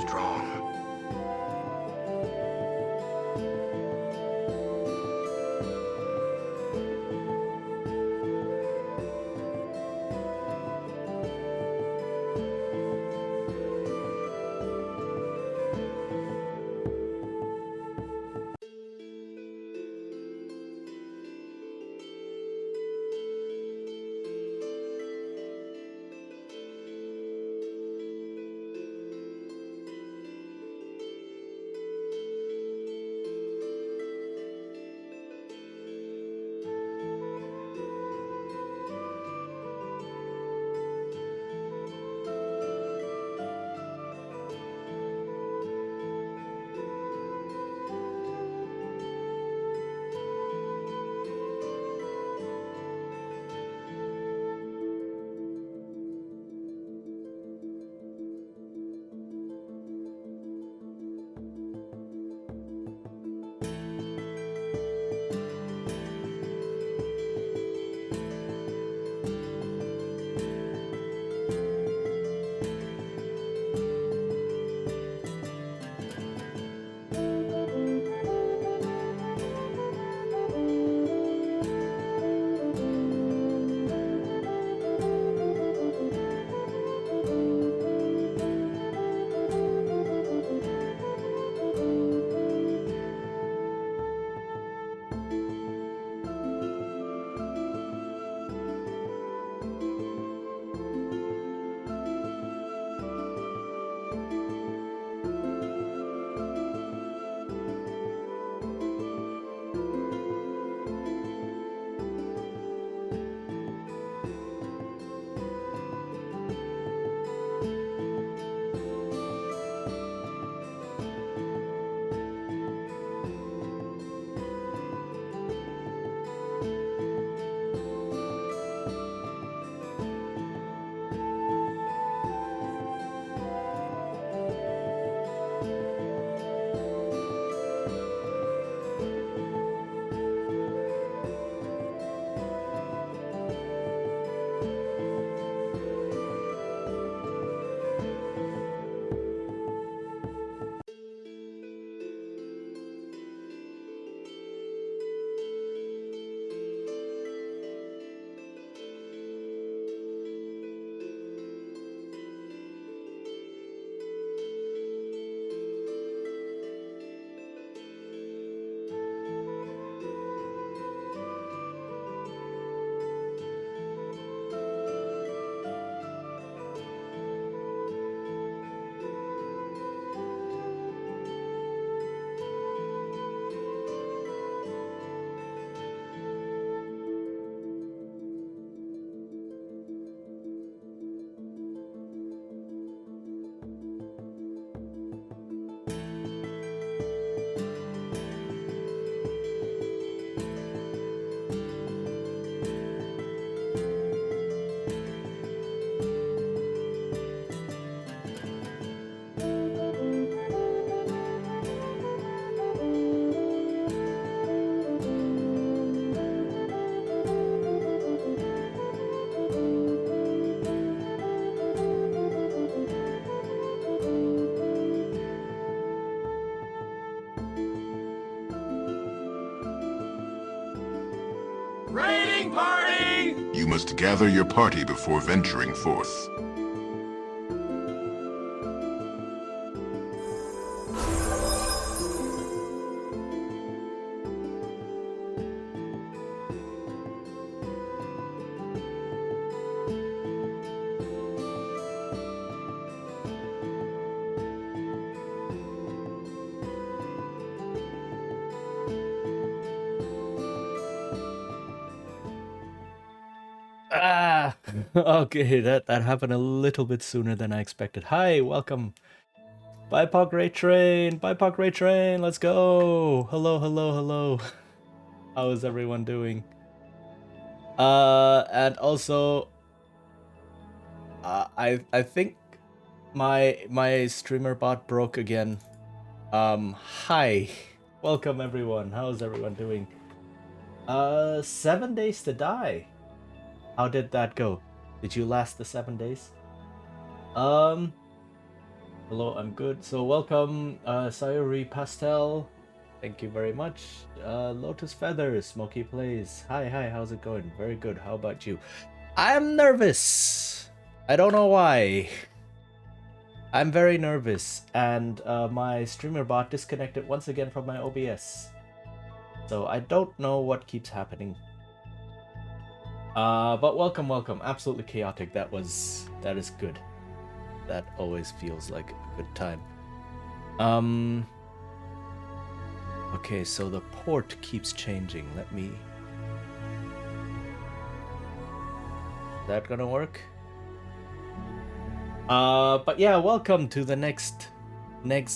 strong. Raiding party! You must gather your party before venturing forth. Okay, that happened a little bit sooner than I expected. Hi, welcome. BIPOC Ray Train, let's go. Hello. How is everyone doing? And also, I think my streamer bot broke again. Hi, welcome everyone. How's everyone doing? 7 days to die. How did that go? Did you last the 7 days? Hello, I'm good. So welcome, Sayuri Pastel. Thank you very much. Lotus Feathers, Smoky Plays. Hi, how's it going? Very good. How about you? I'm nervous. I don't know why. I'm very nervous, and my streamer bot disconnected once again from my OBS. So I don't know what keeps happening. But welcome. Absolutely chaotic. That is good. That always feels like a good time. Okay, so the port keeps changing. Let me... Is that gonna work? But yeah, welcome to the next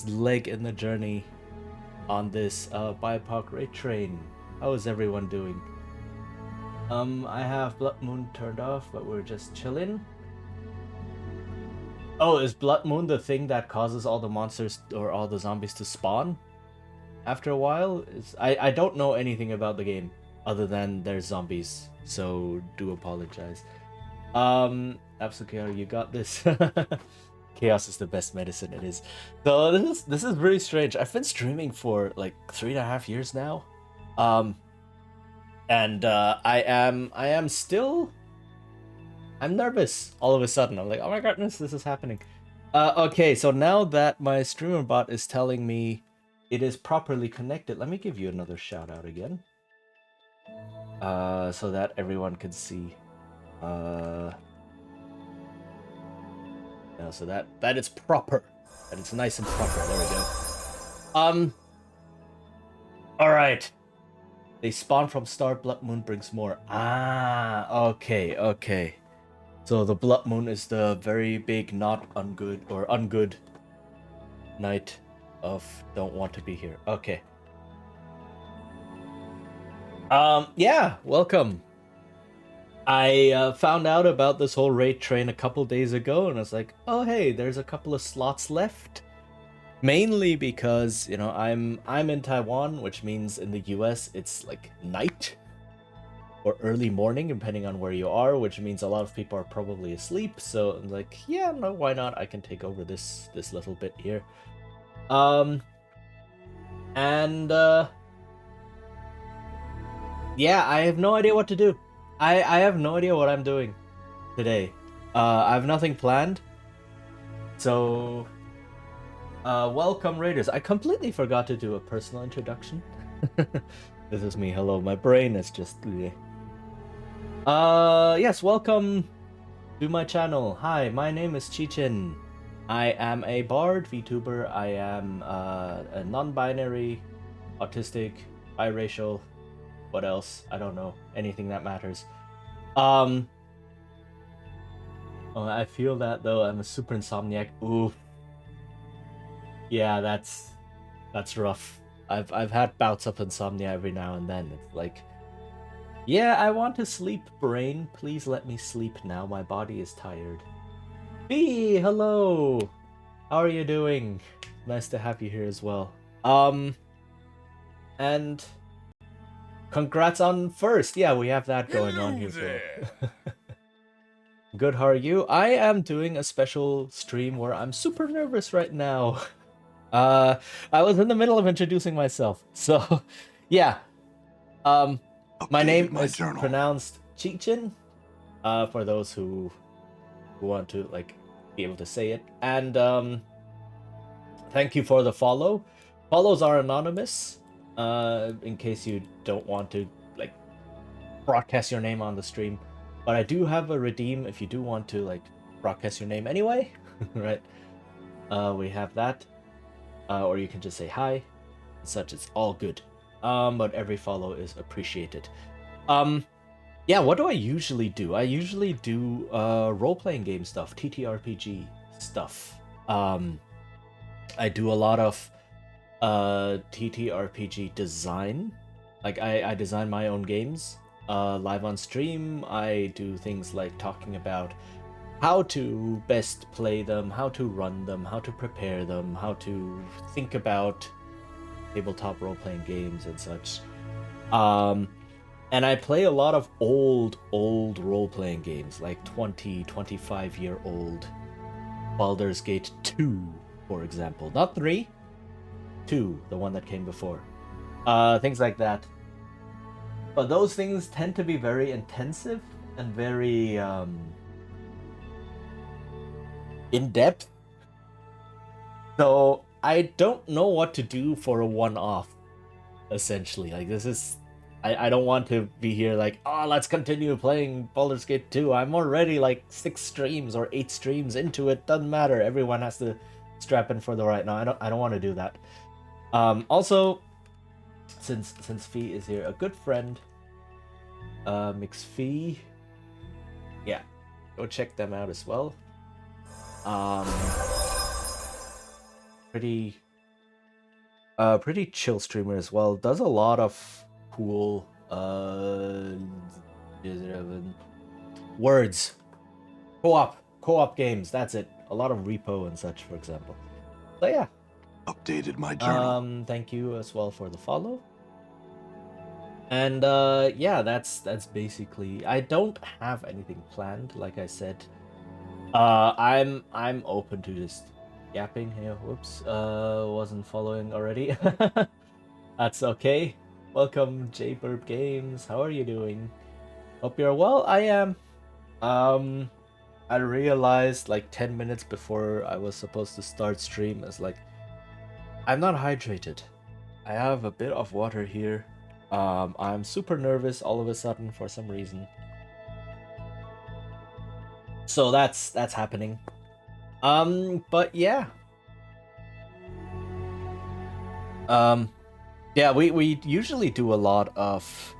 leg in the journey on this BIPOC raid train. How is everyone doing? I have Blood Moon turned off, but we're just chilling. Oh, is Blood Moon the thing that causes all the monsters or all the zombies to spawn after a while? I don't know anything about the game other than there's zombies, so do apologize. Absolutely, you got this. Chaos is the best medicine. It is. So this is really strange. I've been streaming for like 3.5 years now, and I am still. I'm nervous all of a sudden. I'm like, oh my goodness, this is happening. Okay, so now that my streamer bot is telling me it is properly connected, let me give you another shout out again. So that everyone can see. Yeah, so that it's proper. That it's nice and proper. There we go. Alright. They spawn from star, Blood Moon brings more. Ah, okay. So the Blood Moon is the very big, not ungood or ungood night of don't want to be here. Okay. Yeah, welcome. I found out about this whole raid train a couple days ago, and I was like, oh hey, there's a couple of slots left. Mainly because, you know, I'm in Taiwan, which means in the US it's like night or early morning, depending on where you are, which means a lot of people are probably asleep. So I'm like, yeah, no, why not? I can take over this little bit here. Yeah, I have no idea what to do. I have no idea what I'm doing today. I have nothing planned. So, welcome Raiders. I completely forgot to do a personal introduction. This is me. Hello, my brain is just... Yes, welcome to my channel. Hi, my name is Chichin. I am a bard, VTuber. I am a non-binary, autistic, biracial. What else? I don't know. Anything that matters. Oh, I feel that though. I'm a super insomniac. Ooh. Yeah, that's rough. I've had bouts of insomnia every now and then. It's like, yeah, I want to sleep, brain. Please let me sleep now. My body is tired. B, hello. How are you doing? Nice to have you here as well. And congrats on first. Yeah, we have that going on here. So. Good, how are you? I am doing a special stream where I'm super nervous right now. I was in the middle of introducing myself. So, yeah. My name is pronounced Chichin. For those who want to like be able to say it. And thank you for the follow. Follows are anonymous. In case you don't want to like broadcast your name on the stream. But I do have a redeem if you do want to like broadcast your name anyway, right? We have that. Or you can just say hi. Such, it's all good. But every follow is appreciated. Yeah, what do I usually do? I usually do role-playing game stuff, TTRPG stuff. I do a lot of TTRPG design. Like I design my own games live on stream. I do things like talking about how to best play them, how to run them, how to prepare them, how to think about tabletop role-playing games and such. And I play a lot of old role-playing games, like 20, 25-year-old Baldur's Gate 2 for example. Not 3, 2, the one that came before. Things like that. But those things tend to be very intensive and very in depth. So I don't know what to do for a one-off, essentially. Like, this is... I don't want to be here like, oh, let's continue playing Baldur's Gate 2. I'm already like 6 streams or 8 streams into it. Doesn't matter. Everyone has to strap in for the right now. I don't want to do that. Also, since Fee is here, a good friend, MixFee, yeah, go check them out as well. Pretty chill streamer as well. Does a lot of cool words, co-op games. That's it. A lot of repo and such, for example. So yeah. Updated my journal. Thank you as well for the follow. And yeah, that's basically... I don't have anything planned, like I said. I'm open to just yapping here. Whoops, wasn't following already. That's okay. Welcome, J-Burp Games. How are you doing? Hope you're well. I am. I realized like 10 minutes before I was supposed to start stream, as like, I'm not hydrated. I have a bit of water here. I'm super nervous all of a sudden for some reason. So that's happening. But yeah. Yeah, we usually do a lot of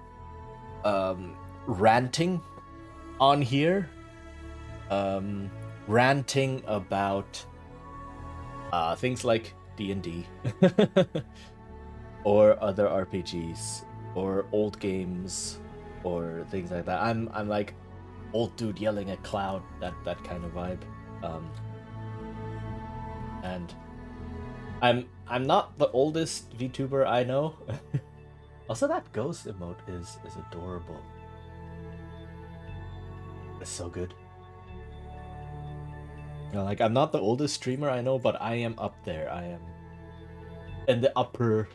ranting on here. Ranting about things like D&D or other RPGs or old games or things like that. I'm like old dude yelling at cloud, that kind of vibe. And I'm not the oldest VTuber I know. Also, that ghost emote is adorable. It's so good. You know, like, I'm not the oldest streamer I know, but I am up there. I am in the upper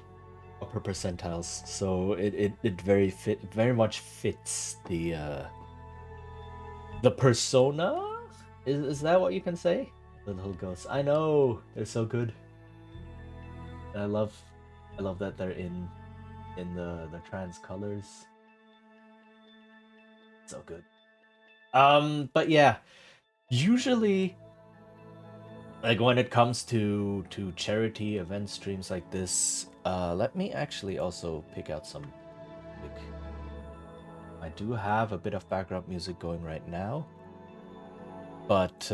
percentiles. So it very much fits the persona. Is that what you can say? The little ghosts. I know, they're so good. I love that they're in the trans colors. So good. But yeah, usually, like, when it comes to charity event streams like this, let me actually also pick out some music. I do have a bit of background music going right now, but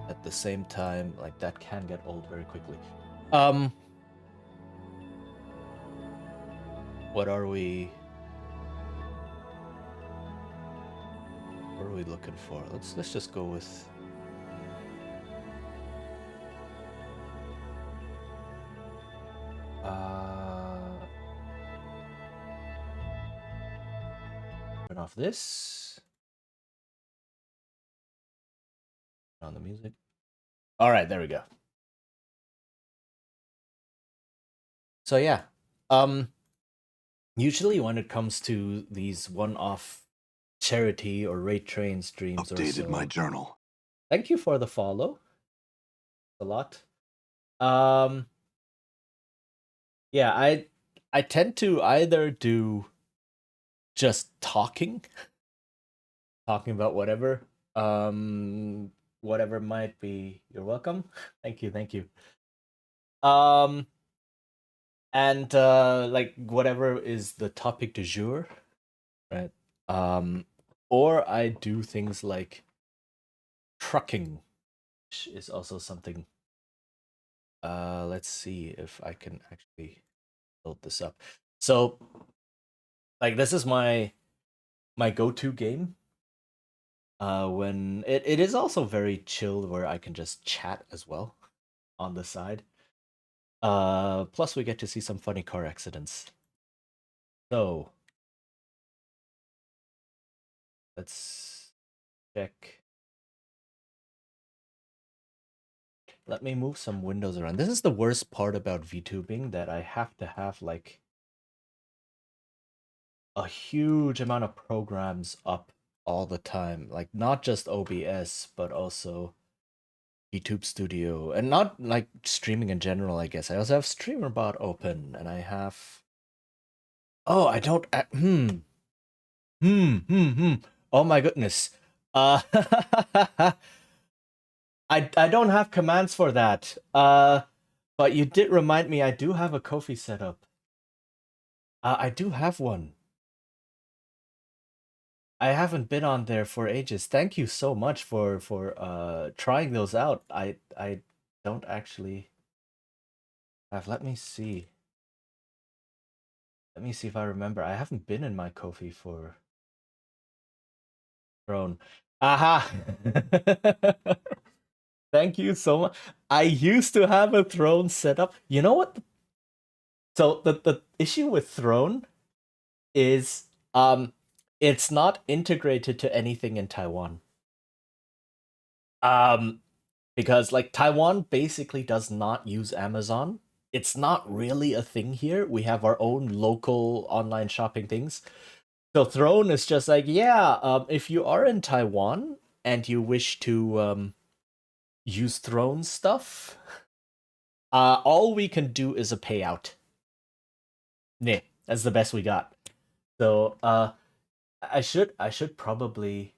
at the same time, like, that can get old very quickly. What are we looking for? Let's just go with turn off this. Turn on the music. All right, there we go. So yeah, usually when it comes to these one-off charity or raid train streams, Updated or so, my journal. Thank you for the follow. A lot. Yeah, I tend to either do just talking about whatever, whatever might be. You're welcome. Thank you. And like, whatever is the topic du jour, right? Or I do things like trucking, which is also something. Let's see if I can actually build this up. So, like, this is my go-to game. When it is also very chill, where I can just chat as well on the side. Plus we get to see some funny car accidents. So let's check. let me move some windows around. This is the worst part about VTubing, that I have to have like a huge amount of programs up all the time. Like not just OBS, but also YouTube Studio, and not like streaming in general, I guess. I also have StreamerBot open, and I have... Oh, I don't... Oh my goodness. I don't have commands for that. But you did remind me I do have a Ko-fi setup. I do have one. I haven't been on there for ages. Thank you so much for trying those out. I don't actually have. Let me see. Let me see if I remember. I haven't been in my Ko-fi for Throne. Aha! Thank you so much. I used to have a Throne setup. You know what? So the issue with Throne is it's not integrated to anything in Taiwan. Because like Taiwan basically does not use Amazon. It's not really a thing here. We have our own local online shopping things. So Throne is just like, yeah, if you are in Taiwan and you wish to use Throne stuff, all we can do is a payout. Yeah, that's the best we got. So I should probably...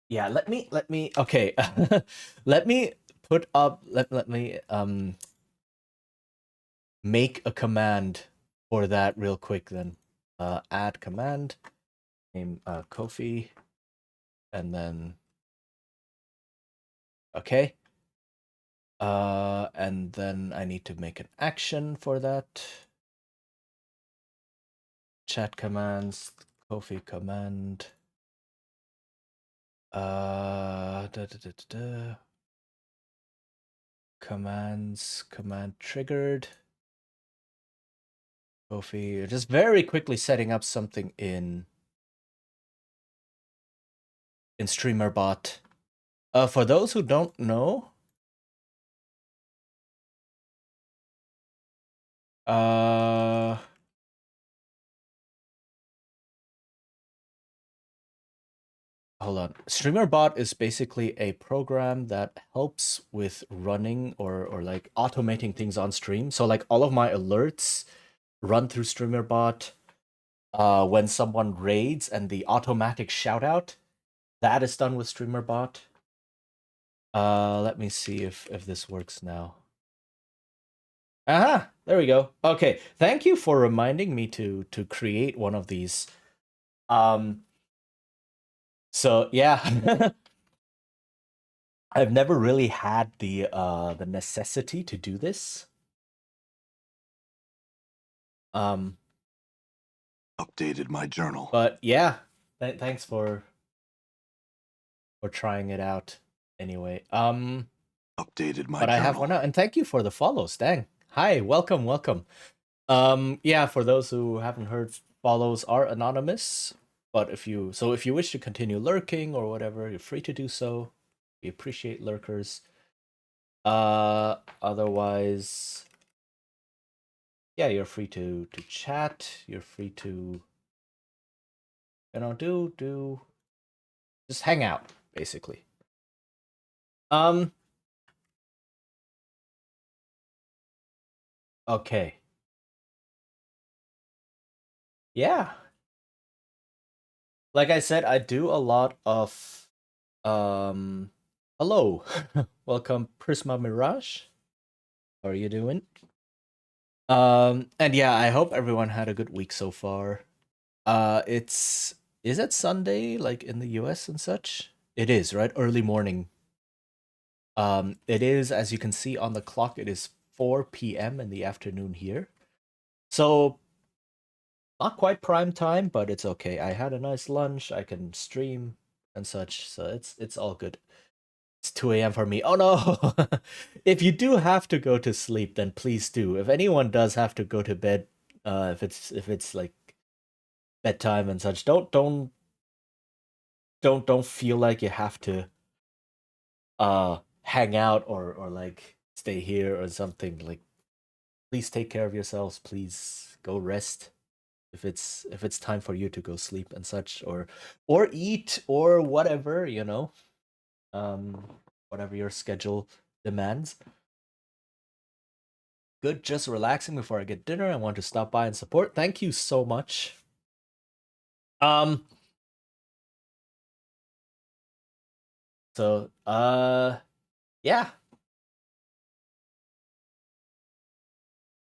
Yeah, let me okay. Let me put up let me make a command for that real quick then. Add command, name Ko-fi, and then okay. And then I need to make an action for that. Chat commands, Ko-fi command. Commands, command triggered. Ko-fi, just very quickly setting up something in StreamerBot. For those who don't know, hold on. StreamerBot is basically a program that helps with running or like automating things on stream. So like all of my alerts run through StreamerBot. When someone raids and the automatic shout out, that is done with StreamerBot. Let me see if this works now. Aha, there we go. Okay, thank you for reminding me to create one of these. So yeah, I've never really had the necessity to do this. Updated my journal. But yeah, thanks for trying it out. Anyway, Updated my but journal. I have one now, and thank you for the follows. Dang, hi, welcome. Yeah, for those who haven't heard, follows are anonymous. But if you wish to continue lurking or whatever, you're free to do so. We appreciate lurkers. Otherwise, yeah, you're free to chat. You're free to, do just hang out, basically. Okay. Yeah. Like I said, I do a lot of hello. Welcome, Prisma Mirage. How are you doing? And yeah, I hope everyone had a good week so far. Is it Sunday, like in the US and such? It is, right? Early morning. It is, as you can see on the clock, it is 4 p.m. in the afternoon here. So not quite prime time, but it's okay. I had a nice lunch. I can stream and such, so it's all good. It's 2 a.m. for me. Oh no! If you do have to go to sleep, then please do. If anyone does have to go to bed, if it's like bedtime and such, don't feel like you have to hang out or like stay here or something, like please take care of yourselves. Please go rest if it's time for you to go sleep and such, or eat or whatever, you know. Um, whatever your schedule demands. Good, just relaxing before I get dinner. I want to stop by and support. Thank you so much. Um, so yeah.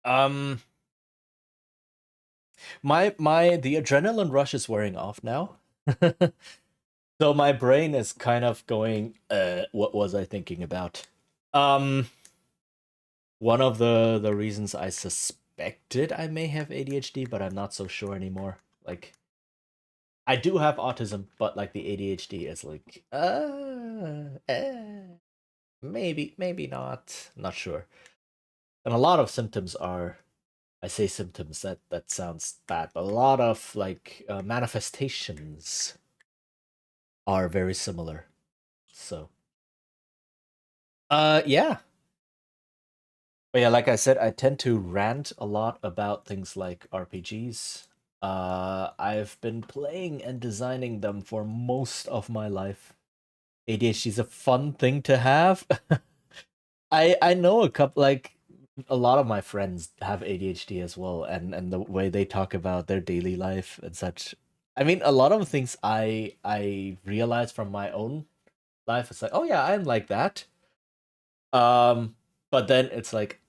Um my the adrenaline rush is wearing off now. So my brain is kind of going, what was I thinking about? Um One of the reasons I suspected I may have ADHD, but I'm not so sure anymore. Like I do have autism, but like the ADHD is like maybe not. Not sure. And a lot of symptoms are, I say symptoms, that sounds bad, but a lot of like manifestations are very similar. So yeah. But yeah, like I said, I tend to rant a lot about things like RPGs. I've been playing and designing them for most of my life. ADHD is a fun thing to have. I know a couple, like a lot of my friends have ADHD as well, and the way they talk about their daily life and such. I mean, a lot of things I realize from my own life. It's like, oh yeah, I'm like that. Um, but then it's like,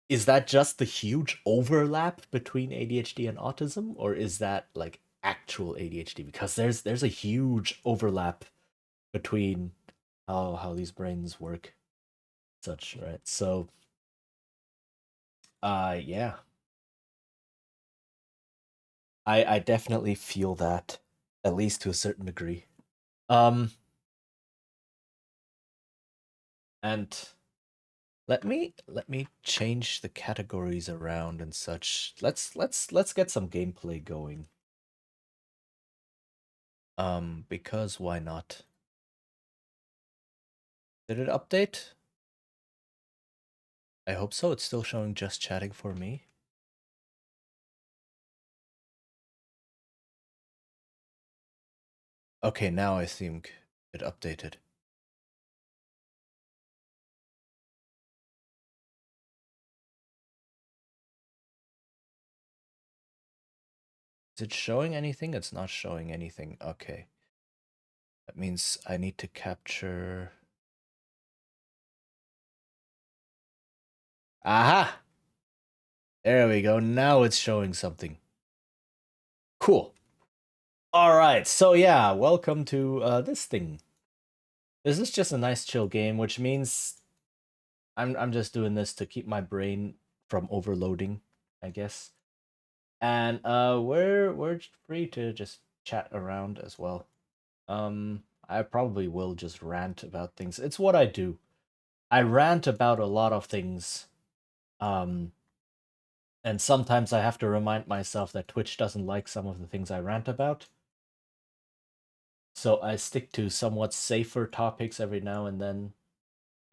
is that just the huge overlap between ADHD and autism, or is that like actual ADHD? Because there's a huge overlap between how these brains work, such, right? So, yeah, I definitely feel that, at least to a certain degree. Um, and let me change the categories around and such. Let's get some gameplay going. Because why not? Did it update? I hope so. It's still showing just chatting for me. Okay, now I think it updated. Is it showing anything? It's not showing anything. Okay. That means I need to capture... Aha! There we go. Now it's showing something. Cool. All right. So yeah, welcome to this thing. This is just a nice chill game, which means I'm just doing this to keep my brain from overloading, I guess. And we're free to just chat around as well. I probably will just rant about things. It's what I do. I rant about a lot of things. Um, and sometimes I have to remind myself that Twitch doesn't like some of the things I rant about. So I stick to somewhat safer topics every now and then.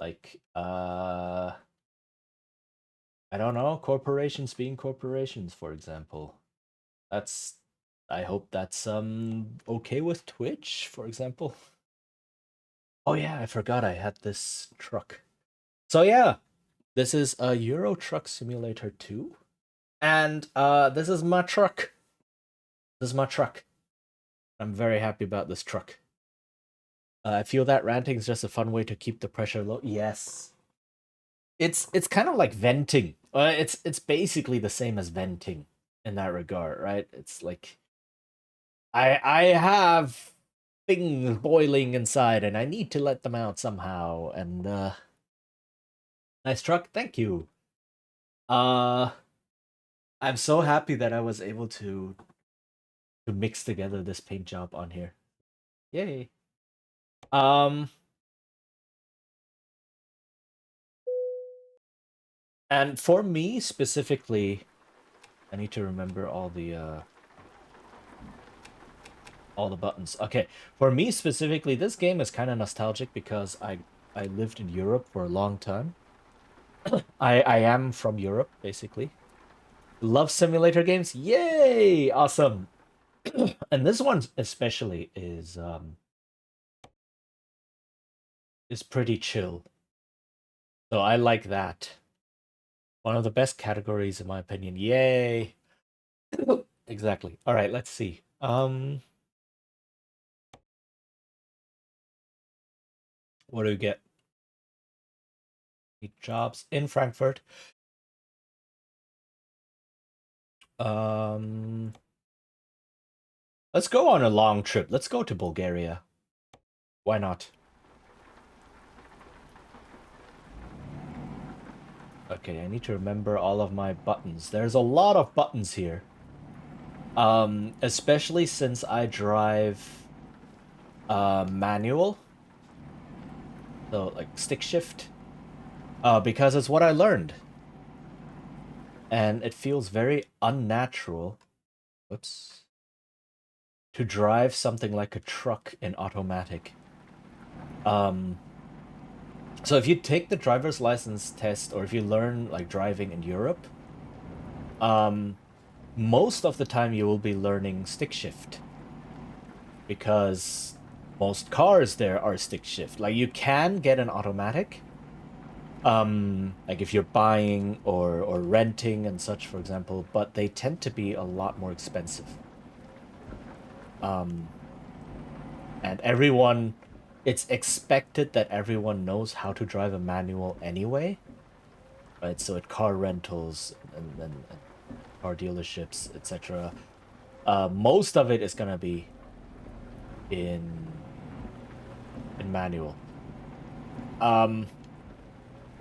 Like, I don't know, corporations being corporations, for example. That's, I hope that's okay with Twitch, for example. Oh yeah, I forgot I had this truck. So yeah, this is a Euro Truck Simulator 2. And this is my truck. This is my truck. I'm very happy about this truck. I feel that ranting is just a fun way to keep the pressure low. Yes. It's kind of like venting. It's basically the same as venting in that regard, right? It's like I have things boiling inside and I need to let them out somehow. And nice truck, thank you. I'm so happy that I was able to mix together this paint job on here. Yay. Um and for me specifically, I need to remember all the buttons. Okay, for me specifically, this game is kind of nostalgic because I I lived in Europe for a long time. I am from Europe, basically. Love simulator games. Yay! Awesome. And this one especially is pretty chill. So I like that. One of the best categories in my opinion. Yay! Exactly. All right, let's see. What do we get? Jobs in Frankfurt. Let's go on a long trip. Let's go to Bulgaria. Why not? Okay, I need to remember all of my buttons. There's a lot of buttons here. Especially since I drive manual. So like stick shift. Because it's what I learned. And it feels very unnatural. Whoops. To drive something like a truck in automatic. So if you take the driver's license test, or if you learn like driving in Europe, most of the time you will be learning stick shift. Because most cars there are stick shift. Like you can get an automatic. Like if you're buying or renting and such, for example, but they tend to be a lot more expensive. And everyone, it's expected that everyone knows how to drive a manual anyway, right? So at car rentals and car dealerships, etc. Most of it is gonna be in manual.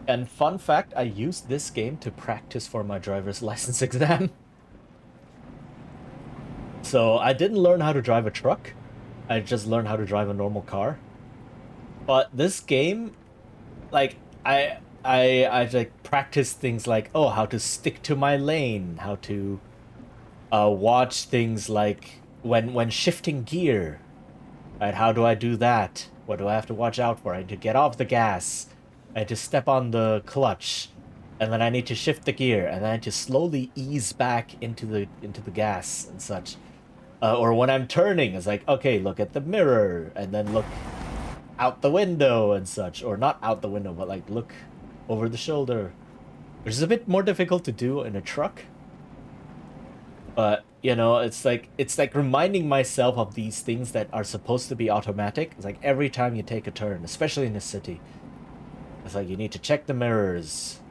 And fun fact, I used this game to practice for my driver's license exam. So I didn't learn how to drive a truck. I just learned how to drive a normal car. But this game, like, I like practice things like, oh, how to stick to my lane, how to watch things like when shifting gear, right? How do I do that? What do I have to watch out for? I need to get off the gas. I need to step on the clutch, and then I need to shift the gear, and then I need to slowly ease back into the gas and such. Or when I'm turning, it's like, okay, look at the mirror, and then look out the window and such. Or not out the window, but like look over the shoulder. Which is a bit more difficult to do in a truck. But, you know, it's like reminding myself of these things that are supposed to be automatic. It's like every time you take a turn, especially in a city. It's like you need to check the mirrors,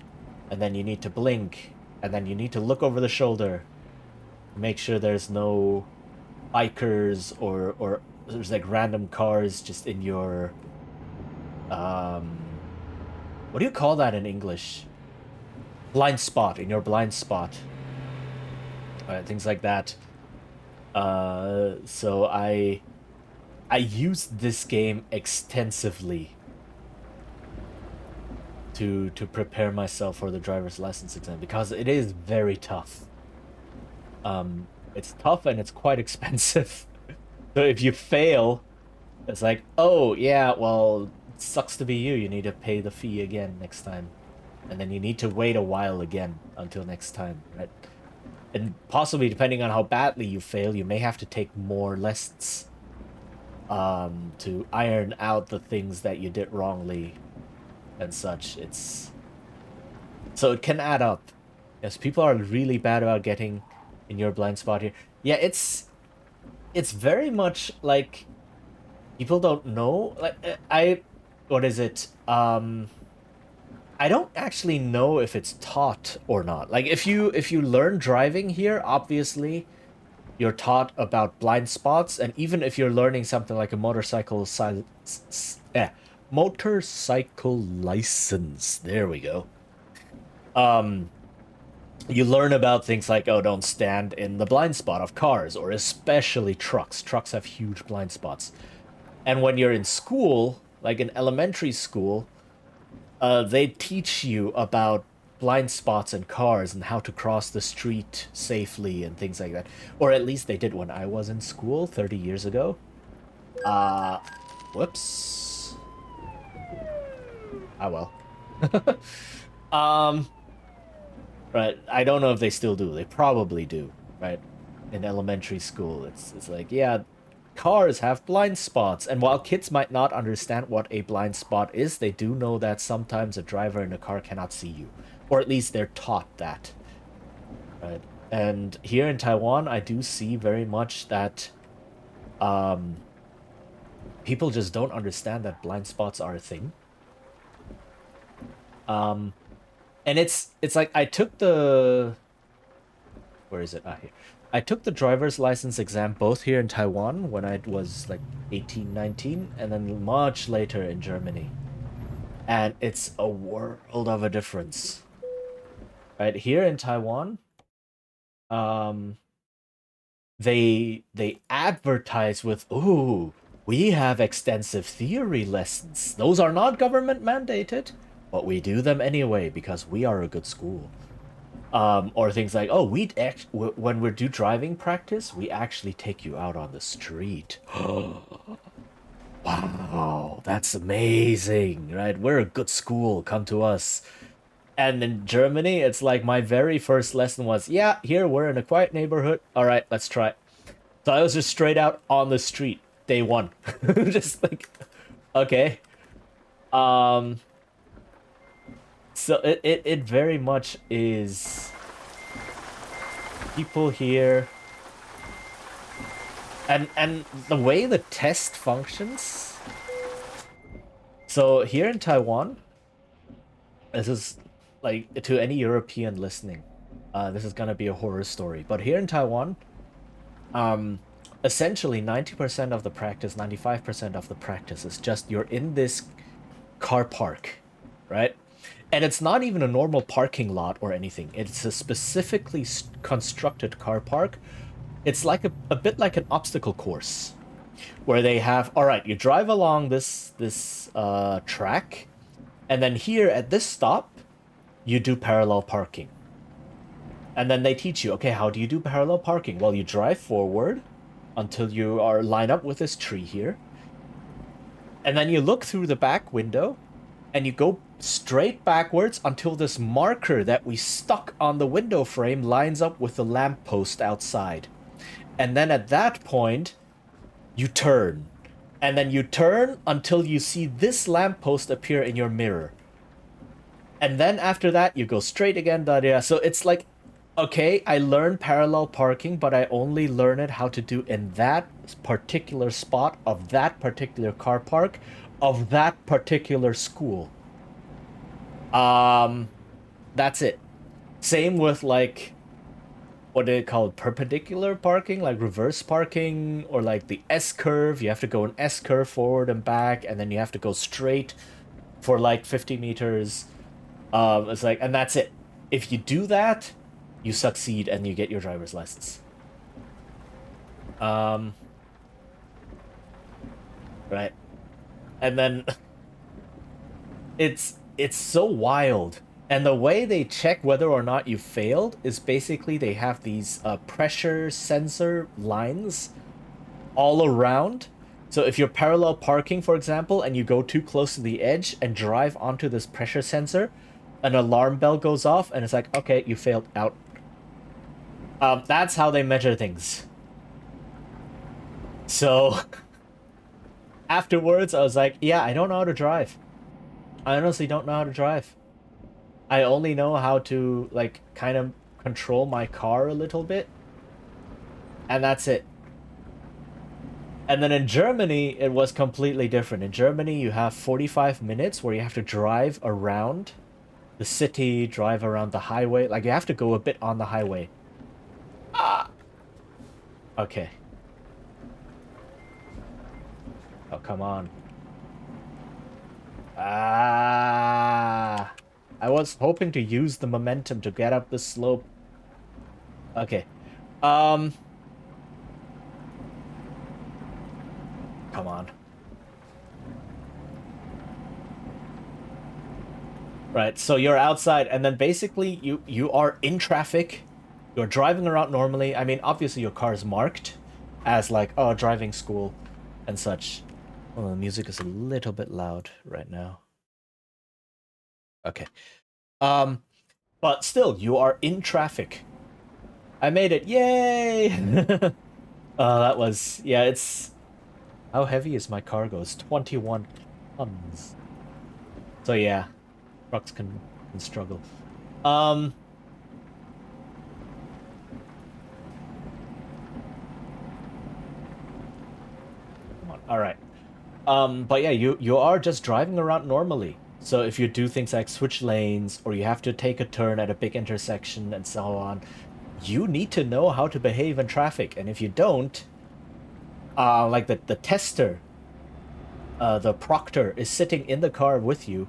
and then you need to blink, and then you need to look over the shoulder. Make sure there's no bikers or there's like random cars just in your what do you call that in English? Blind spot, in your blind spot. Things like that. So I used this game extensively to prepare myself for the driver's license exam because it is very tough. It's tough and it's quite expensive. So if you fail, it's like, oh yeah, well, it sucks to be you. You need to pay the fee again next time. And then you need to wait a while again until next time, right? And possibly, depending on how badly you fail, you may have to take more lessons to iron out the things that you did wrongly and such. So it can add up. Yes, people are really bad about getting in your blind spot here. Yeah, it's very much like people don't know. Like what is it? I don't actually know if it's taught or not. Like if you learn driving here, obviously you're taught about blind spots, and even if you're learning something like a motorcycle license, there we go. You learn about things like, oh, don't stand in the blind spot of cars, or especially trucks. Trucks have huge blind spots. And when you're in school, like in elementary school, they teach you about blind spots in cars and how to cross the street safely and things like that. Or at least they did when I was in school 30 years ago. Whoops. Ah, well. Right. I don't know if they still do. They probably do, right? In elementary school, it's like, yeah, cars have blind spots, and while kids might not understand what a blind spot is, they do know that sometimes a driver in a car cannot see you, or at least they're taught that, right? And here in Taiwan, I do see very much that um people just don't understand that blind spots are a thing. Um, and it's like I took the where is it? Ah, here. I took the driver's license exam both here in Taiwan when I was like 18, 19, and then much later in Germany. And it's a world of a difference. Right here in Taiwan, um, they advertise with, "Ooh, we have extensive theory lessons. Those are not government mandated, but we do them anyway because we are a good school." Or things like, "Oh, when we do driving practice, we actually take you out on the street." Wow, that's amazing, right? We're a good school. Come to us. And in Germany, it's like my very first lesson was, yeah, here we're in a quiet neighborhood. All right, let's try it. So I was just straight out on the street, day one. Just like, okay. Um, so it very much is people here and the way the test functions. So here in Taiwan, this is like to any European listening, this is gonna be a horror story. But here in Taiwan, um, essentially 90% of the practice, 95% of the practice is just you're in this car park, right? And it's not even a normal parking lot or anything. It's a specifically constructed car park. It's like a bit like an obstacle course where they have, all right, you drive along this track, and then here at this stop, you do parallel parking. And then they teach you, okay, how do you do parallel parking? Well, you drive forward until you are lined up with this tree here. And then you look through the back window and you go straight backwards until this marker that we stuck on the window frame lines up with the lamppost outside. And then at that point, you turn. And then you turn until you see this lamppost appear in your mirror. And then after that, you go straight again. Da, da. So it's like, okay, I learned parallel parking, but I only learn it how to do in that particular spot of that particular car park of that particular school. That's it. Same with like what do they call it? Perpendicular parking, like reverse parking, or like the S curve. You have to go an S curve forward and back, and then you have to go straight for like 50 meters. It's like, and that's it. If you do that, you succeed and you get your driver's license. Right. And then it's so wild. And the way they check whether or not you failed is basically they have these pressure sensor lines all around. So if you're parallel parking, for example, and you go too close to the edge and drive onto this pressure sensor, an alarm bell goes off and it's like, okay, you failed out. That's how they measure things. So afterwards, I was like, yeah, I don't know how to drive. I honestly don't know how to drive. I only know how to, like, kind of control my car a little bit. And that's it. And then in Germany, it was completely different. In Germany, you have 45 minutes where you have to drive around the city, drive around the highway. Like, you have to go a bit on the highway. Ah! Okay. Oh, come on. Ah! I was hoping to use the momentum to get up the slope. Okay. Come on. Right, so you're outside, and then basically you are in traffic. You're driving around normally. I mean, obviously your car is marked as like, oh, driving school and such. Well, the music is a little bit loud right now. Okay. But still, you are in traffic. I made it! Yay! That was... Yeah, it's... How heavy is my cargo? It's 21 tons. So yeah, trucks can struggle. Come on. All right. But yeah, you are just driving around normally. So if you do things like switch lanes or you have to take a turn at a big intersection and so on, you need to know how to behave in traffic. And if you don't, like the tester, the proctor is sitting in the car with you,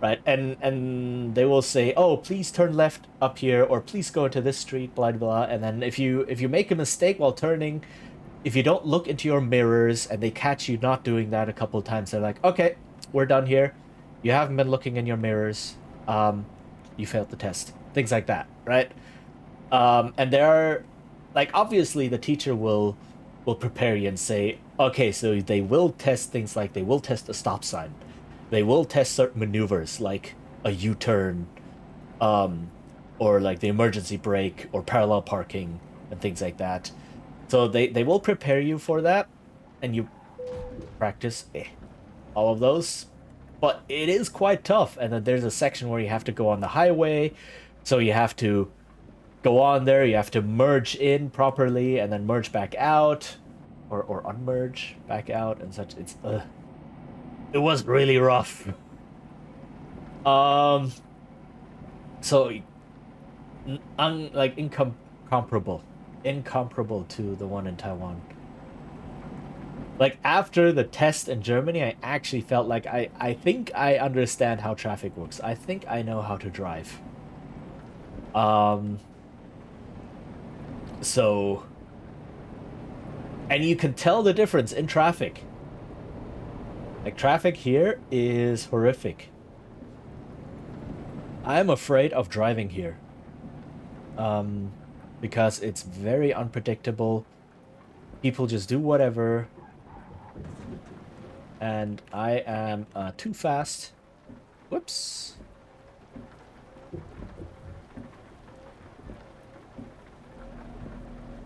right? And they will say, "Oh, please turn left up here," or "Please go into this street," blah blah. And then if you make a mistake while turning, if you don't look into your mirrors and they catch you not doing that a couple of times, they're like, "Okay, we're done here. You haven't been looking in your mirrors. You failed the test." Things like that, right? And there are, like, obviously the teacher will prepare you and say, okay, so they will test things like they will test a stop sign, they will test certain maneuvers like a U-turn, or like the emergency brake or parallel parking and things like that. So they will prepare you for that, and you practice all of those. But it is quite tough, and then there's a section where you have to go on the highway, so you have to go on there, you have to merge in properly and then merge back out, or unmerge back out and such. It's it was really rough. So like incomparable to the one in Taiwan. Like after the test in Germany, I actually felt like I think I understand how traffic works. I think I know how to drive. So, and you can tell the difference in traffic. Like traffic here is horrific. I'm afraid of driving here. Because it's very unpredictable. People just do whatever. And I am too fast. Whoops.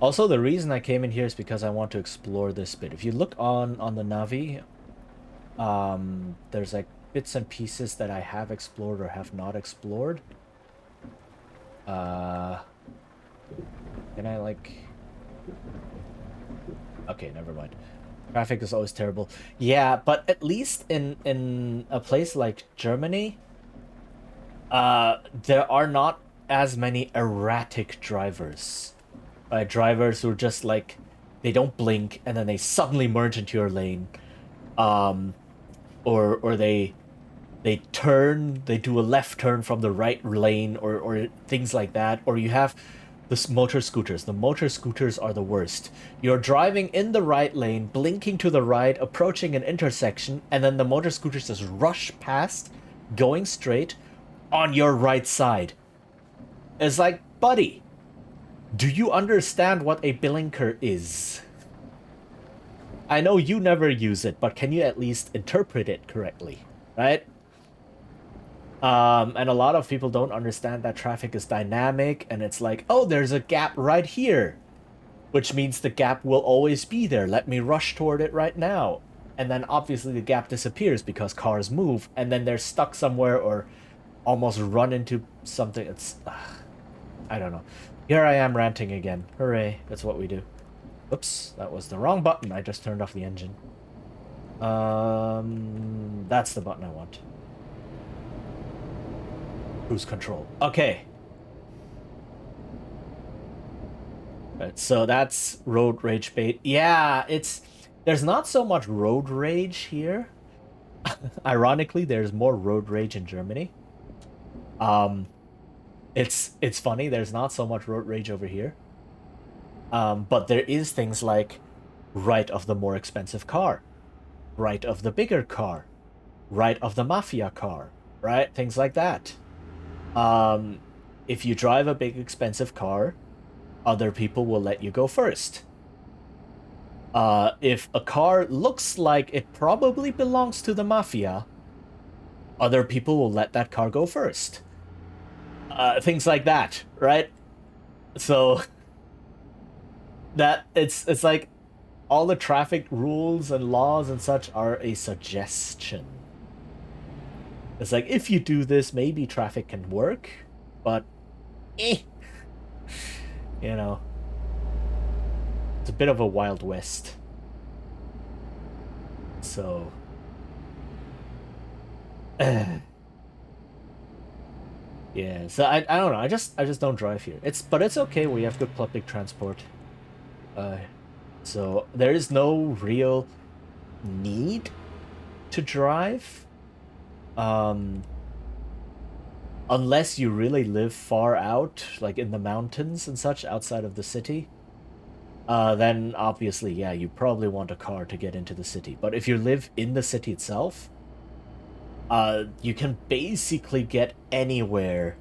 Also, the reason I came in here is because I want to explore this bit. If you look on the Navi, there's like bits and pieces that I have explored or have not explored. Can I like... Okay, never mind. Traffic is always terrible. Yeah, but at least in a place like Germany, there are not as many erratic drivers. Drivers who are just like, they don't blink and then they suddenly merge into your lane, or they turn, they do a left turn from the right lane, or things like that. Or you have the motor scooters. The motor scooters are the worst. You're driving in the right lane, blinking to the right, approaching an intersection, and then the motor scooters just rush past, going straight on your right side. It's like, buddy, do you understand what a blinker is? I know you never use it, but can you at least interpret it correctly, right? And a lot of people don't understand that traffic is dynamic, and it's like, oh, there's a gap right here, which means the gap will always be there. Let me rush toward it right now. And then obviously the gap disappears because cars move, and then they're stuck somewhere or almost run into something. It's... I don't know. Here I am ranting again. Hooray, that's what we do. Oops, that was the wrong button. I just turned off the engine. That's the button I want. Cruise control. Okay. Right, so that's road rage bait. Yeah, it's... There's not so much road rage here. Ironically, there's more road rage in Germany. It's funny, there's not so much road rage over here. But there is things like right of the more expensive car, right of the bigger car, right of the mafia car, right? Things like that. If you drive a big expensive car, other people will let you go first. If a car looks like it probably belongs to the mafia, other people will let that car go first. Things like that, right? So that it's like all the traffic rules and laws and such are a suggestion. It's like if you do this, maybe traffic can work, but eh, you know, it's a bit of a Wild West. So yeah, so I don't know. I just don't drive here. But it's okay. We have good public transport. So there is no real need to drive. Unless you really live far out, like in the mountains and such, outside of the city. Then obviously, yeah, you probably want a car to get into the city. But if you live in the city itself, you can basically get anywhere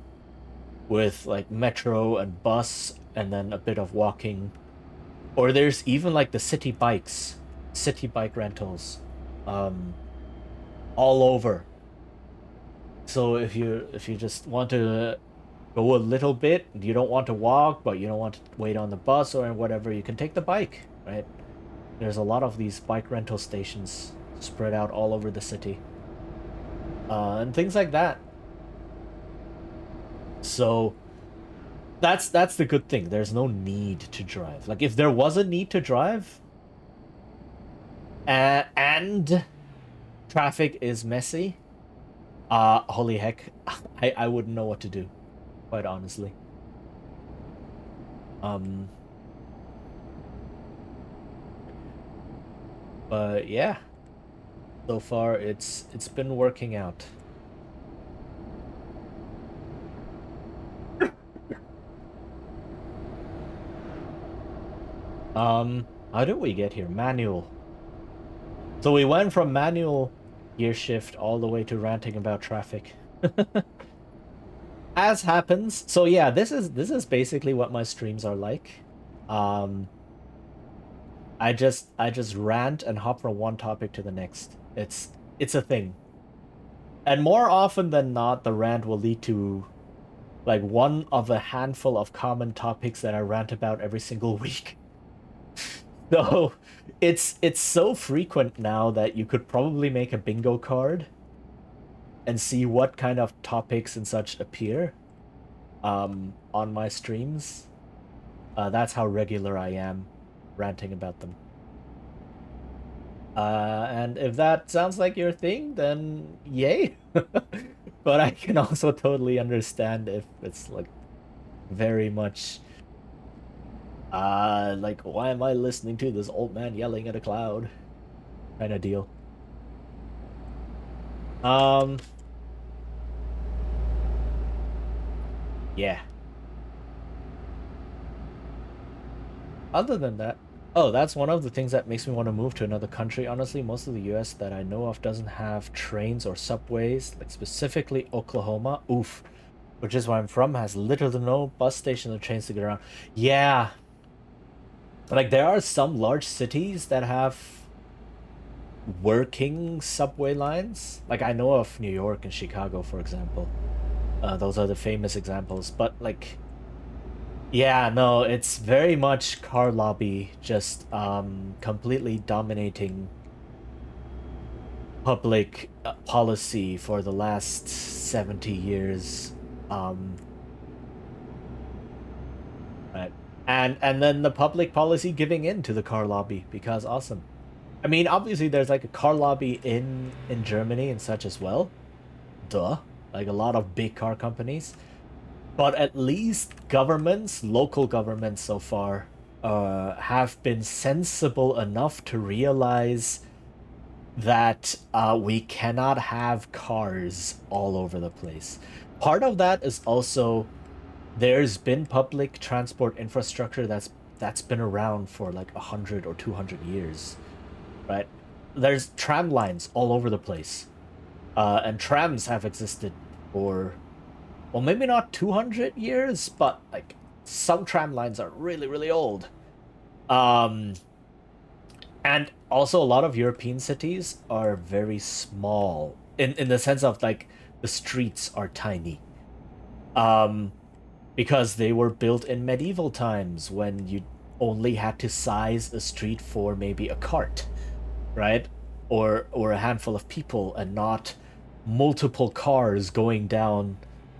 with like metro and bus and then a bit of walking. Or there's even like the city bikes, city bike rentals, all over. So if you just want to go a little bit, you don't want to walk, but you don't want to wait on the bus or whatever, you can take the bike, right? There's a lot of these bike rental stations spread out all over the city. And things like that. So that's the good thing. There's no need to drive. Like if there was a need to drive, and traffic is messy, holy heck, I wouldn't know what to do, quite honestly. But yeah, so far it's been working out. How did we get here? Manual. So we went from manual gear shift all the way to ranting about traffic. As happens. So yeah, this is basically what my streams are like. I just rant and hop from one topic to the next. It's a thing. And more often than not, the rant will lead to like one of a handful of common topics that I rant about every single week. So it's so frequent now that you could probably make a bingo card and see what kind of topics and such appear on my streams. That's how regular I am ranting about them. And if that sounds like your thing, then yay. But I can also totally understand if it's like very much like why am I listening to this old man yelling at a cloud kind of deal. Yeah. Other than that, oh, that's one of the things that makes me want to move to another country. Honestly, most of the US that I know of doesn't have trains or subways, like specifically Oklahoma. Oof. Which is where I'm from, has little to no bus stations or trains to get around. Yeah. Like there are some large cities that have working subway lines. Like I know of New York and Chicago, for example. Those are the famous examples. But like, yeah, no, it's very much car lobby, just completely dominating public policy for the last 70 years. Right. And then the public policy giving in to the car lobby because awesome. I mean, obviously there's like a car lobby in Germany and such as well. Duh. Like a lot of big car companies. But at least governments, local governments so far, have been sensible enough to realize that we cannot have cars all over the place. Part of that is also there's been public transport infrastructure that's been around for like 100 or 200 years, right? There's tram lines all over the place, and trams have existed for, well, maybe not 200 years, but like some tram lines are really, really old. And also a lot of European cities are very small in the sense of like the streets are tiny. Um, because they were built in medieval times when you only had to size a street for maybe a cart, right? Or a handful of people and not multiple cars going down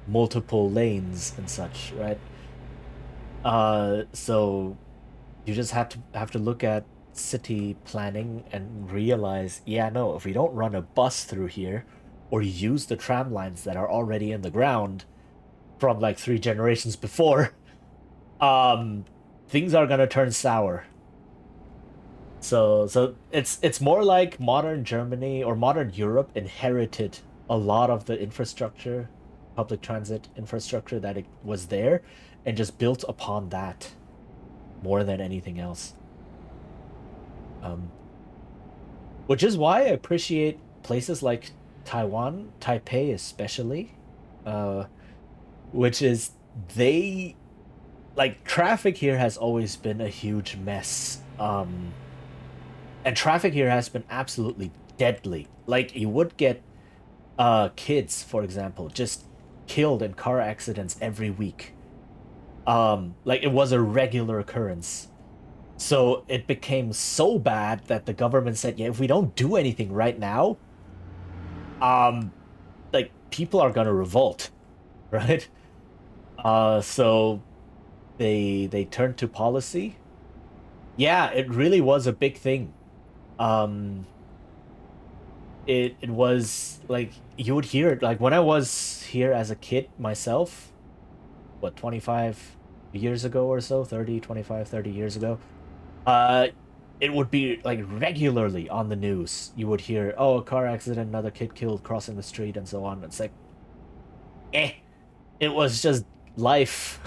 multiple lanes and such, right? So you just have to look at city planning and realize, yeah, no, if we don't run a bus through here or use the tram lines that are already in the ground from like 3 generations before, um, things are gonna turn sour. So it's more like modern Germany or modern Europe inherited a lot of the infrastructure, public transit infrastructure that it was there, and just built upon that more than anything else. Um, which is why I appreciate places like Taiwan, Taipei especially, uh, which is they like traffic here has always been a huge mess. And traffic here has been absolutely deadly. Like you would get kids, for example, just killed in car accidents every week. Like it was a regular occurrence. So it became so bad that the government said, yeah, if we don't do anything right now, um, like people are gonna revolt, right? So they turned to policy. Yeah, it really was a big thing. Um, it was like you would hear it like when I was here as a kid myself, what, 25 years ago or so, 30, 25, 30 years ago. Uh, it would be like regularly on the news. You would hear, oh, a car accident, another kid killed crossing the street, and so on. It's like, eh, it was just life.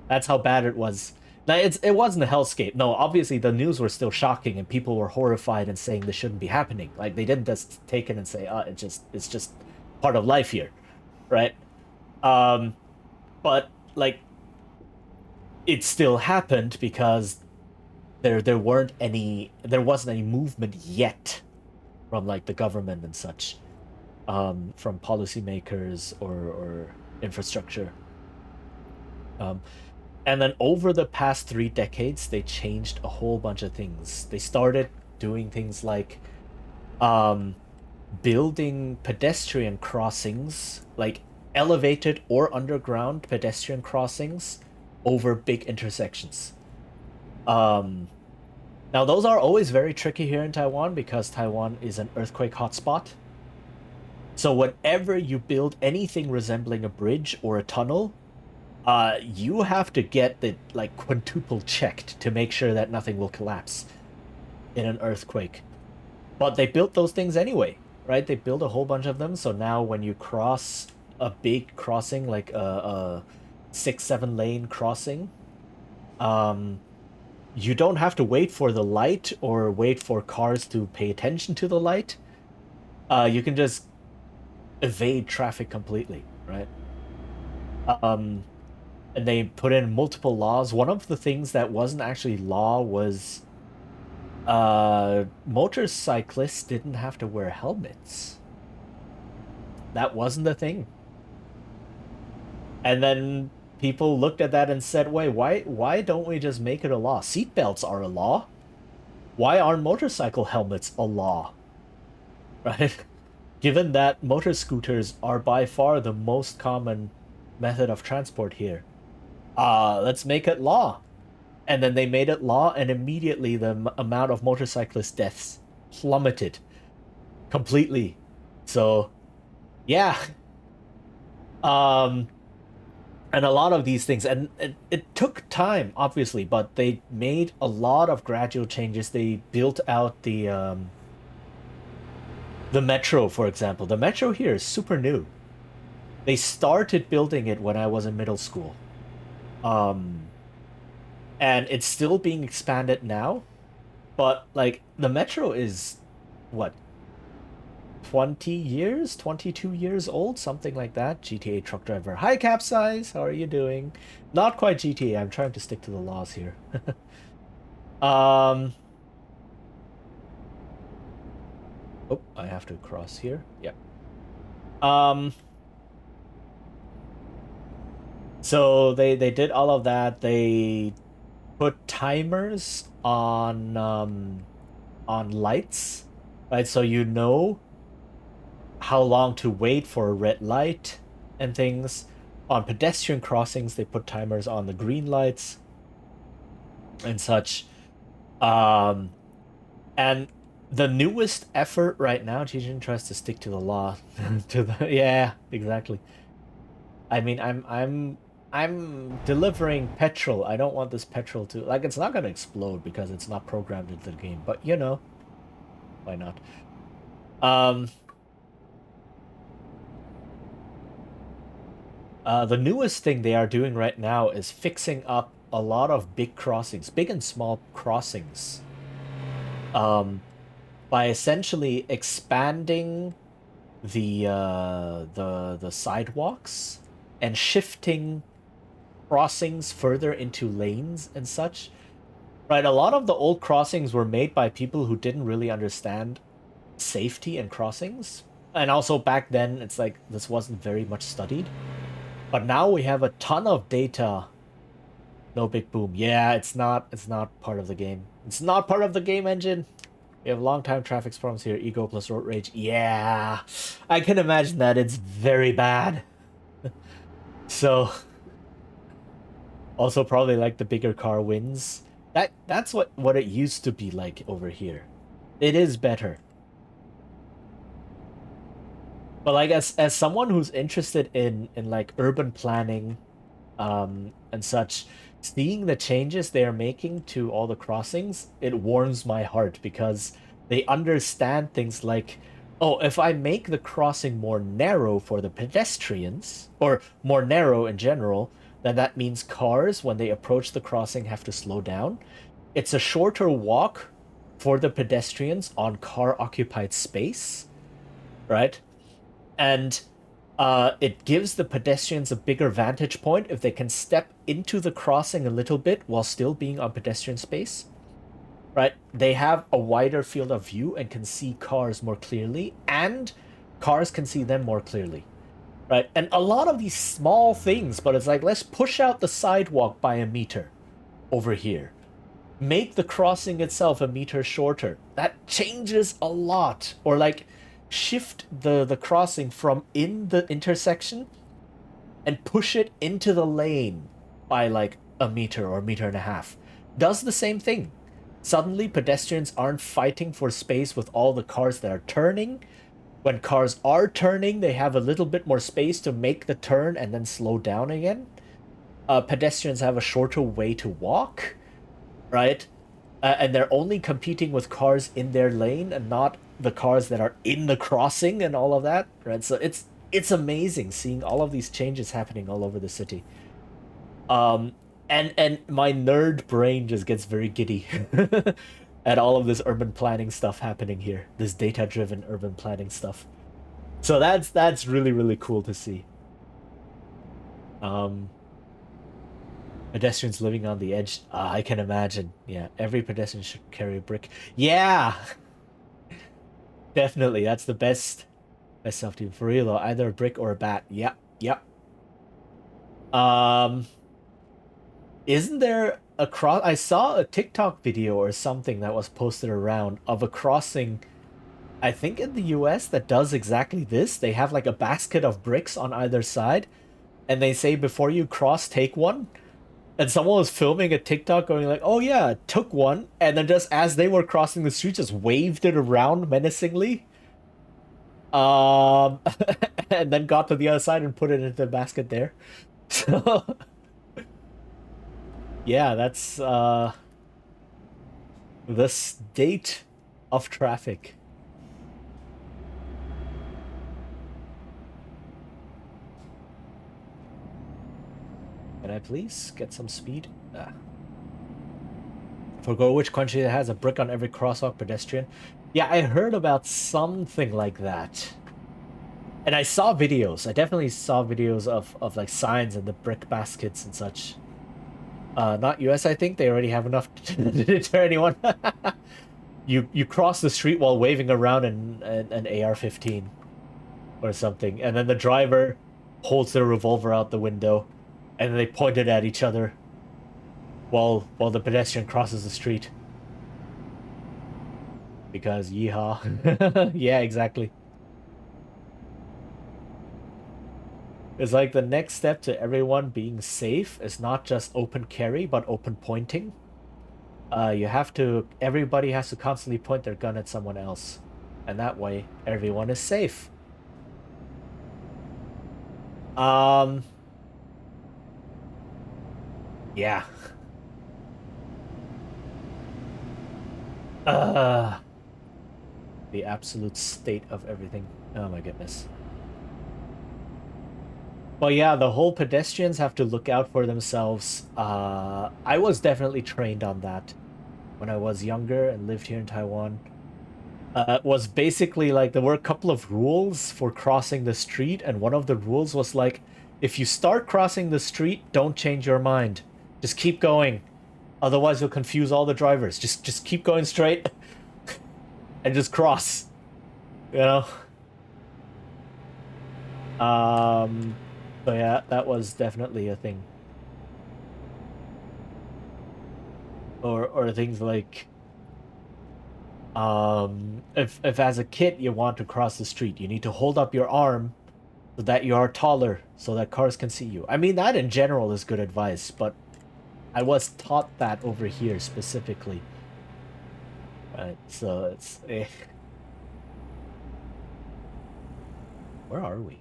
That's how bad it was. Now it wasn't a hellscape. No, obviously the news were still shocking and people were horrified and saying this shouldn't be happening. Like they didn't just take it and say, it's just part of life here, right? Um, but like it still happened because there wasn't any movement yet from like the government and such, from policymakers or infrastructure. Um, And then over the past 3 decades, they changed a whole bunch of things. They started doing things like um, building pedestrian crossings, like elevated or underground pedestrian crossings over big intersections. Um, Now, those are always very tricky here in Taiwan because Taiwan is an earthquake hotspot. So whenever you build anything resembling a bridge or a tunnel, you have to get the like quintuple checked to make sure that nothing will collapse in an earthquake. But they built those things anyway, right? They built a whole bunch of them. So now when you cross a big crossing, like a 6, 7 lane crossing, um, you don't have to wait for the light or wait for cars to pay attention to the light. You can just evade traffic completely, right? Um, and they put in multiple laws. One of the things that wasn't actually law was motorcyclists didn't have to wear helmets. That wasn't the thing. And then people looked at that and said, wait, why don't we just make it a law? Seatbelts are a law. Why aren't motorcycle helmets a law? Right? Given that motor scooters are by far the most common method of transport here. Let's make it law. And then they made it law, and immediately the amount of motorcyclist deaths plummeted completely. So, yeah. Um, and a lot of these things, and it took time, obviously, but they made a lot of gradual changes. They built out the metro, for example. The metro here is super new. They started building it when I was in middle school. Um, and it's still being expanded now, but like the metro is what, 20 years, 22 years old, something like that. GTA truck driver. Hi, Capsize. How are you doing? Not quite GTA. I'm trying to stick to the laws here. um Oh, I have to cross here. Yeah. So they did all of that. They put timers on lights, right? So you know how long to wait for a red light and things. On pedestrian crossings, they put timers on the green lights and such. Um, and the newest effort right now, Jijin tries to stick to the law. Yeah, exactly. I mean, I'm delivering petrol. I don't want this petrol to like it's not gonna explode because it's not programmed into the game, but you know, why not? Um the newest thing they are doing right now is fixing up a lot of big crossings, big and small crossings. By essentially expanding the sidewalks and shifting crossings further into lanes and such. Right, a lot of the old crossings were made by people who didn't really understand safety and crossings. And also back then, it's like this wasn't very much studied. But now we have a ton of data. No big boom. Yeah, it's not part of the game. It's not part of the game engine. We have long time traffic problems here. Ego plus road rage. Yeah. I can imagine that it's very bad. So also probably like the bigger car wins. That's what it used to be like over here. It is better. But like as someone who's interested in like urban planning and such, seeing the changes they are making to all the crossings, it warms my heart because they understand things like, oh, if I make the crossing more narrow for the pedestrians, or more narrow in general, then that means cars, when they approach the crossing, have to slow down. It's a shorter walk for the pedestrians on car occupied space, right? And it gives the pedestrians a bigger vantage point if they can step into the crossing a little bit while still being on pedestrian space, right? They have a wider field of view and can see cars more clearly, and cars can see them more clearly, right? And a lot of these small things, but it's like, let's push out the sidewalk by a meter over here. Make the crossing itself a meter shorter. That changes a lot. Or like shift the crossing from in the intersection and push it into the lane by like a meter or a meter and a half. Does the same thing. Suddenly pedestrians aren't fighting for space with all the cars that are turning. When cars are turning, they have a little bit more space to make the turn and then slow down again. Pedestrians have a shorter way to walk, right? And they're only competing with cars in their lane and not the cars that are in the crossing and all of that, right? So it's amazing seeing all of these changes happening all over the city. And my nerd brain just gets very giddy at all of this urban planning stuff happening here, this data-driven urban planning stuff. So that's really really cool to see. Um, Pedestrians living on the edge. I can imagine. Yeah, every pedestrian should carry a brick. Yeah, definitely. That's the best self team for real though. Either a brick or a bat. Yep, yep. Um, isn't there a cross? I saw a TikTok video or something that was posted around of a crossing. I think in the US that does exactly this. They have like a basket of bricks on either side, and they say before you cross, take one. And someone was filming a TikTok going like, "Oh yeah, took one," and then just as they were crossing the street, just waved it around menacingly. Um, and then got to the other side and put it into the basket there. So yeah, that's the state of traffic. Can I please get some speed? Forgo which country that has a brick on every crosswalk pedestrian. Yeah, I heard about something like that. And I saw videos. I definitely saw videos of like signs and the brick baskets and such. Not US, I think. They already have enough to deter anyone. you cross the street while waving around an AR-15 or something, and then the driver holds their revolver out the window, and then they point it at each other while the pedestrian crosses the street. Because yeehaw. Yeah, exactly. It's like the next step to everyone being safe is not just open carry, but open pointing. Everybody has to constantly point their gun at someone else. And that way, everyone is safe. Yeah. The absolute state of everything. Oh my goodness. But yeah, the whole pedestrians have to look out for themselves. I was definitely trained on that when I was younger and lived here in Taiwan. Was basically like there were a couple of rules for crossing the street, and one of the rules was like, if you start crossing the street, don't change your mind. Just keep going. Otherwise you'll confuse all the drivers. Just keep going straight and just cross. You know? So yeah, that was definitely a thing. Or things like if as a kid you want to cross the street, you need to hold up your arm so that you are taller so that cars can see you. I mean, that in general is good advice, but I was taught that over here specifically. Right, so it's Where are we?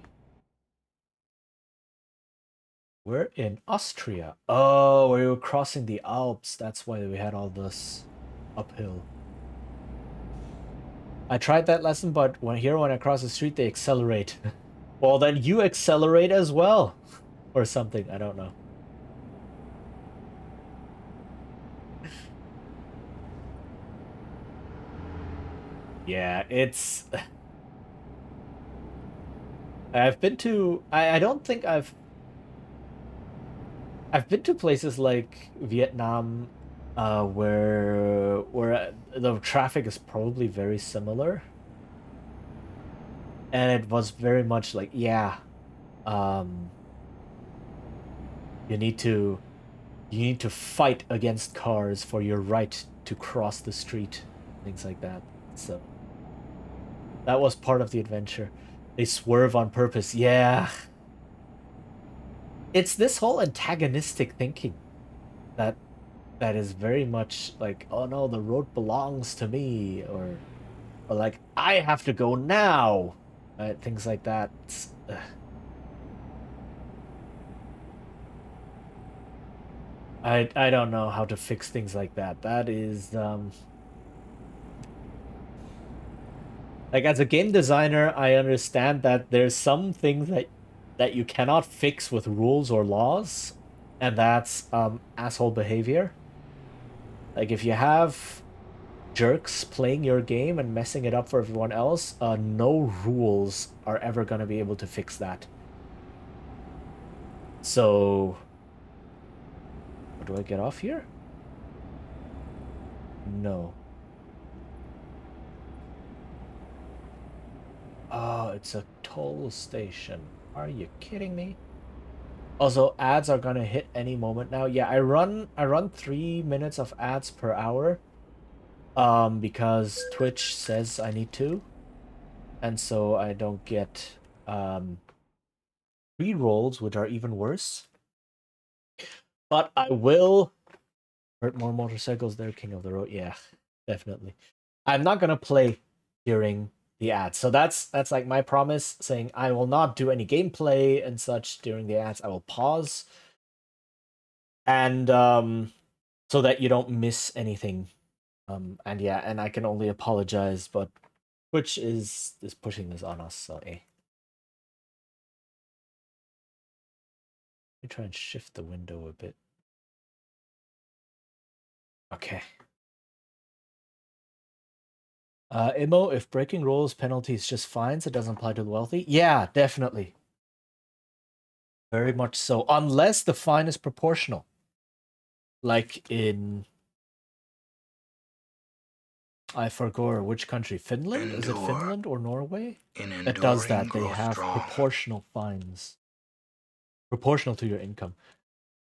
We're in Austria. Oh, we were crossing the Alps. That's why we had all this uphill. I tried that lesson, but when I cross the street, they accelerate. Well, then you accelerate as well. Or something, I don't know. Yeah, it's... I've been to... I don't think I've been to places like Vietnam, where the traffic is probably very similar. And it was very much like, yeah, um, you need to fight against cars for your right to cross the street, things like that. So that was part of the adventure. They swerve on purpose. Yeah. It's this whole antagonistic thinking that is very much like, oh no, the road belongs to me, or like I have to go now. Things like that. I don't know how to fix things like that. That is like, as a game designer, I understand that there's some things that you cannot fix with rules or laws, and that's asshole behavior. Like if you have jerks playing your game and messing it up for everyone else, no rules are ever gonna be able to fix that. So, do I get off here? No. Oh, it's a toll station. Are you kidding me? Also, ads are gonna hit any moment now. Yeah, I run 3 minutes of ads per hour. Because Twitch says I need to. And so I don't get pre-rolls, which are even worse. But I will hurt more motorcycles there, King of the Road. Yeah, definitely. I'm not gonna play during the ads. So that's like my promise, saying I will not do any gameplay and such during the ads. I will pause. And so that you don't miss anything. And yeah, and I can only apologize, but Twitch is pushing this on us, so Let me try and shift the window a bit. Okay. Imo, if breaking rules penalty is just fines, it doesn't apply to the wealthy? Yeah, definitely. Very much so. Unless the fine is proportional. Like in I forgot which country. Finland? Is it Endure. Finland or Norway? In It does enduring, that. They grow have strong. proportional fines. Proportional to your income.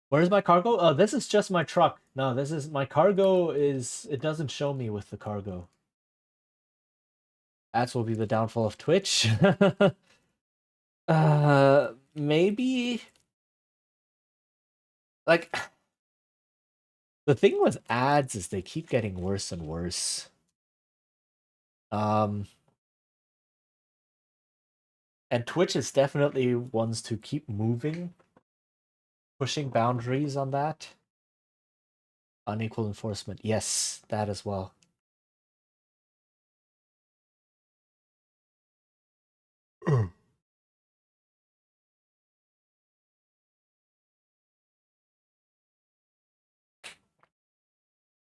Where's my cargo? Oh, this is just my truck. No, this is my cargo is it doesn't show me with the cargo. That will be the downfall of Twitch. Maybe like the thing with ads is they keep getting worse and worse. And Twitch is definitely wants to keep moving, pushing boundaries on that. Unequal enforcement. Yes, that as well.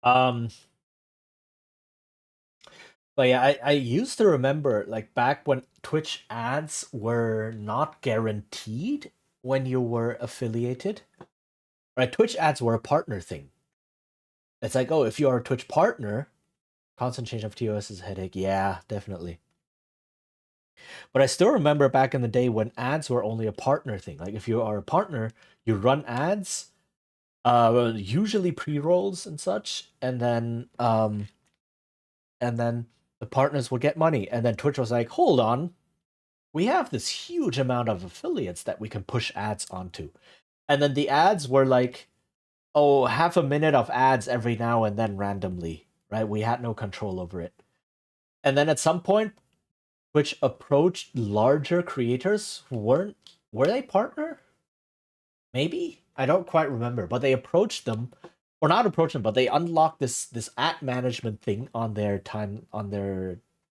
Um But yeah, I used to remember like back when Twitch ads were not guaranteed when you were affiliated. Right? Twitch ads were a partner thing. It's like, oh, if you are a Twitch partner, constant change of TOS is a headache. Yeah, definitely. But I still remember back in the day when ads were only a partner thing. Like if you are a partner, you run ads, usually pre-rolls and such, and then the partners will get money. And then Twitch was like, hold on, we have this huge amount of affiliates that we can push ads onto. And then the ads were like, oh, half a minute of ads every now and then randomly, right? We had no control over it. And then at some point, Twitch approached larger creators who were they partner? Maybe? I don't quite remember, but they approached them, or not approached them, but they unlocked this ad management thing on their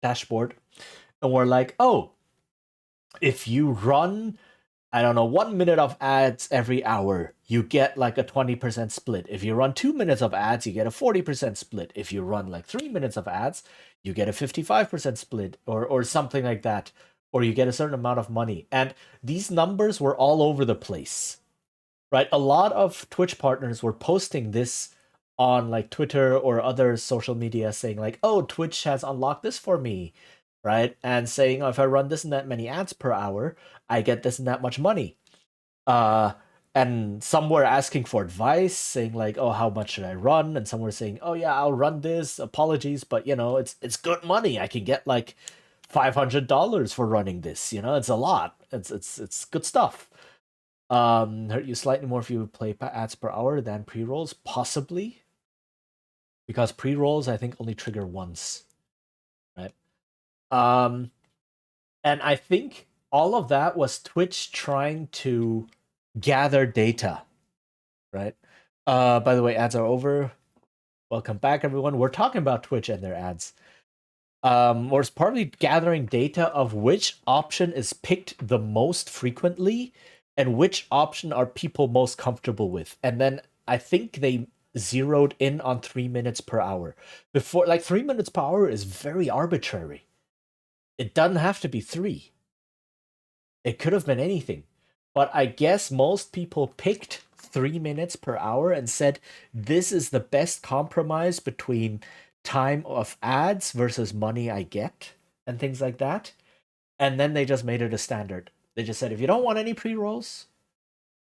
dashboard, and were like, oh, if you run, I don't know, 1 minute of ads every hour, you get like a 20% split. If you run 2 minutes of ads, you get a 40% split. If you run like 3 minutes of ads, you get a 55% split or something like that. Or you get a certain amount of money. And these numbers were all over the place, right? A lot of Twitch partners were posting this on like Twitter or other social media saying like, oh, Twitch has unlocked this for me, right? And saying, oh, if I run this and that many ads per hour, I get this and that much money. And some were asking for advice, saying like, oh, how much should I run? And some were saying, oh yeah, I'll run this. Apologies, but you know, it's good money. I can get like $500 for running this. You know, it's a lot. It's good stuff. Hurt you slightly more if you play ads per hour than pre-rolls, possibly, because pre-rolls I think only trigger once, right? And I think all of that was Twitch trying to gather data, right? By the way, ads are over. Welcome back, everyone. We're talking about Twitch and their ads. Or it's partly gathering data of which option is picked the most frequently and which option are people most comfortable with. And then I think they zeroed in on 3 minutes per hour. Before, like 3 minutes per hour is very arbitrary. It doesn't have to be 3. It could have been anything. But I guess most people picked 3 minutes per hour and said this is the best compromise between time of ads versus money I get and things like that. And then they just made it a standard. They just said if you don't want any pre-rolls,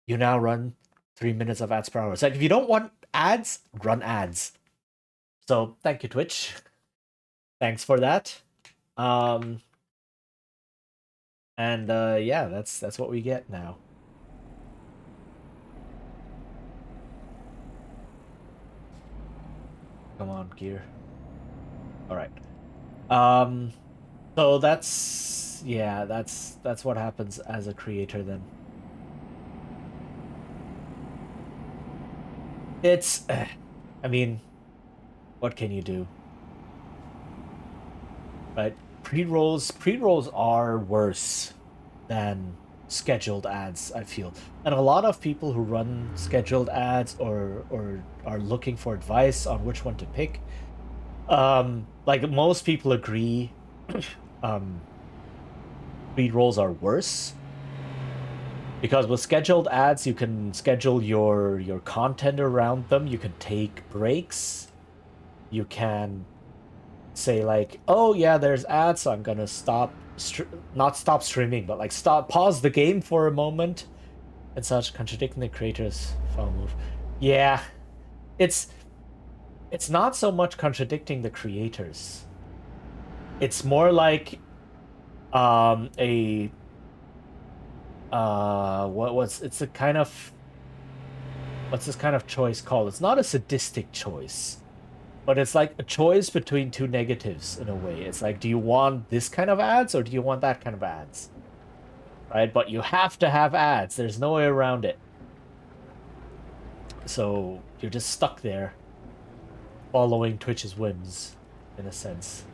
you now run 3 minutes of ads per hour. It's like if you don't want ads, run ads. So thank you, Twitch. Thanks for that. And yeah, that's what we get now. Come on, gear. All right. So that's what happens as a creator then. It's I mean, what can you do? Right? Pre-rolls are worse than scheduled ads, I feel. And a lot of people who run scheduled ads or are looking for advice on which one to pick, like most people agree, pre-rolls are worse because with scheduled ads you can schedule your content around them, you can take breaks, you can say like, oh yeah, there's ads, so I'm gonna not stop streaming, but like pause the game for a moment and such, contradicting the creator's foul move. Yeah, it's not so much contradicting the creators. It's more like a it's a kind of, what's this kind of choice called? It's not a sadistic choice, but it's like a choice between two negatives in a way. It's like, do you want this kind of ads or do you want that kind of ads? Right? But you have to have ads. There's no way around it. So you're just stuck there following Twitch's whims, in a sense.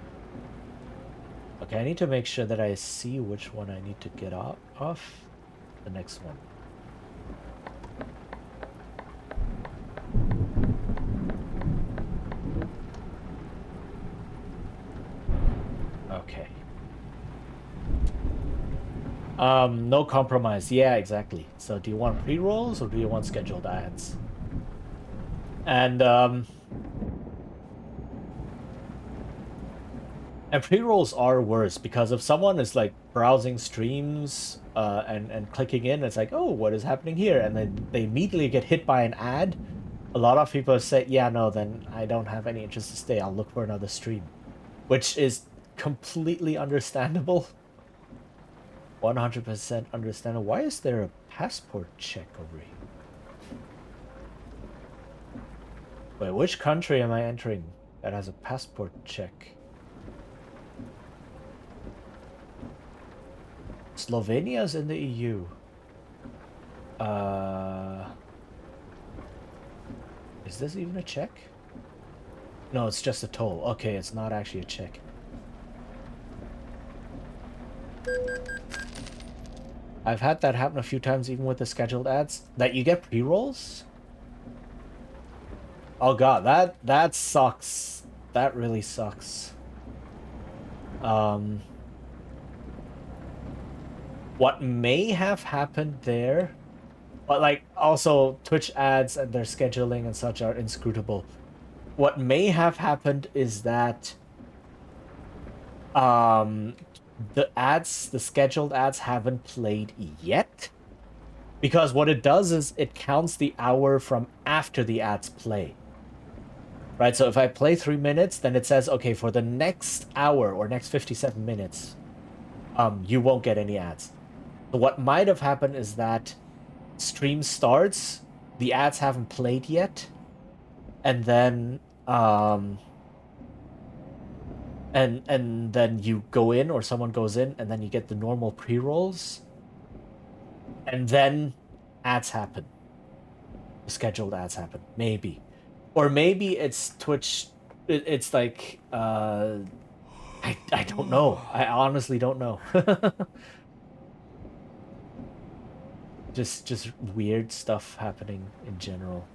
Okay, I need to make sure that I see which one I need to get off. The next one. Okay. No compromise. Yeah, exactly. So do you want pre-rolls or do you want scheduled ads? And pre-rolls are worse because if someone is like browsing streams and clicking in, it's like, oh, what is happening here? And then they immediately get hit by an ad. A lot of people say, yeah, no, then I don't have any interest to stay. I'll look for another stream, which is completely understandable. 100% understandable. Why is there a passport check over here? Wait, which country am I entering that has a passport check? Slovenia's in the EU. Is this even a check? No, it's just a toll. Okay, it's not actually a check. I've had that happen a few times even with the scheduled ads. That you get pre-rolls? Oh god, that sucks. That really sucks. What may have happened there, but like also Twitch ads and their scheduling and such are inscrutable. What may have happened is that the scheduled ads haven't played yet, because what it does is it counts the hour from after the ads play. Right, so if I play 3 minutes, then it says, okay, for the next hour or next 57 minutes, you won't get any ads. So what might have happened is that stream starts, the ads haven't played yet, and then and then you go in or someone goes in and then you get the normal pre-rolls, and then ads happen. The scheduled ads happen, maybe. Or maybe it's Twitch, it's like I don't know. I honestly don't know. just weird stuff happening in general.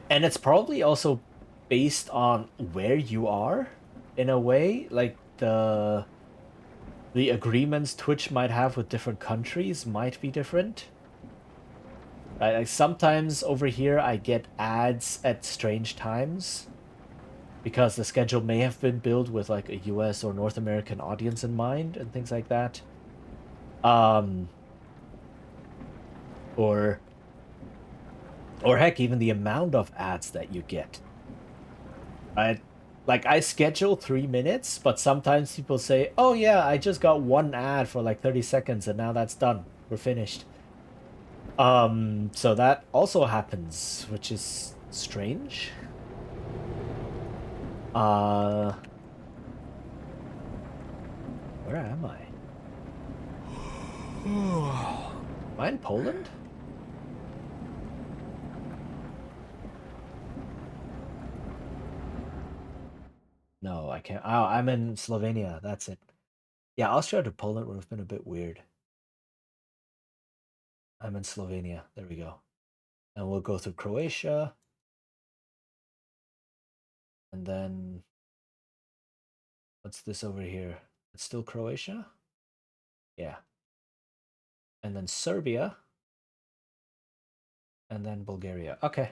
And it's probably also based on where you are in a way, like the agreements Twitch might have with different countries might be different. Like sometimes over here I get ads at strange times because the schedule may have been built with like a US or North American audience in mind and things like that. Or heck, even the amount of ads that you get. Right? Like I schedule 3 minutes, but sometimes people say, oh yeah, I just got one ad for like 30 seconds and now that's done. We're finished. So that also happens, which is strange. Where am I? Am I in Poland? No, I can't. Oh, I'm in Slovenia. That's it. Yeah, Austria to Poland would have been a bit weird. I'm in Slovenia. There we go. And we'll go through Croatia. And then what's this over here? It's still Croatia? Yeah. And then Serbia. And then Bulgaria. Okay.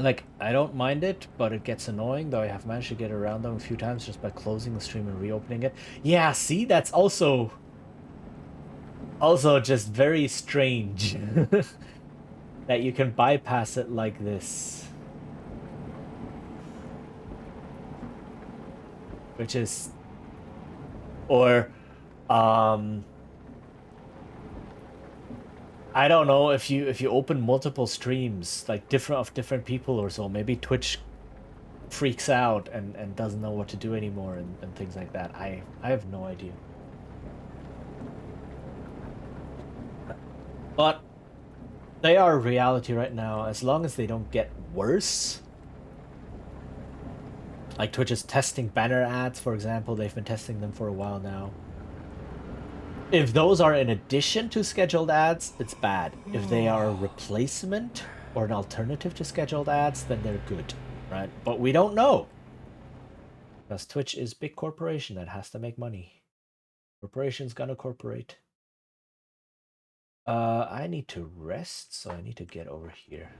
Like, I don't mind it, but it gets annoying, though I have managed to get around them a few times just by closing the stream and reopening it. Yeah, see, that's also just very strange that you can bypass it like this. Which is, or I don't know, if you open multiple streams, like different people or so, maybe Twitch freaks out and doesn't know what to do anymore and things like that. I have no idea. But they are a reality right now, as long as they don't get worse. Like Twitch is testing banner ads, for example. They've been testing them for a while now. If those are in addition to scheduled ads, it's bad. If they are a replacement or an alternative to scheduled ads, then they're good, right? But we don't know. Because Twitch is a big corporation that has to make money. Corporation's gonna corporate. I need to rest, so I need to get over here.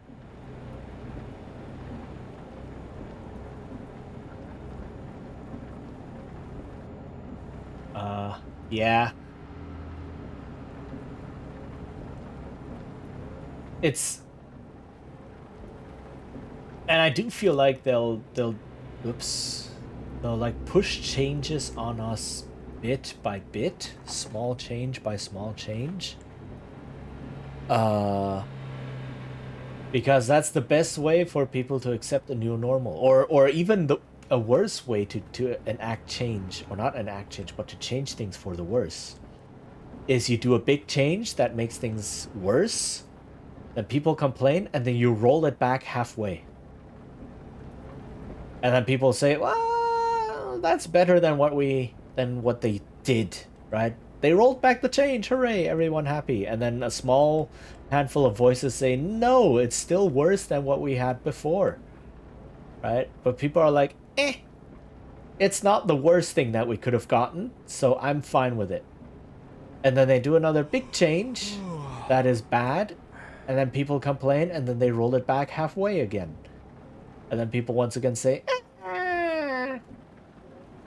Yeah. It's, and I do feel like they'll like push changes on us bit by bit, small change by small change. Because that's the best way for people to accept a new normal, or even a worse way to enact change, or not enact change, but to change things for the worse, is you do a big change that makes things worse, then people complain, and then you roll it back halfway. And then people say, well, that's better than what they did, right? They rolled back the change, hooray, everyone happy. And then a small handful of voices say, no, it's still worse than what we had before, right? But people are like, it's not the worst thing that we could have gotten, so I'm fine with it. And then they do another big change that is bad, and then people complain, and then they roll it back halfway again. And then people once again say,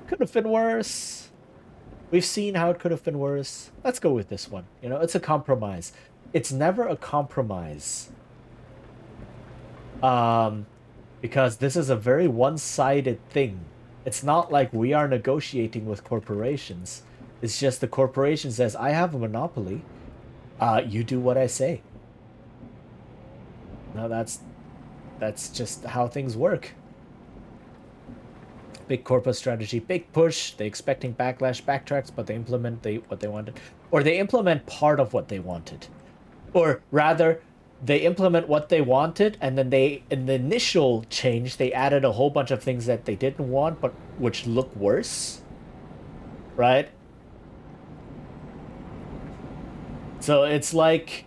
could have been worse. We've seen how it could have been worse. Let's go with this one. You know, it's a compromise. It's never a compromise. Because this is a very one-sided thing. It's not like we are negotiating with corporations. It's just the corporation says, I have a monopoly. You do what I say. No, that's just how things work. Big corporate strategy, big push. They expecting backlash, backtracks, but they implement what they wanted, or they implement part of what they wanted, or rather, they implement what they wanted, and then in the initial change, they added a whole bunch of things that they didn't want, but which look worse, right? So it's like,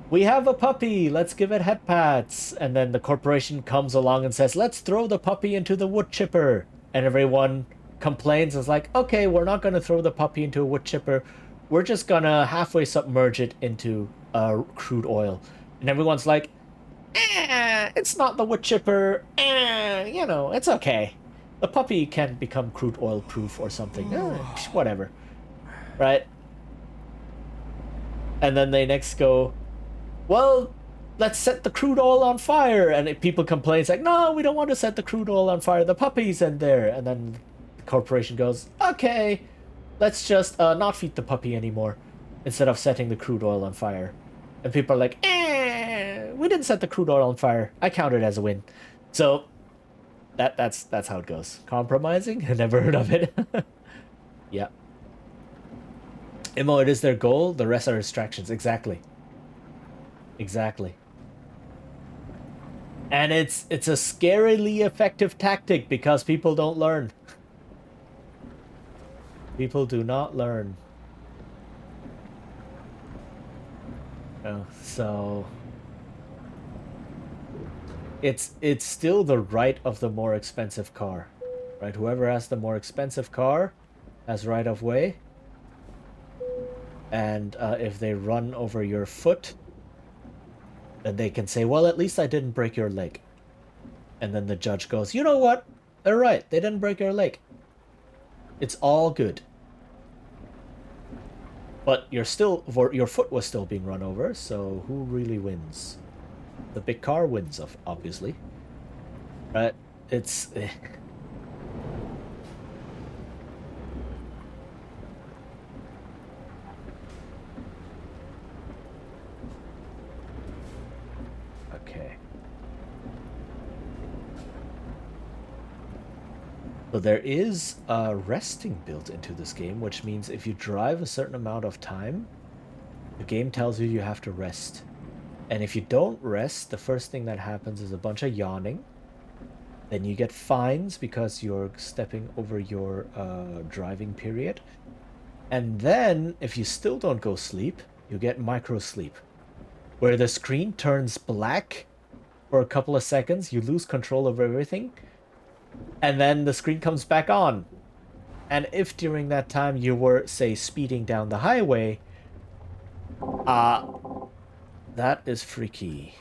we have a puppy, let's give it head pats. And then the corporation comes along and says, let's throw the puppy into the wood chipper. And everyone complains. It's like, okay, we're not going to throw the puppy into a wood chipper. We're just going to halfway submerge it into crude oil. And everyone's like, it's not the wood chipper. You know, it's okay. The puppy can become crude oil proof or something. Whatever. Right? And then they next go, well, let's set the crude oil on fire. And people complain, it's like, no, we don't want to set the crude oil on fire. The puppy's in there. And then the corporation goes, okay, let's just not feed the puppy anymore instead of setting the crude oil on fire. And people are like, we didn't set the crude oil on fire. I count it as a win. So that's how it goes. Compromising? I never heard of it. Yeah. Immo, it is their goal. The rest are distractions. Exactly. Exactly. And it's a scarily effective tactic because people don't learn. People do not learn. So it's still the right of the more expensive car, right? Whoever has the more expensive car has right of way. And if they run over your foot, then they can say, well, at least I didn't break your leg. And then the judge goes, you know what? They're right. They didn't break your leg. It's all good. But your foot was still being run over, so who really wins? The big car wins, obviously. But it's... Okay. So there is resting built into this game, which means if you drive a certain amount of time, the game tells you you have to rest. And if you don't rest, the first thing that happens is a bunch of yawning. Then you get fines because you're stepping over your driving period. And then, if you still don't go sleep, you get micro sleep, where the screen turns black for a couple of seconds, you lose control over everything, and then the screen comes back on. And if during that time you were, say, speeding down the highway, that is freaky.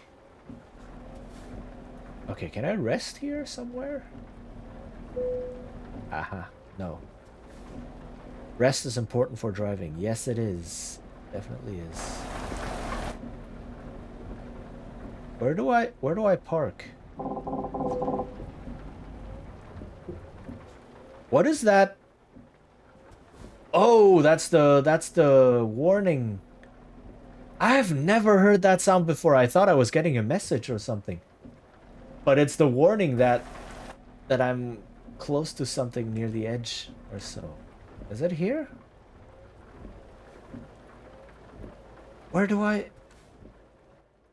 Okay, can I rest here somewhere? Aha, no. Rest is important for driving. Yes, it is. Definitely is. Where do I park? What is that? Oh, that's the warning. I've never heard that sound before. I thought I was getting a message or something. But it's the warning that I'm close to something near the edge or so. Is it here? Where do I...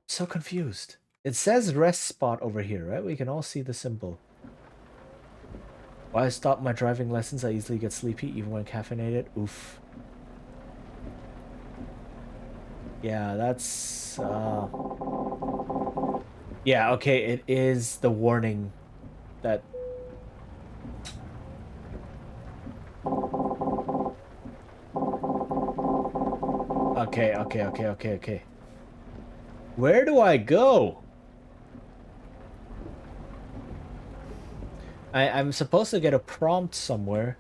So confused. It says rest spot over here, right? We can all see the symbol. Why I stop my driving lessons? I easily get sleepy even when caffeinated. Oof. Yeah, that's... Yeah, okay, it is the warning that... Okay. Where do I go? I'm supposed to get a prompt somewhere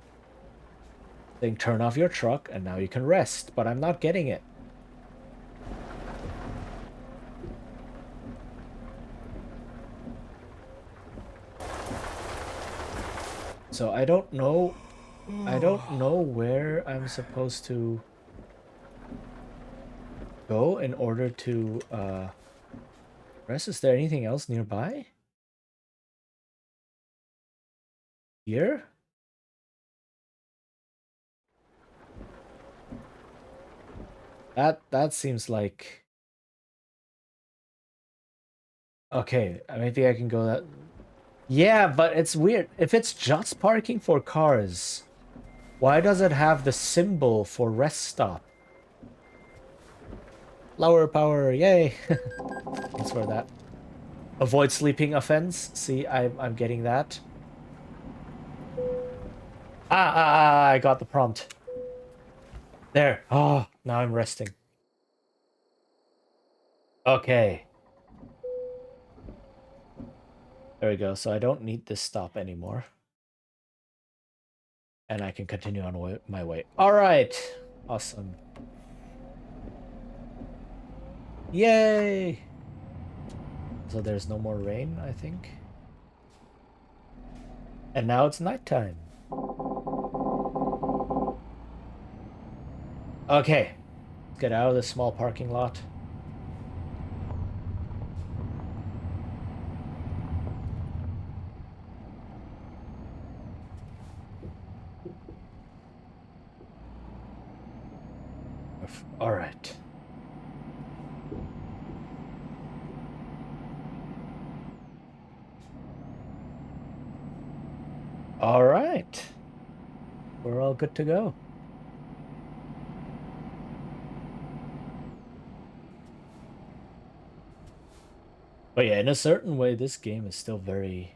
saying turn off your truck and now you can rest, but I'm not getting it. So I don't know where I'm supposed to go in order to rest. Is there anything else nearby? Here? That seems like... Okay, maybe I can go that... Yeah, but it's weird. If it's just parking for cars, why does it have the symbol for rest stop? Lower power, yay! Thanks for that. Avoid sleeping offense. See, I'm getting that. I got the prompt. There. Oh, now I'm resting. Okay. There we go. So I don't need this stop anymore. And I can continue on my way. All right. Awesome. Yay! So there's no more rain, I think. And now it's nighttime. Okay. Let's get out of this small parking lot. All right. All right. We're all good to go. But yeah, in a certain way, this game is still very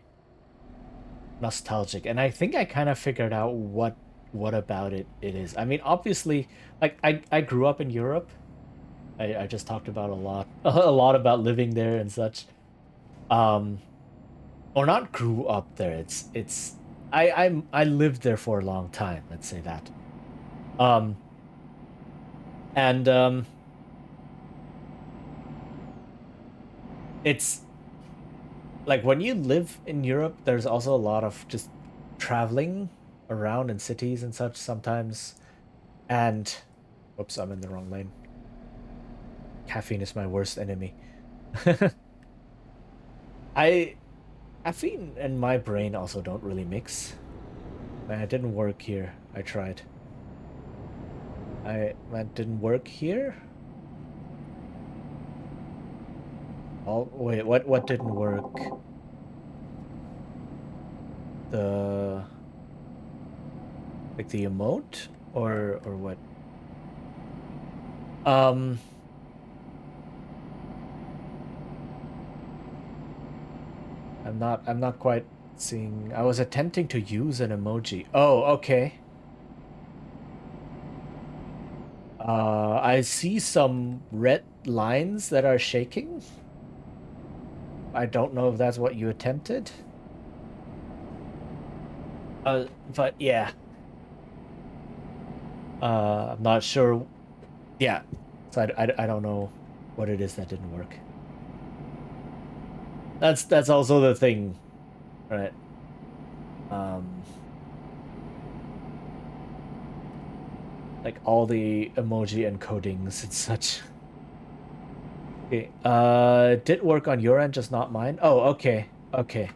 nostalgic. And I think I kind of figured out what about it is. I mean, obviously, like I grew up in Europe. I just talked about a lot about living there and such. or not grew up there. I lived there for a long time. Let's say that. Um, and it's like when you live in Europe, there's also a lot of just traveling around in cities and such sometimes. And whoops, I'm in the wrong lane. Caffeine is my worst enemy. I Caffeine and my brain also don't really mix. Man, it didn't work here. I tried. That didn't work here. Oh wait, what didn't work? The like the emote or what? Um I'm not quite seeing. I was attempting to use an emoji. Oh, okay. I see some red lines that are shaking. I don't know if that's what you attempted. But yeah. I'm not sure. Yeah. So I don't know what it is that didn't work. That's also the thing, right? Um, like all the emoji encodings and such. Okay. It did work on your end, just not mine. Oh, okay. Okay.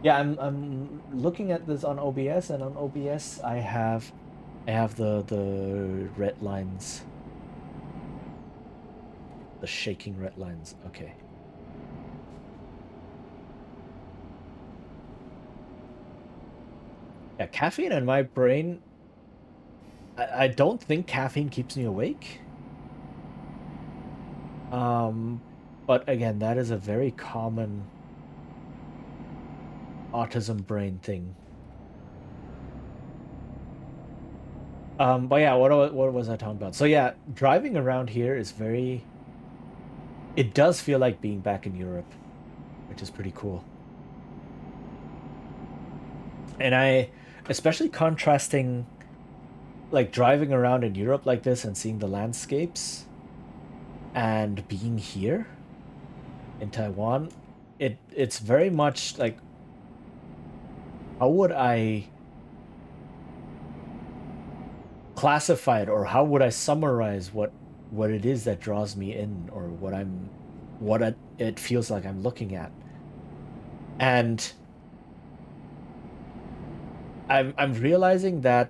Yeah, I'm looking at this on OBS, and on OBS I have the red lines. The shaking red lines. Okay. Yeah, caffeine in my brain. I don't think caffeine keeps me awake. Um, but again, that is a very common autism brain thing. But yeah, what was I talking about? So yeah, driving around here is very. It does feel like being back in Europe, which is pretty cool. And especially contrasting, like driving around in Europe like this and seeing the landscapes, and being here in Taiwan, it's very much like, how would I classify it, or how would I summarize what it is that draws me in, or it feels like I'm looking at. And I'm realizing that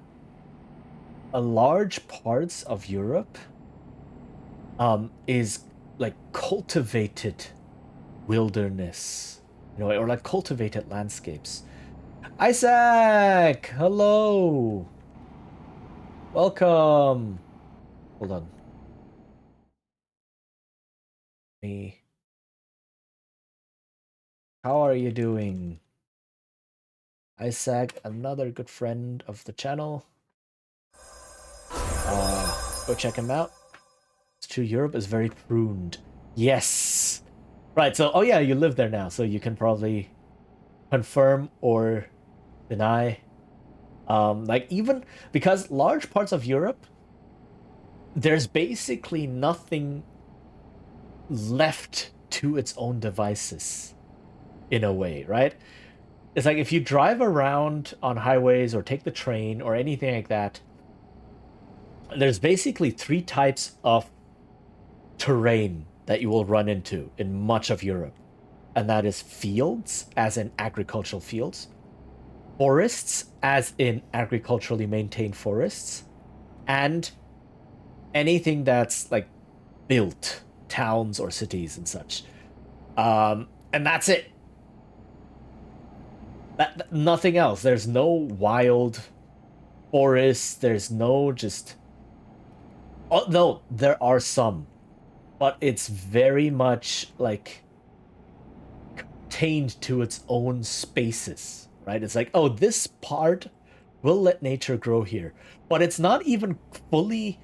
a large parts of Europe is like cultivated wilderness, or like cultivated landscapes. Isaac, hello. Welcome. Hold on. Me. How are you doing? Isaac, another good friend of the channel. Go check him out. It's true, Europe is very pruned. Yes. Right, so, oh yeah, you live there now, so you can probably confirm or deny. Like, even because large parts of Europe, there's basically nothing left to its own devices, in a way, right? It's like if you drive around on highways or take the train or anything like that, there's basically three types of terrain that you will run into in much of Europe. And that is fields, as in agricultural fields, forests, as in agriculturally maintained forests, and anything that's like built, towns or cities and such. And that's it. Nothing else. There's no wild forests. There's no just. Oh no, there are some, but it's very much like contained to its own spaces, right? It's like, oh, this part will let nature grow here, but it's not even fully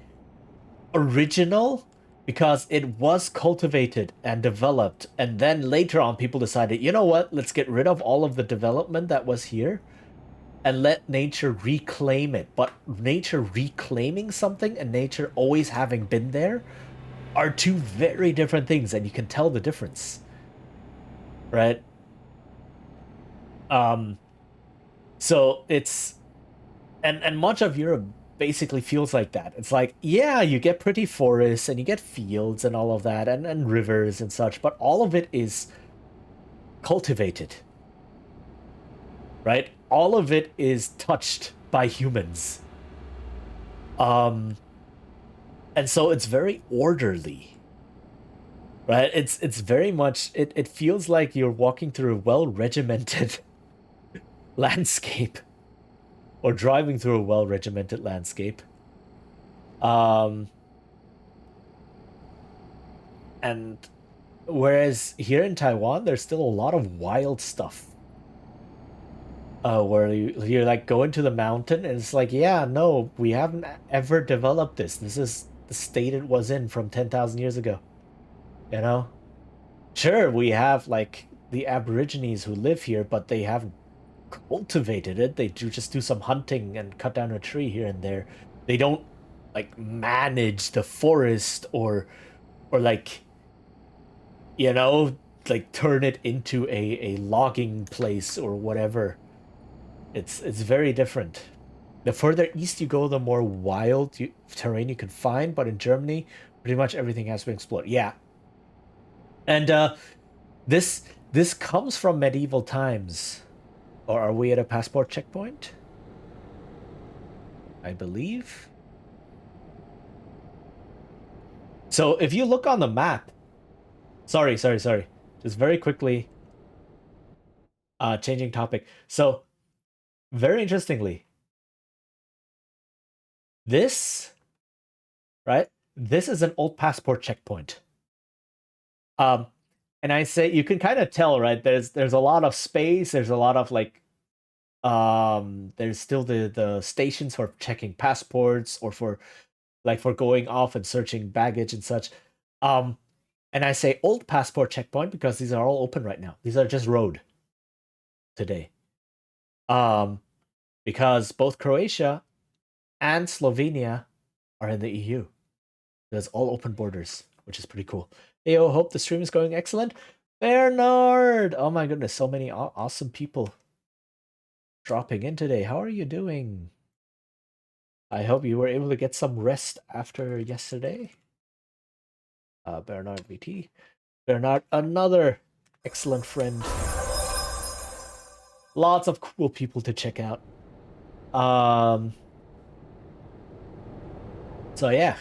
original because it was cultivated and developed, and then later on people decided, you know what, let's get rid of all of the development that was here and let nature reclaim it. But nature reclaiming something and nature always having been there are two very different things, and you can tell the difference, right? So it's and much of Europe basically feels like that. It's like, yeah, you get pretty forests and you get fields and all of that, and rivers and such, but all of it is cultivated, right? All of it is touched by humans. And so it's very orderly, right? It's very much, it feels like you're walking through a well-regimented landscape, or driving through a well-regimented landscape. And whereas here in Taiwan, there's still a lot of wild stuff. Where you're like going to the mountain and it's like, yeah, no, we haven't ever developed this. This is the state it was in from 10,000 years ago. You know? Sure, we have like the Aborigines who live here, but they haven't cultivated it. They just do some hunting and cut down a tree here and there. They don't like manage the forest or like, you know, like turn it into a logging place or whatever. It's very different. The further east you go, the more wild terrain you can find. But in Germany, pretty much everything has been explored. Yeah, and this comes from medieval times. Or are we at a passport checkpoint? I believe. So if you look on the map, sorry. Just very quickly, changing topic. So very interestingly, this, right? This is an old passport checkpoint. And I say you can kind of tell, right? There's a lot of space. There's a lot of like, there's still the stations for checking passports or for going off and searching baggage and such. And I say old passport checkpoint because these are all open right now. These are just road today. Because both Croatia and Slovenia are in the EU. There's all open borders, which is pretty cool. Heyo, hope the stream is going excellent. Bernard! Oh my goodness, so many awesome people dropping in today. How are you doing? I hope you were able to get some rest after yesterday. Bernard VT. Bernard, another excellent friend. Lots of cool people to check out. So yeah.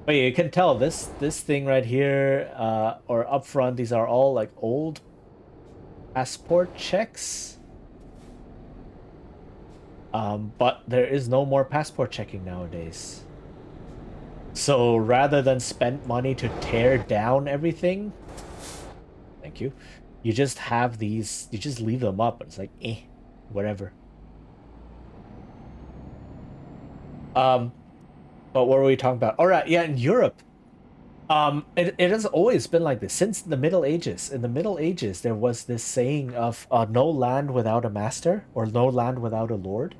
But you can tell this thing right here, or up front, these are all like old passport checks. But there is no more passport checking nowadays. So rather than spend money to tear down everything, thank you, you just have these, you just leave them up, and it's like, whatever. But what were we talking about? All right, yeah, in Europe, it has always been like this since the Middle Ages. In the Middle Ages, there was this saying of no land without a master, or no land without a lord.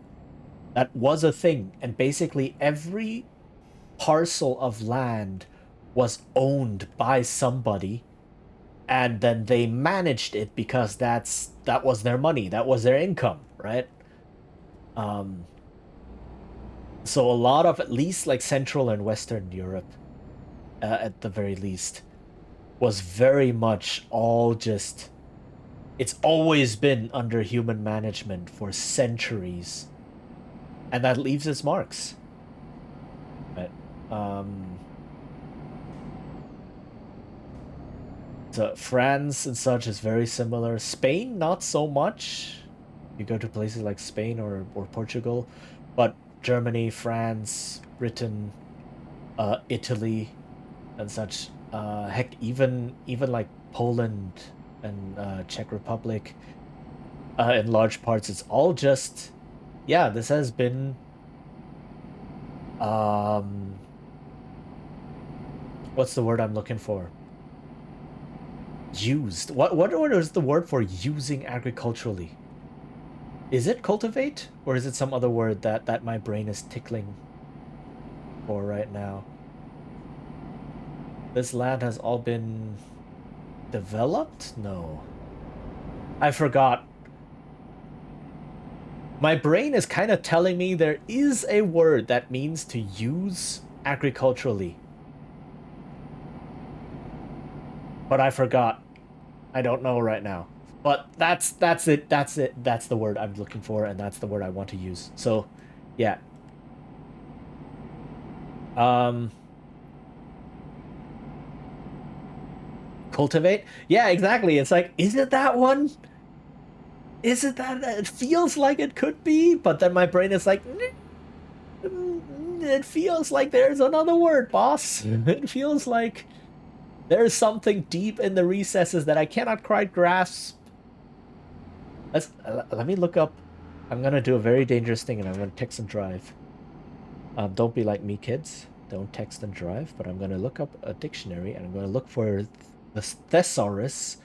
That was a thing, and basically every parcel of land was owned by somebody, and then they managed it because that was their money, that was their income, right? So a lot of, at least like Central and Western Europe, at the very least, was very much all just, it's always been under human management for centuries, and that leaves its marks. But so France and such is very similar. Spain, not so much. You go to places like Spain or Portugal, but Germany, France, Britain, Italy, and such. Heck, even like Poland and Czech Republic, in large parts, it's all just, yeah, this has been What's the word I'm looking for? Used. What is the word for using agriculturally? Is it cultivate, or is it some other word that my brain is tickling for right now? This land has all been developed? No. I forgot. My brain is kind of telling me there is a word that means to use agriculturally. But I forgot. I don't know right now. But that's it. That's it. That's the word I'm looking for, and that's the word I want to use. So, yeah. Cultivate? Yeah, exactly. It's like, is it that one? Is it that? It feels like it could be, but then my brain is like, it feels like there's another word, boss. It feels like there's something deep in the recesses that I cannot quite grasp. Let me look up. I'm gonna do a very dangerous thing, and I'm gonna text and drive. Don't be like me, kids. Don't text and drive. But I'm gonna look up a dictionary, and I'm gonna look for the thesaurus.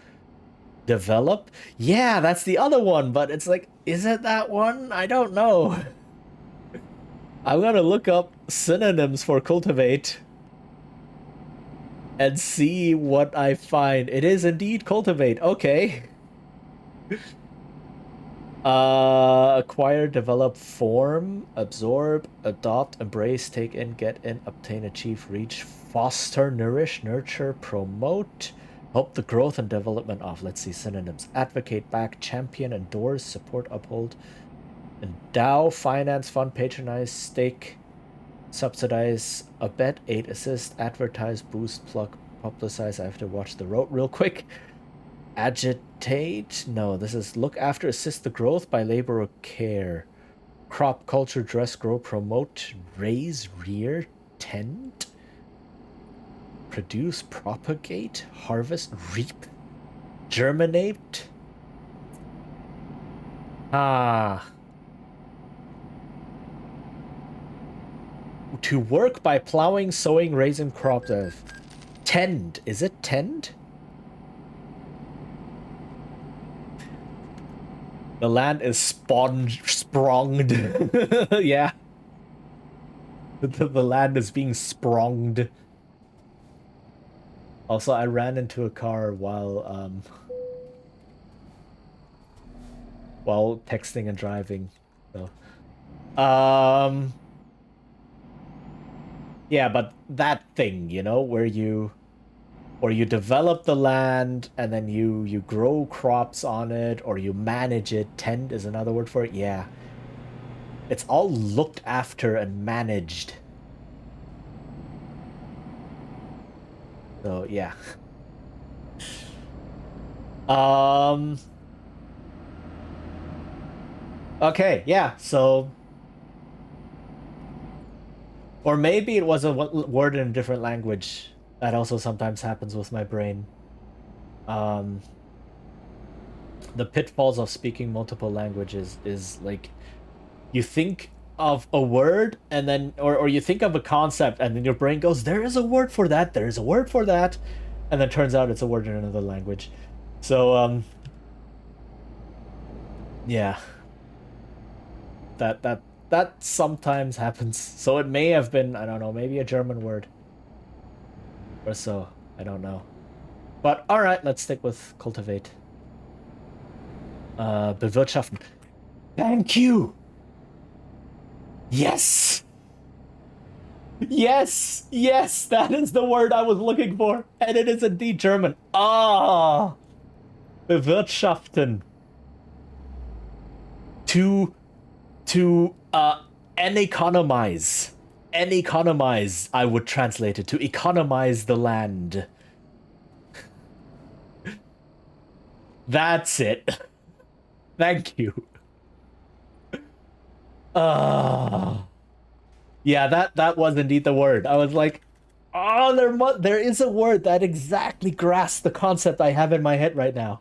Develop. Yeah, that's the other one. But it's like, is it that one? I don't know. I'm gonna look up synonyms for cultivate and see what I find. It is indeed cultivate. Okay. Acquire, develop, form, absorb, adopt, embrace, take in, get in, obtain, achieve, reach, foster, nourish, nurture, promote, help the growth and development of. Let's see synonyms. Advocate, back, champion, endorse, support, uphold, endow, finance, fund, patronize, stake, subsidize, abet, aid, assist, advertise, boost, plug, publicize. I have to watch the road real quick. Agitate? No, this is look after, assist the growth by labor or care. Crop, culture, dress, grow, promote, raise, rear, tend, produce, propagate, harvest, reap, germinate. Ah. To work by plowing, sowing, raising crops. Tend. Is it tend? The land is spronged. Yeah. The land is being spronged. Also, I ran into a car while texting and driving. So yeah, but that thing, you know, where you develop the land and then you grow crops on it, or you manage it. Tend is another word for it. Yeah. It's all looked after and managed. So, yeah. Okay, yeah, so... Or maybe it was a word in a different language. That also sometimes happens with my brain. The pitfalls of speaking multiple languages is like, you think of a word and then, or you think of a concept and then your brain goes, there is a word for that, there is a word for that, and then turns out it's a word in another language. So yeah, that sometimes happens. So it may have been, I don't know, maybe a German word or so. I don't know. But all right, let's stick with cultivate. Bewirtschaften. Thank you. Yes. Yes, yes, that is the word I was looking for, and it is indeed German. Ah, bewirtschaften. To economize. Economize, I would translate it to economize the land. That's it. Thank you. Yeah, that was indeed the word. I was like, oh, there is a word that exactly grasps the concept I have in my head right now.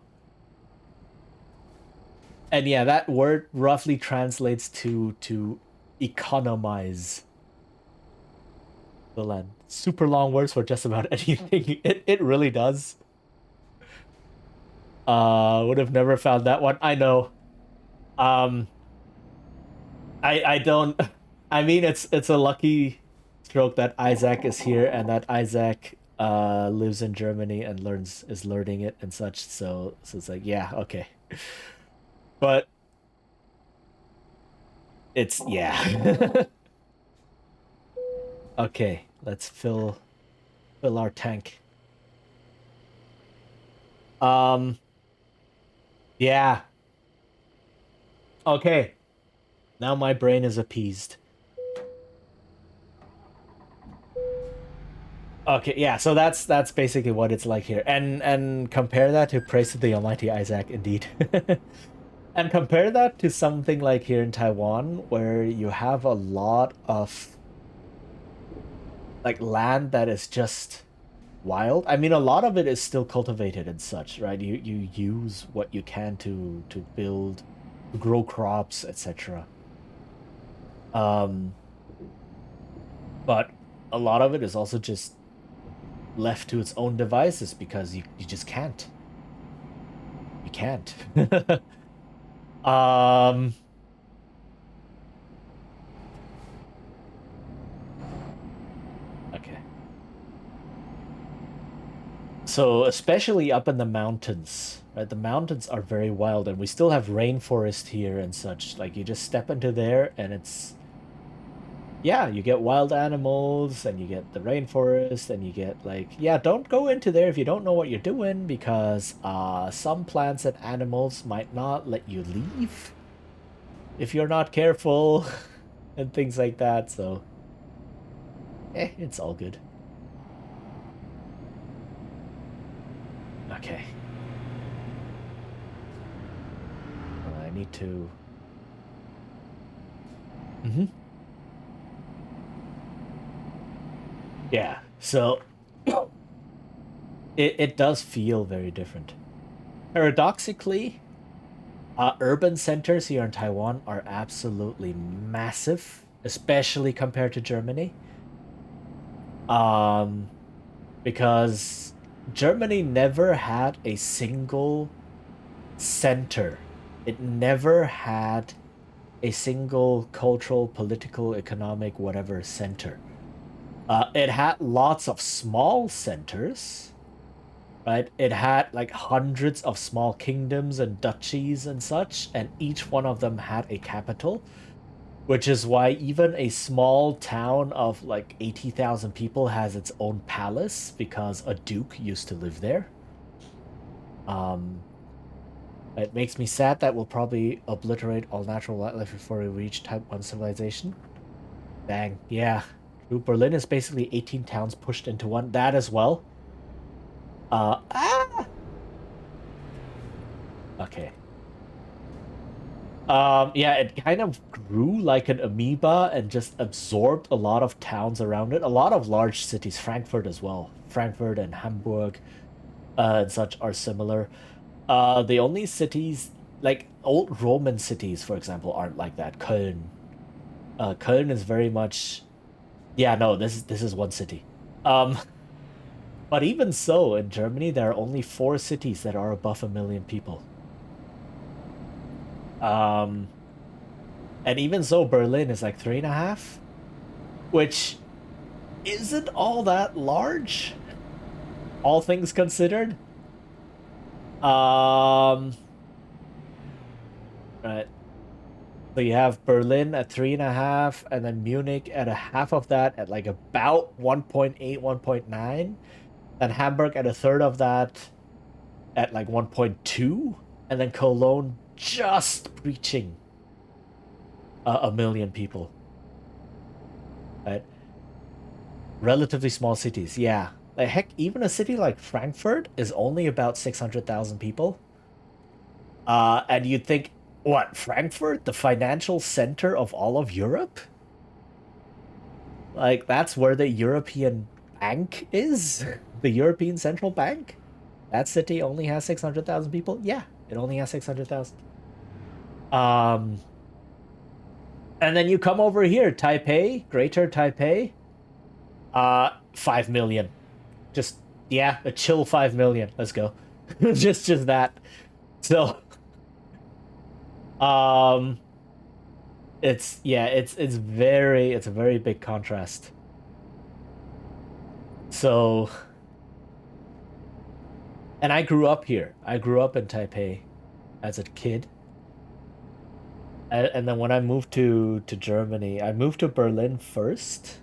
And yeah, that word roughly translates to economize the land. super long words for just about anything. It really does. Would have never found that one. I know. Um, I don't. I mean, it's a lucky stroke that Isaac is here and that Isaac lives in Germany and is learning it and such. So it's like, yeah, okay. But it's yeah. Okay, let's fill our tank. Yeah. Okay. Now my brain is appeased. Okay, yeah, so that's basically what it's like here. And compare that to Praise to the Almighty Isaac, indeed. And compare that to something like here in Taiwan, where you have a lot of like land that is just wild. I mean, a lot of it is still cultivated and such, right? You use what you can to build, to grow crops, etc. But a lot of it is also just left to its own devices because you just can't. You can't. um okay. So especially up in the mountains, right? The mountains are very wild and we still have rainforest here and such. Like you just step into there and it's yeah, you get wild animals and you get the rainforest and you get like yeah, don't go into there if you don't know what you're doing because some plants and animals might not let you leave if you're not careful and things like that. So it's all good. Okay. I need to Yeah, so it does feel very different. Paradoxically, urban centers here in Taiwan are absolutely massive, especially compared to Germany. Because Germany never had a single center. It never had a single cultural, political, economic, whatever center. It had lots of small centers, right? It had like hundreds of small kingdoms and duchies and such, and each one of them had a capital, which is why even a small town of like 80,000 people has its own palace because a duke used to live there. It makes me sad that we'll probably obliterate all natural wildlife before we reach Type 1 civilization. Dang, yeah. True, Berlin is basically 18 towns pushed into one. That as well. Okay. Yeah, it kind of grew like an amoeba and just absorbed a lot of towns around it. A lot of large cities, Frankfurt as well. Frankfurt and Hamburg, and such are similar. The only cities, like old Roman cities, for example, aren't like that. Köln. Köln is very much, yeah, no, this is one city. Um, but even so, in Germany, there are only 4 cities that are above 1 million people. And even so, Berlin is like 3.5, which isn't all that large, all things considered. Right. So you have Berlin at 3.5, and then Munich at a half of that at like about 1.8, 1.9, and Hamburg at a third of that at like 1.2, and then Cologne just breaching 1 million people. Right? Relatively small cities, yeah. Like heck, even a city like Frankfurt is only about 600,000 people. And you'd think, what, Frankfurt, the financial center of all of Europe? Like, that's where the European Bank is? The European Central Bank? That city only has 600,000 people? Yeah, it only has 600,000. And then you come over here, Taipei, Greater Taipei. 5 million. Just, yeah, a chill 5 million. Let's go. just that. So, it's a very big contrast. So, and I grew up here. I grew up in Taipei as a kid. And then when I moved to Germany, I moved to Berlin first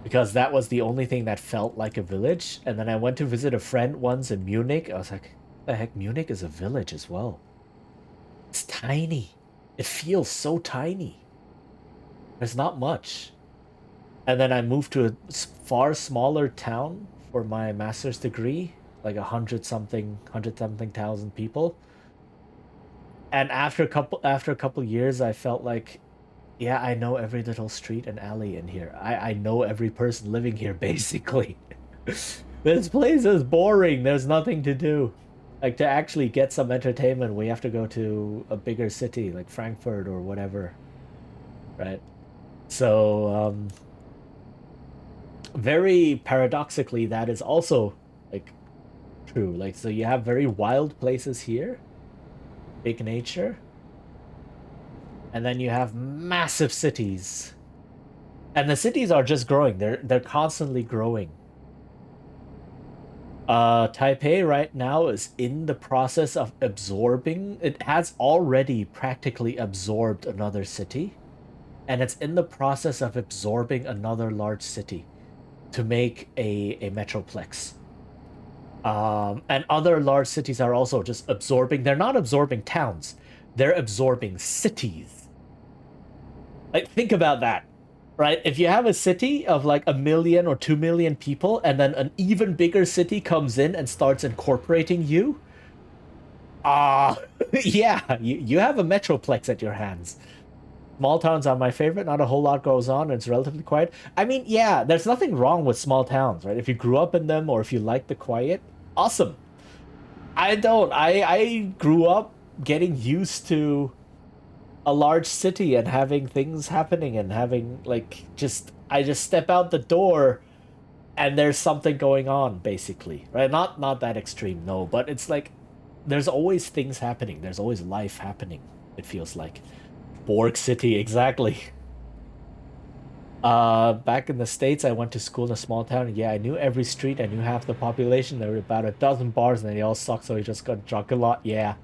because that was the only thing that felt like a village. And then I went to visit a friend once in Munich. I was like, the heck, Munich is a village as well. It's tiny. It feels so tiny. There's not much. And then I moved to a far smaller town for my master's degree, like 100 something thousand people. And after a couple years, I felt like, yeah, I know every little street and alley in here. I know every person living here basically. This place is boring. There's nothing to do. Like, to actually get some entertainment, we have to go to a bigger city like Frankfurt or whatever, right? So, very paradoxically, that is also like true. Like, so you have very wild places here, big nature, and then you have massive cities, and the cities are just growing. They're constantly growing. Taipei right now is in the process of absorbing. It has already practically absorbed another city, and it's in the process of absorbing another large city to make a metroplex. And other large cities are also just absorbing. They're not absorbing towns. They're absorbing cities. Like, think about that, right? If you have a city of like 1 million or 2 million people, and then an even bigger city comes in and starts incorporating you, yeah, you have a metroplex at your hands. Small towns are my favorite. Not a whole lot goes on. It's relatively quiet. I mean, yeah, there's nothing wrong with small towns, right? If you grew up in them or if you like the quiet, awesome. I don't. I grew up getting used to a large city and having things happening and having like I just step out the door and there's something going on basically, right? Not that extreme, no, but it's like there's always things happening. There's always life happening. It feels like. Borg City, exactly. Back in the States, I went to school in a small town. Yeah, I knew every street. I knew half the population. There were about a dozen bars, and they all sucked, so we just got drunk a lot. Yeah.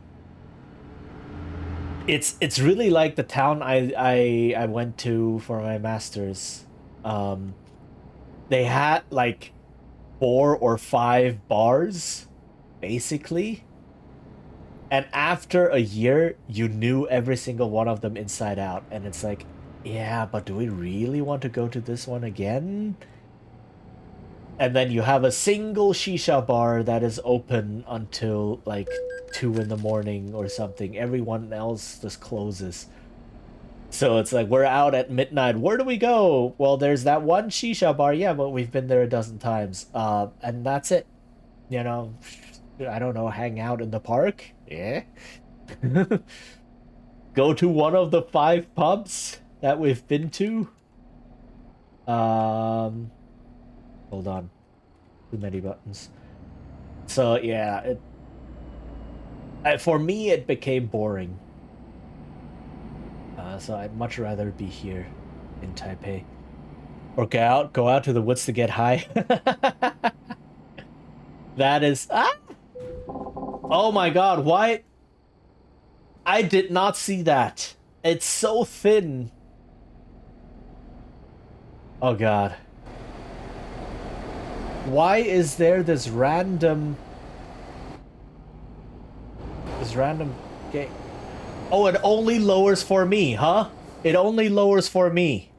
It's really like the town I went to for my master's. They had like 4 or 5 bars, basically. And after a year, you knew every single one of them inside out. And it's like, yeah, but do we really want to go to this one again? And then you have a single shisha bar that is open until like 2 in the morning or something. Everyone else just closes. So it's like, we're out at midnight. Where do we go? Well, there's that one shisha bar. Yeah, but we've been there a dozen times. And that's it. You know, I don't know, hang out in the park? Yeah. Go to one of the 5 pubs that we've been to. Hold on. Too many buttons. So yeah, for me it became boring. So I'd much rather be here in Taipei. Or go out to the woods to get high. That is Oh my god, why? I did not see that. It's so thin. Oh god. Why is there this random game? Oh, it only lowers for me, huh? It only lowers for me.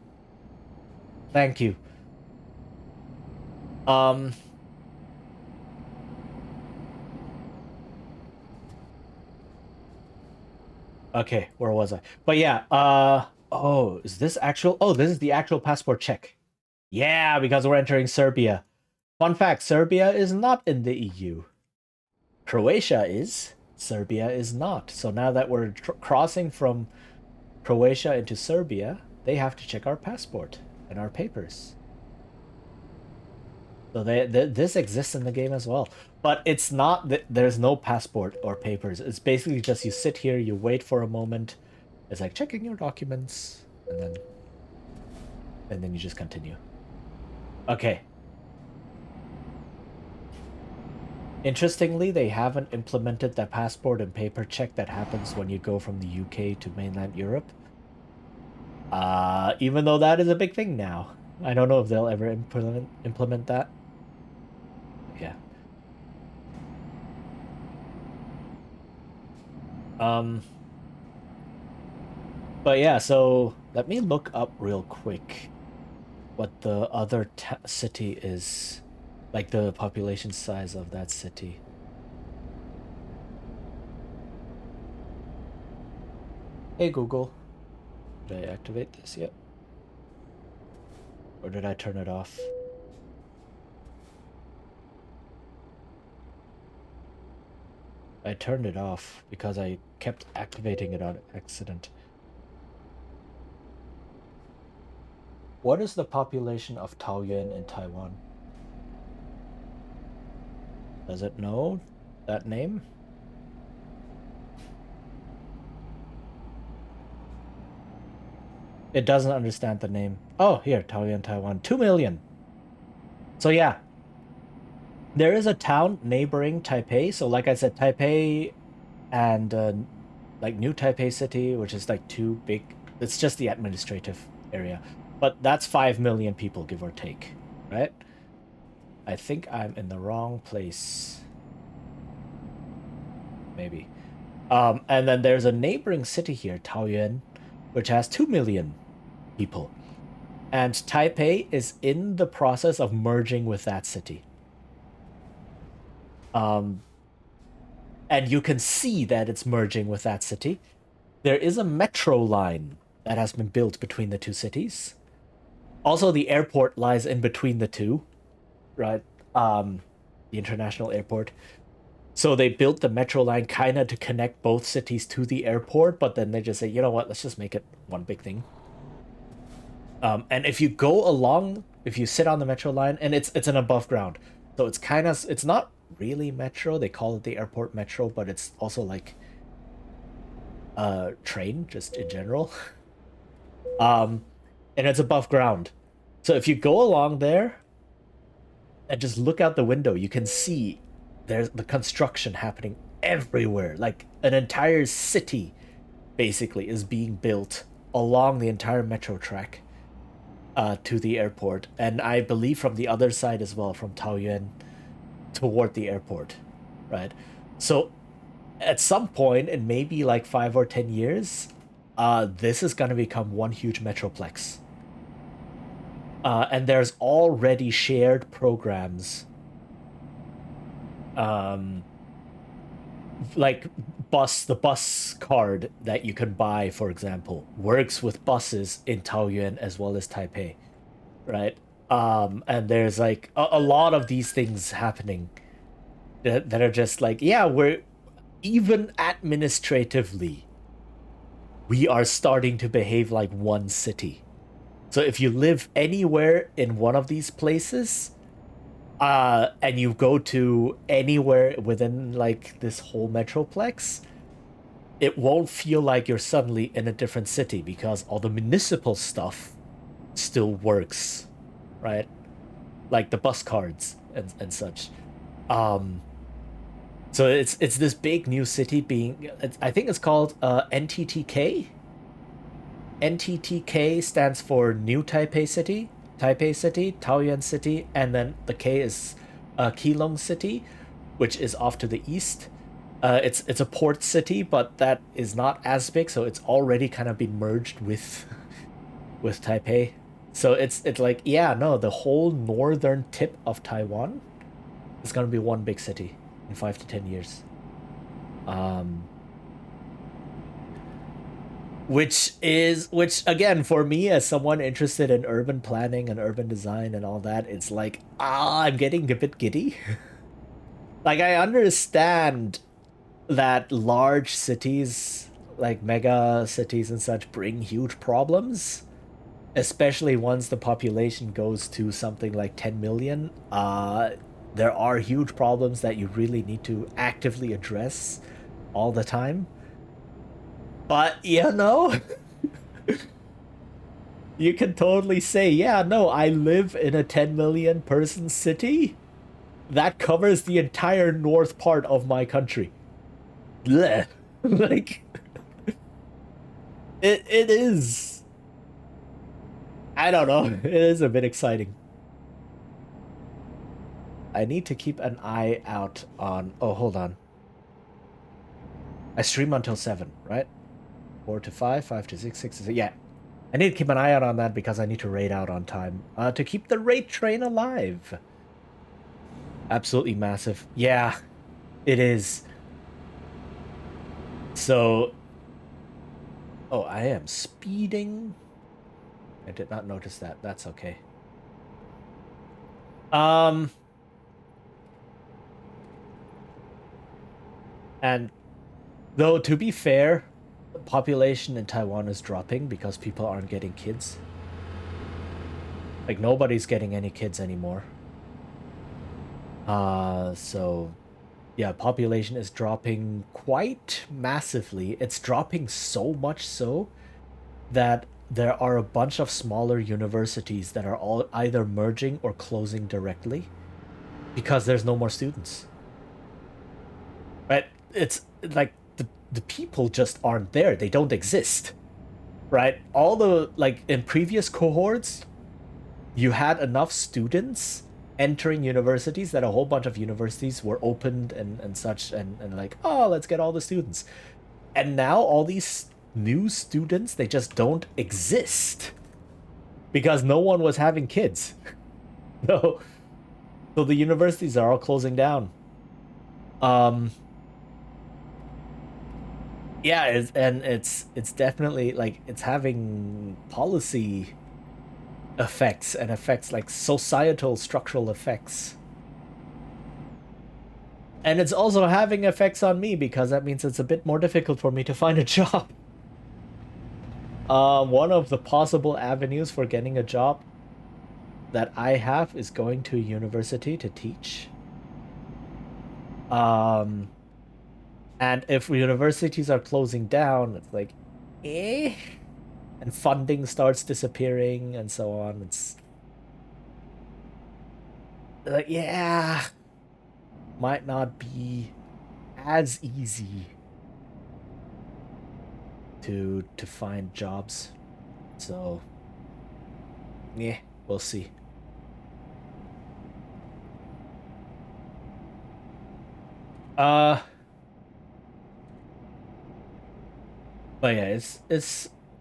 Thank you. Okay, where was I? But yeah, oh, is this actual? Oh, this is the actual passport check. Yeah, because we're entering Serbia. Fun fact, Serbia is not in the EU. Croatia is. Serbia is not. So now that we're crossing from Croatia into Serbia, they have to check our passport and our papers. So this exists in the game as well, but it's not that there's no passport or papers. It's basically just you sit here, you wait for a moment. It's like checking your documents, and then you just continue. Okay. Interestingly, they haven't implemented that passport and paper check that happens when you go from the UK to mainland Europe. Even though that is a big thing now. I don't know if they'll ever implement that. Yeah. But yeah, so let me look up real quick what the other city is, like the population size of that city. Hey Google, did I activate this yet? Or did I turn it off? I turned it off because I kept activating it on accident. What is the population of Taoyuan in Taiwan? Does it know that name? It doesn't understand the name. Oh, here, Taoyuan, Taiwan. 2 million. So yeah, there is a town neighboring Taipei. So like I said, Taipei and like New Taipei City, which is like two big, it's just the administrative area. But that's 5 million people, give or take, right? I think I'm in the wrong place. Maybe. And then there's a neighboring city here, Taoyuan, which has 2 million people. And Taipei is in the process of merging with that city. And you can see that it's merging with that city. There is a metro line that has been built between the two cities. Also, the airport lies in between the two, right? The international airport. So they built the metro line kind of to connect both cities to the airport, but then they just say, you know what, let's just make it one big thing. And if you go along, if you sit on the metro line, and it's an above ground, so it's not really metro. They call it the airport metro, but it's also like train just in general. And it's above ground. So if you go along there and just look out the window, you can see there's the construction happening everywhere. Like an entire city basically is being built along the entire metro track to the airport. And I believe from the other side as well, from Taoyuan toward the airport, right? So at some point in maybe like 5 or 10 years, this is going to become one huge metroplex. And there's already shared programs, like the bus card that you can buy, for example, works with buses in Taoyuan as well as Taipei, right? And there's like a lot of these things happening that are just like, yeah, we're even administratively, we are starting to behave like one city. So if you live anywhere in one of these places, and you go to anywhere within like this whole metroplex, it won't feel like you're suddenly in a different city because all the municipal stuff still works, right? Like the bus cards and such. So it's this big new city being, I think it's called NTTK. NTTK stands for New Taipei City, Taoyuan City, and then the K is Keelung City, which is off to the east. It's a port city, but that is not as big, so it's already kind of been merged with Taipei. So it's like, yeah, no, the whole northern tip of Taiwan is gonna be one big city in 5 to 10 years. Which again, for me as someone interested in urban planning and urban design and all that, it's like, I'm getting a bit giddy. Like, I understand that large cities, like mega cities and such, bring huge problems. especially once the population goes to something like 10 million, there are huge problems that you really need to actively address all the time. But, you know, you can totally say, yeah, no, I live in a 10 million person city. That covers the entire north part of my country. Blech. Like, it is. I don't know. It is a bit exciting. I need to keep an eye out on... Oh, hold on. I stream until 7, right? 4 to 5, 5 to 6, 6 to 6. Yeah. I need to keep an eye out on that because I need to raid out on time. To keep the raid train alive. Absolutely massive. Yeah, it is. So... Oh, I am speeding. I did not notice that. That's okay. And though, to be fair, the population in Taiwan is dropping because people aren't getting kids. Like, nobody's getting any kids anymore. So, yeah, population is dropping quite massively. It's dropping so much so that there are a bunch of smaller universities that are all either merging or closing directly because there's no more students. Right? It's like the people just aren't there. They don't exist. Right? All the, like, in previous cohorts, you had enough students entering universities that a whole bunch of universities were opened and such, and like, oh, let's get all the students. And now all these new students, they just don't exist because no one was having kids. So the universities are all closing down. Yeah, it's definitely, like, it's having policy effects and effects, like societal structural effects. And it's also having effects on me because that means it's a bit more difficult for me to find a job. One of the possible avenues for getting a job that I have is going to a university to teach. And if universities are closing down, it's like, eh? And funding starts disappearing and so on. It's like, yeah, might not be as easy to find jobs. So, yeah, we'll see. But yeah,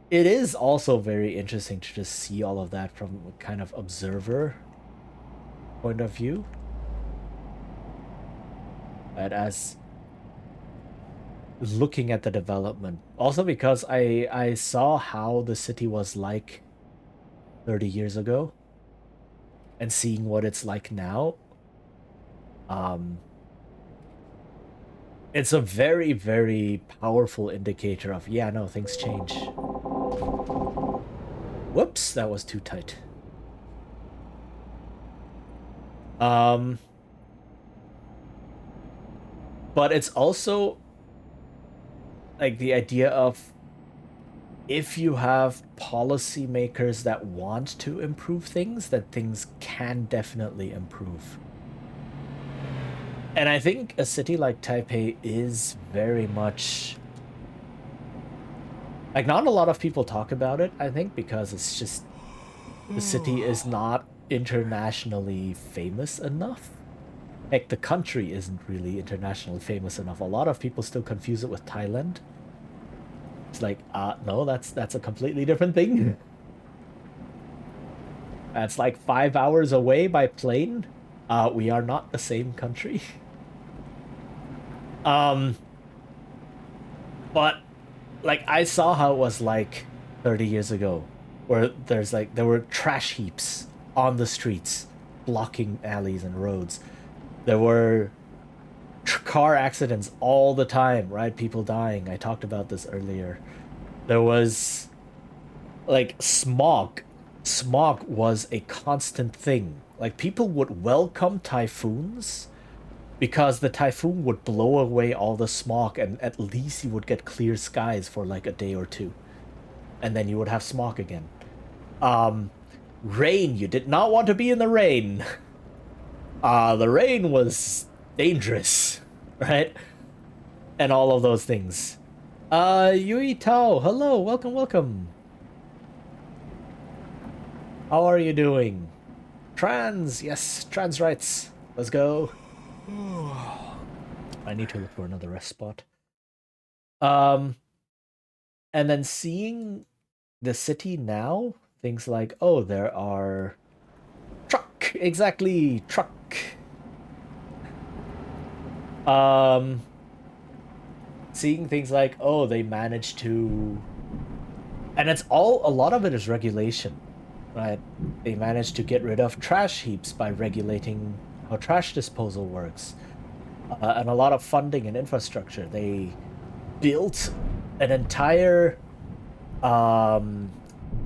it is also very interesting to just see all of that from a kind of observer point of view. But as looking at the development, also because I saw how the city was like 30 years ago and seeing what it's like now, it's a very, very powerful indicator of, yeah, no, things change. Whoops, that was too tight. But it's also like the idea of, if you have policymakers that want to improve things, that things can definitely improve. And I think a city like Taipei is very much... Like, not a lot of people talk about it, I think, because it's just... The city is not internationally famous enough. Heck, the country isn't really internationally famous enough. A lot of people still confuse it with Thailand. It's like, no, that's a completely different thing. That's like 5 hours away by plane. We are not the same country. But like, I saw how it was like 30 years ago, where there were trash heaps on the streets, blocking alleys and roads. There were car accidents all the time, right? People dying. I talked about this earlier. There was like smog smog was a constant thing. Like, people would welcome typhoons because the typhoon would blow away all the smog, and at least you would get clear skies for like a day or two, and then you would have smog again. Rain, you did not want to be in the rain. The rain was dangerous, right? And all of those things. Yui Tao, hello, welcome, welcome. How are you doing? Trans, yes, trans rights. Let's go. I need to look for another rest spot. And then seeing the city now, things like, oh, there are truck, exactly, truck. Seeing things like, oh, they managed to, and it's all, a lot of it is regulation, right? They managed to get rid of trash heaps by regulating how trash disposal works, and a lot of funding and infrastructure. They built an entire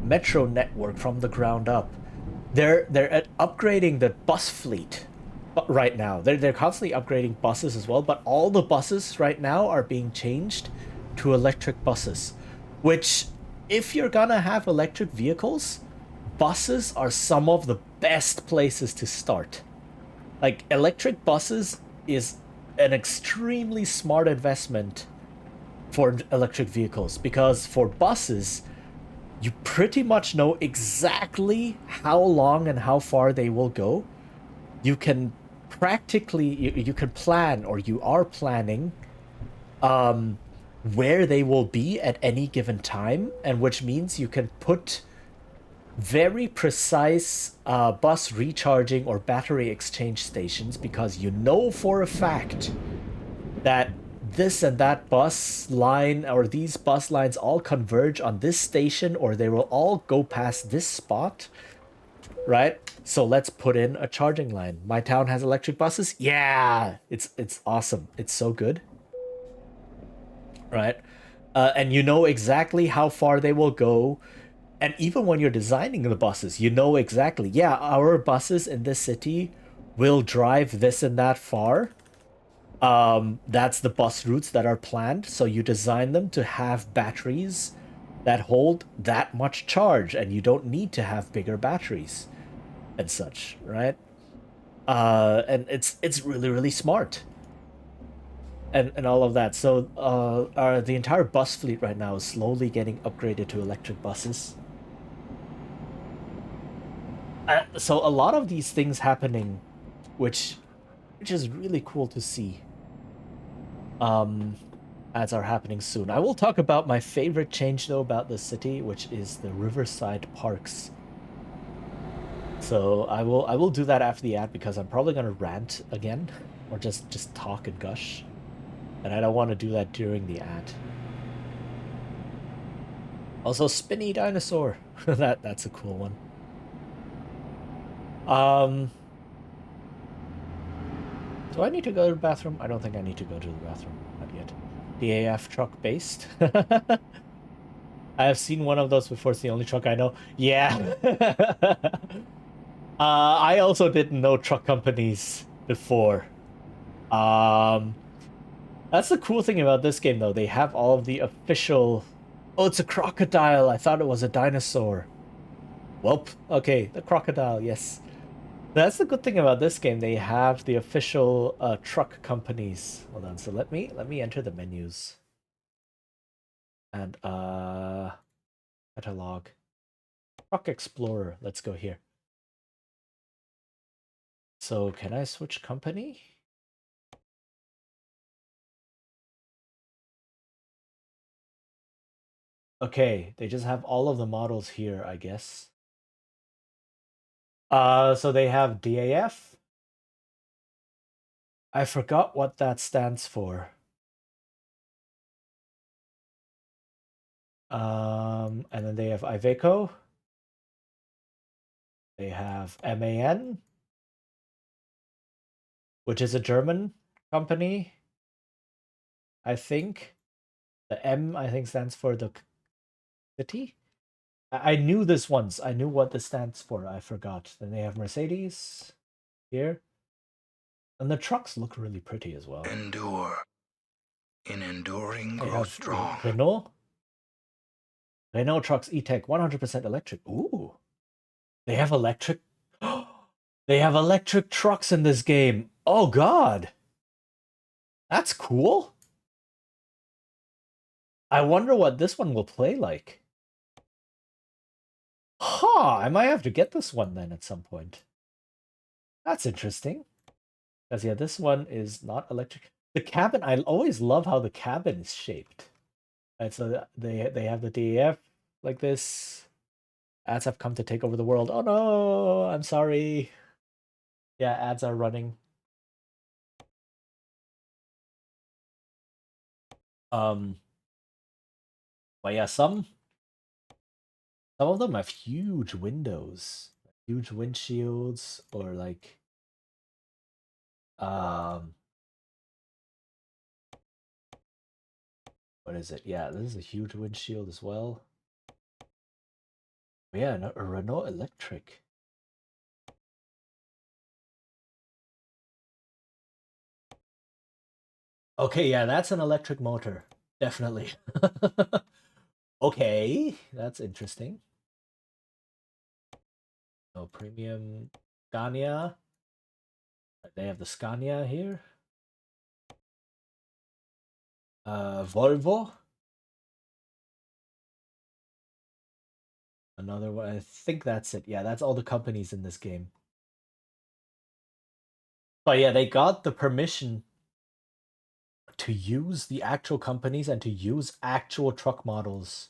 metro network from the ground up. They're upgrading the bus fleet right now. They're constantly upgrading buses as well, but all the buses right now are being changed to electric buses, which, if you're gonna have electric vehicles, buses are some of the best places to start. Like, electric buses is an extremely smart investment for electric vehicles, because for buses, you pretty much know exactly how long and how far they will go. You can practically, you can plan, or you are planning where they will be at any given time, and which means you can put very precise bus recharging or battery exchange stations, because you know for a fact that this and that bus line, or these bus lines, all converge on this station, or they will all go past this spot, right? So let's put in a charging line. My town has electric buses. Yeah, it's awesome. It's so good, right? And you know exactly how far they will go. And even when you're designing the buses, you know exactly, yeah, our buses in this city will drive this and that far. That's the bus routes that are planned. So you design them to have batteries that hold that much charge, and you don't need to have bigger batteries and such, right? And it's really, really smart, and all of that. So the entire bus fleet right now is slowly getting upgraded to electric buses. So a lot of these things happening, which is really cool to see. Ads are happening soon. I will talk about my favorite change though about the city, which is the riverside parks. So I will do that after the ad, because I'm probably gonna rant again, or just talk and gush, and I don't want to do that during the ad. Also, spinny dinosaur. That's a cool one. Do I need to go to the bathroom? I don't think I need to go to the bathroom. Not yet. DAF truck based. I have seen one of those before. It's the only truck I know. Yeah. I also didn't know truck companies before. That's the cool thing about this game, though. They have all of the official... Oh, it's a crocodile. I thought it was a dinosaur. Welp. Okay, the crocodile, yes. That's the good thing about this game. They have the official truck companies. Hold on. So let me enter the menus. And catalog. Truck Explorer. Let's go here. So can I switch company? Okay, they just have all of the models here, I guess. So they have DAF. I forgot what that stands for. And then they have Iveco. They have MAN, which is a German company, I think. The M, I think, stands for the city. I knew this once. I knew what this stands for. I forgot. Then they have Mercedes here. And the trucks look really pretty as well. Endure. In enduring, They grow have strong. Renault. Renault trucks E-Tech 100% electric. Ooh. They have electric. They have electric trucks in this game. Oh god. That's cool. I wonder what this one will play like. Huh, I might have to get this one then at some point. That's interesting. Because yeah, this one is not electric. The cabin, I always love how the cabin is shaped. And so they have the DEF like this. Ads have come to take over the world. Oh no, I'm sorry. Yeah, ads are running. But yeah, some of them have huge windows, huge windshields, or like what is it? Yeah, this is a huge windshield as well. But yeah, no, a Renault Electric. Okay, yeah, that's an electric motor. Definitely. Okay, that's interesting. So premium Scania. They have the Scania here. Volvo. Another one. I think that's it. Yeah, that's all the companies in this game. But yeah, they got the permission to use the actual companies and to use actual truck models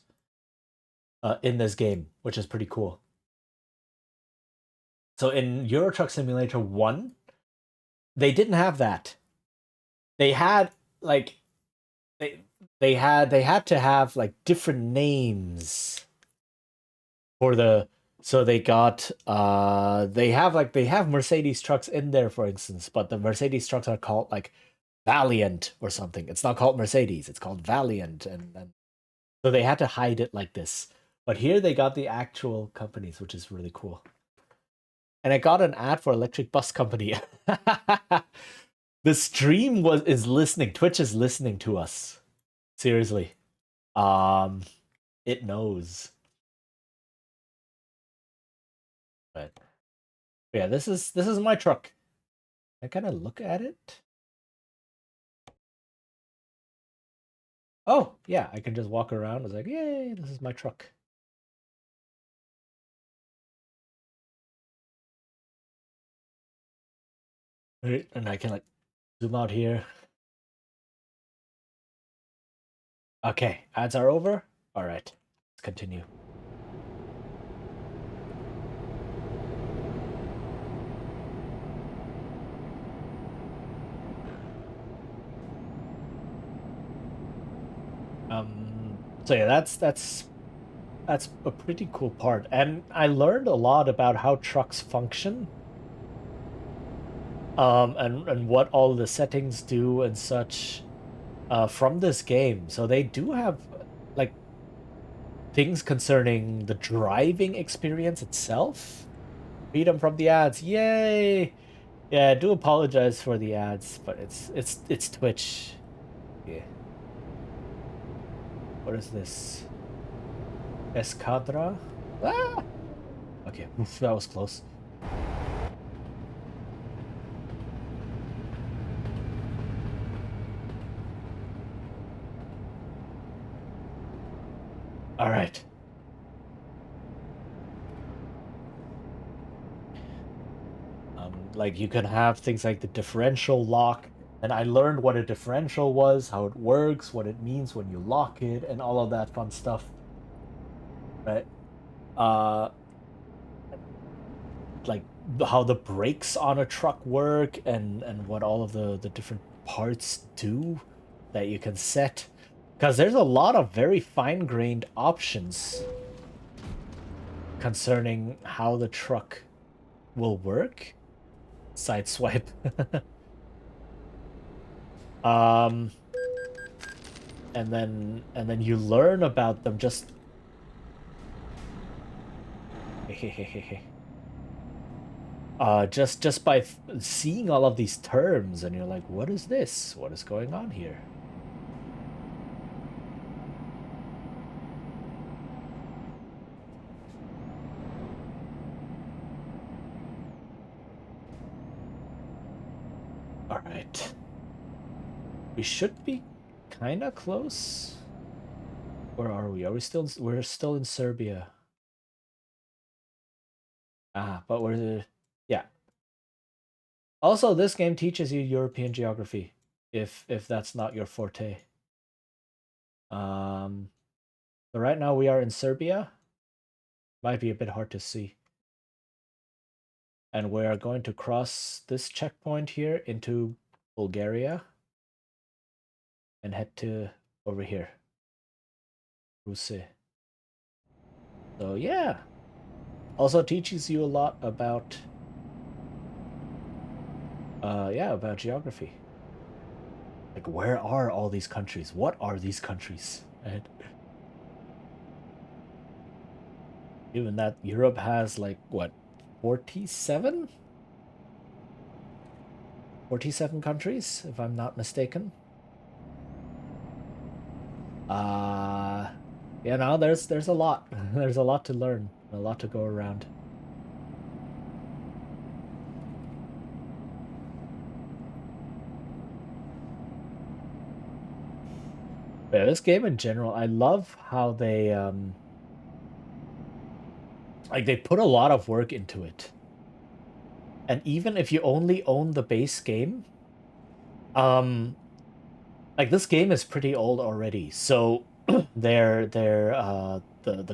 in this game, which is pretty cool. So in Euro Truck Simulator 1, they didn't have that. They had like they had to have like different names for the so they got they have Mercedes trucks in there, for instance, but the Mercedes trucks are called like Valiant or something. It's not called Mercedes, it's called Valiant, and so they had to hide it like this. But here they got the actual companies, which is really cool. And I got an ad for electric bus company. The stream is listening. Twitch is listening to us. Seriously. It knows. But yeah, this is my truck. I kind of look at it. Oh, yeah, I can just walk around. It's like, yay, this is my truck. Right, and I can like zoom out here. Okay, ads are over. All right, let's continue. So yeah, that's a pretty cool part, and I learned a lot about how trucks function, and what all the settings do and such, from this game. So they do have like things concerning the driving experience itself. Freedom from the ads, yay! Yeah, I do apologize for the ads, but it's Twitch. Yeah. What is this? Escadra? Ah! Okay, oof, that was close. All right. Like you can have things like the differential lock, and I learned what a differential was, how it works, what it means when you lock it, and all of that fun stuff. Right? Uh, like how the brakes on a truck work, and what all of the different parts do that you can set, because there's a lot of very fine-grained options concerning how the truck will work. Sideswipe. um and then you learn about them just just by seeing all of these terms, and you're like, what is this? What is going on here? All right. We should be kind of close. Where are we? Are we still? We're still in Serbia. But yeah. Also, this game teaches you European geography, if that's not your forte. So right now we are in Serbia. Might be a bit hard to see. And we are going to cross this checkpoint here into Bulgaria and head to over here. Ruse. So yeah. Also teaches you a lot about about geography. Like, where are all these countries? What are these countries? Right? Even that Europe has like what, 47? 47 countries, if I'm not mistaken. You know, there's a lot. There's a lot to learn, a lot to go around. Yeah, this game in general, I love how they like they put a lot of work into it. And even if you only own the base game, like this game is pretty old already. So the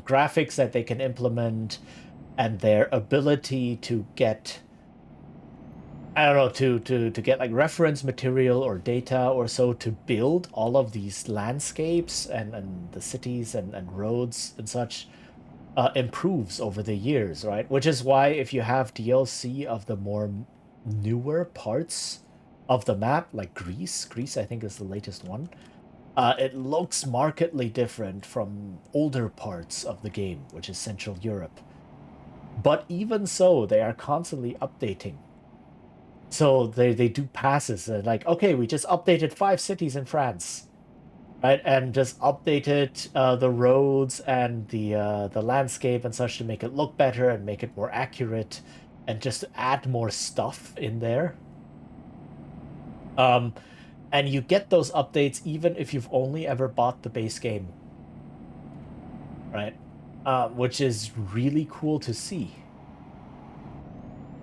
graphics that they can implement and their ability to get, I don't know, to get like reference material or data or so to build all of these landscapes and the cities and roads and such improves over the years, right? Which is why if you have DLC of the more newer parts of the map, like Greece I think is the latest one, it looks markedly different from older parts of the game, which is Central Europe. But even so, they are constantly updating. So they do passes like, okay, we just updated 5 cities in France, right? And just updated the roads and the landscape and such to make it look better and make it more accurate, and just to add more stuff in there. And you get those updates even if you've only ever bought the base game, right? Which is really cool to see,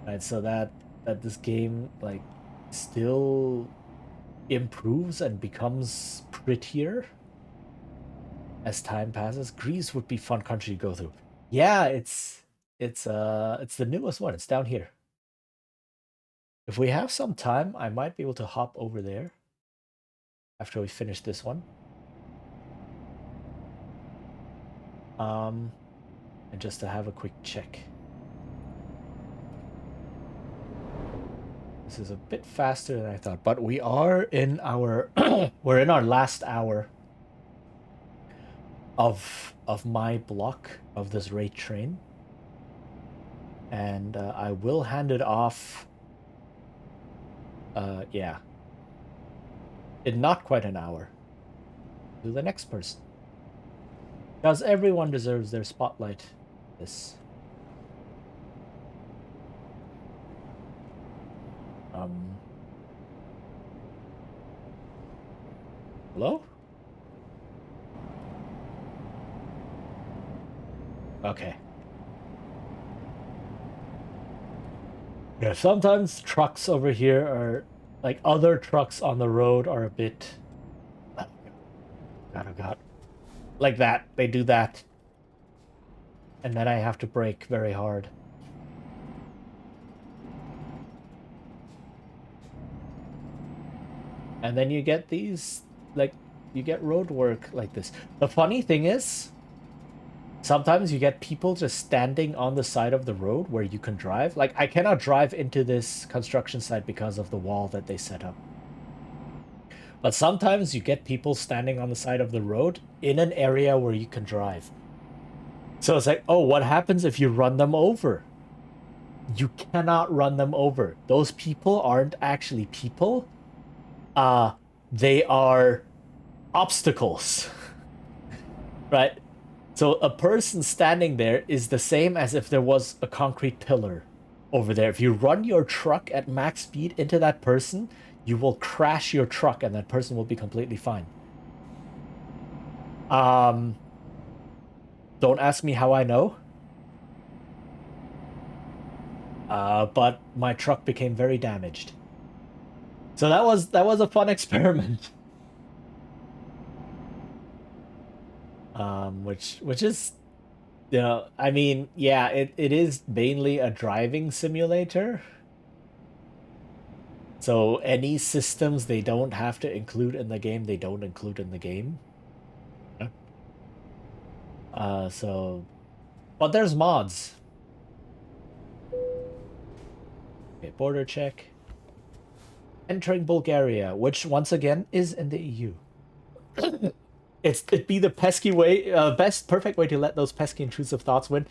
right? So that this game like still improves and becomes prettier as time passes. Greece would be fun country to go through. Yeah, it's the newest one. It's down here. If we have some time, I might be able to hop over there after we finish this one. And just to have a quick check. This is a bit faster than I thought, but we are in our we're in our last hour of my block of this raid train. And I will hand it off yeah, in not quite an hour to the next person, because everyone deserves their spotlight. This hello? Okay. Yeah, sometimes trucks over here are like, other trucks on the road are a bit, oh god, like that. They do that, and then I have to brake very hard. And then you get these, like, you get road work like this. The funny thing is, sometimes you get people just standing on the side of the road where you can drive. Like, I cannot drive into this construction site because of the wall that they set up. But sometimes you get people standing on the side of the road in an area where you can drive. So it's like, oh, what happens if you run them over? You cannot run them over. Those people aren't actually people. They are obstacles. Right? So a person standing there is the same as if there was a concrete pillar over there. If you run your truck at max speed into that person, you will crash your truck and that person will be completely fine. Don't ask me how I know. But my truck became very damaged. So that was a fun experiment. Which is, I mean, yeah, it is mainly a driving simulator. So any systems they don't have to include in the game, they don't include in the game. But there's mods. Okay, border check. Entering Bulgaria, which once again is in the EU. It'd be the pesky way, perfect way to let those pesky intrusive thoughts win.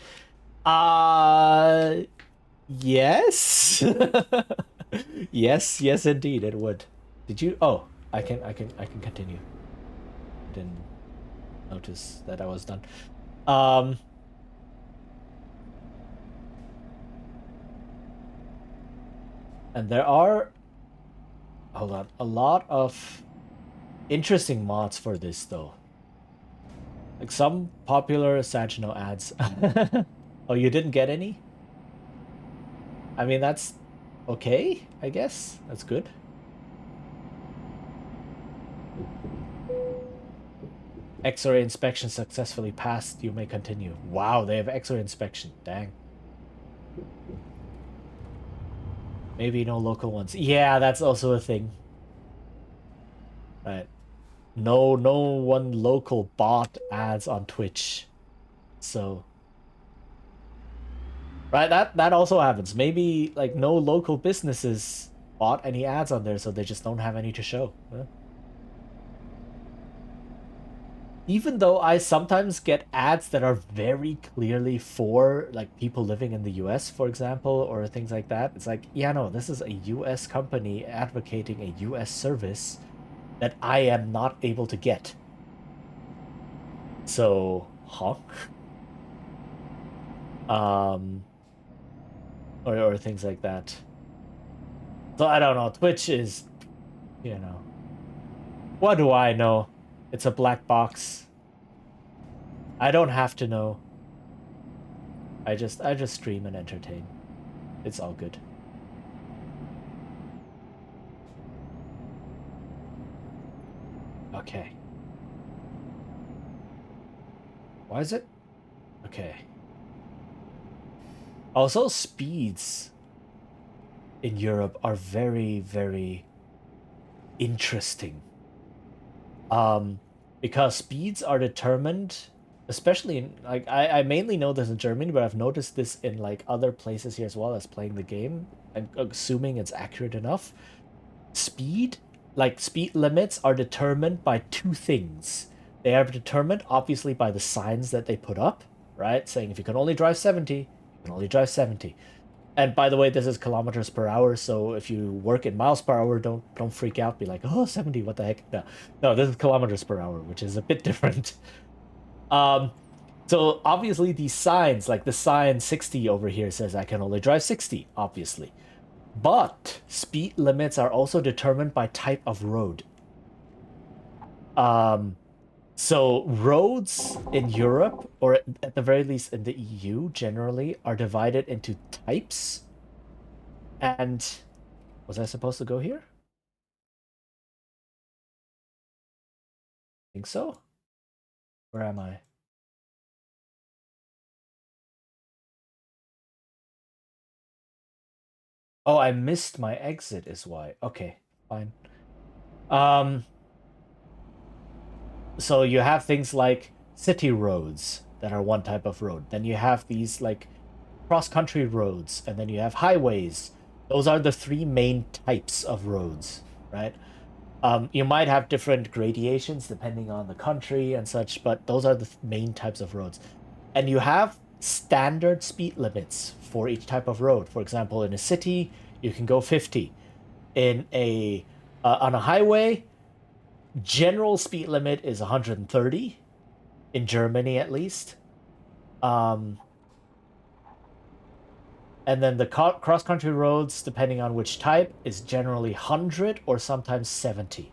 Yes. Yes, indeed, it would. Did you? Oh, I can continue. Didn't notice that I was done. And there are, hold on, a lot of interesting mods for this though. Like some popular Saginaw ads. Oh, you didn't get any? I mean, that's okay, I guess. That's good. X-ray inspection successfully passed. You may continue. Wow, they have X-ray inspection. Dang. Maybe no local ones. Yeah, that's also a thing. Right. No one local bought ads on Twitch. So right, that also happens. Maybe like no local businesses bought any ads on there, so they just don't have any to show. Yeah. Even though I sometimes get ads that are very clearly for like people living in the US, for example, or things like that. It's like, yeah, no, this is a US company advocating a US service that I am not able to get. So, huh? Or things like that. So I don't know. Twitch is, what do I know? It's a black box. I don't have to know. I just stream and entertain. It's all good. Okay. Why is it? Okay. Also, speeds in Europe are very, very interesting. Because speeds are determined, especially in like I mainly know this in Germany, but I've noticed this in like other places here as well as playing the game. I'm assuming it's accurate enough. Speed limits are determined by two things. They are determined obviously by the signs that they put up, right? Saying if you can only drive 70, you can only drive 70. And by the way, this is kilometers per hour, so if you work in miles per hour, don't freak out. Be like, oh, 70, what the heck? No, this is kilometers per hour, which is a bit different. So obviously these signs, like the sign 60 over here says I can only drive 60, obviously. But speed limits are also determined by type of road. So roads in Europe, or at the very least in the EU generally, are divided into types. And was I supposed to go here? I think so. Where am I? Oh, I missed my exit is why. Okay, fine. So you have things like city roads that are one type of road. Then you have these like cross-country roads, and then you have highways. Those are the three main types of roads, right? You might have different gradations depending on the country and such, but those are the main types of roads. And you have standard speed limits for each type of road. For example, in a city, you can go 50. In a on a highway, general speed limit is 130 in Germany at least. And then the cross-country roads, depending on which type, is generally 100 or sometimes 70.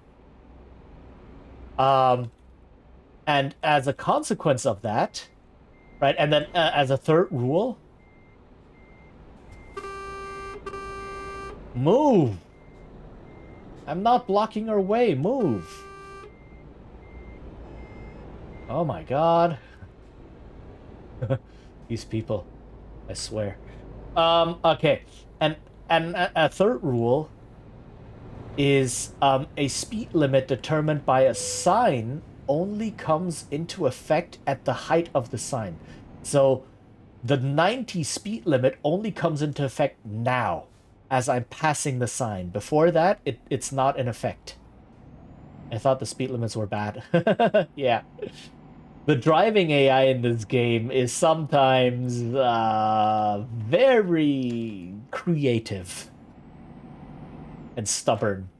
And as a consequence of that, right, and then as a third rule, move. I'm not blocking her way. Move. Oh my god. These people. I swear. Okay. And a third rule is a speed limit determined by a sign only comes into effect at the height of the sign. So the 90 speed limit only comes into effect now as I'm passing the sign. Before that, it's not in effect. I thought the speed limits were bad. Yeah. The driving AI in this game is sometimes very creative and stubborn.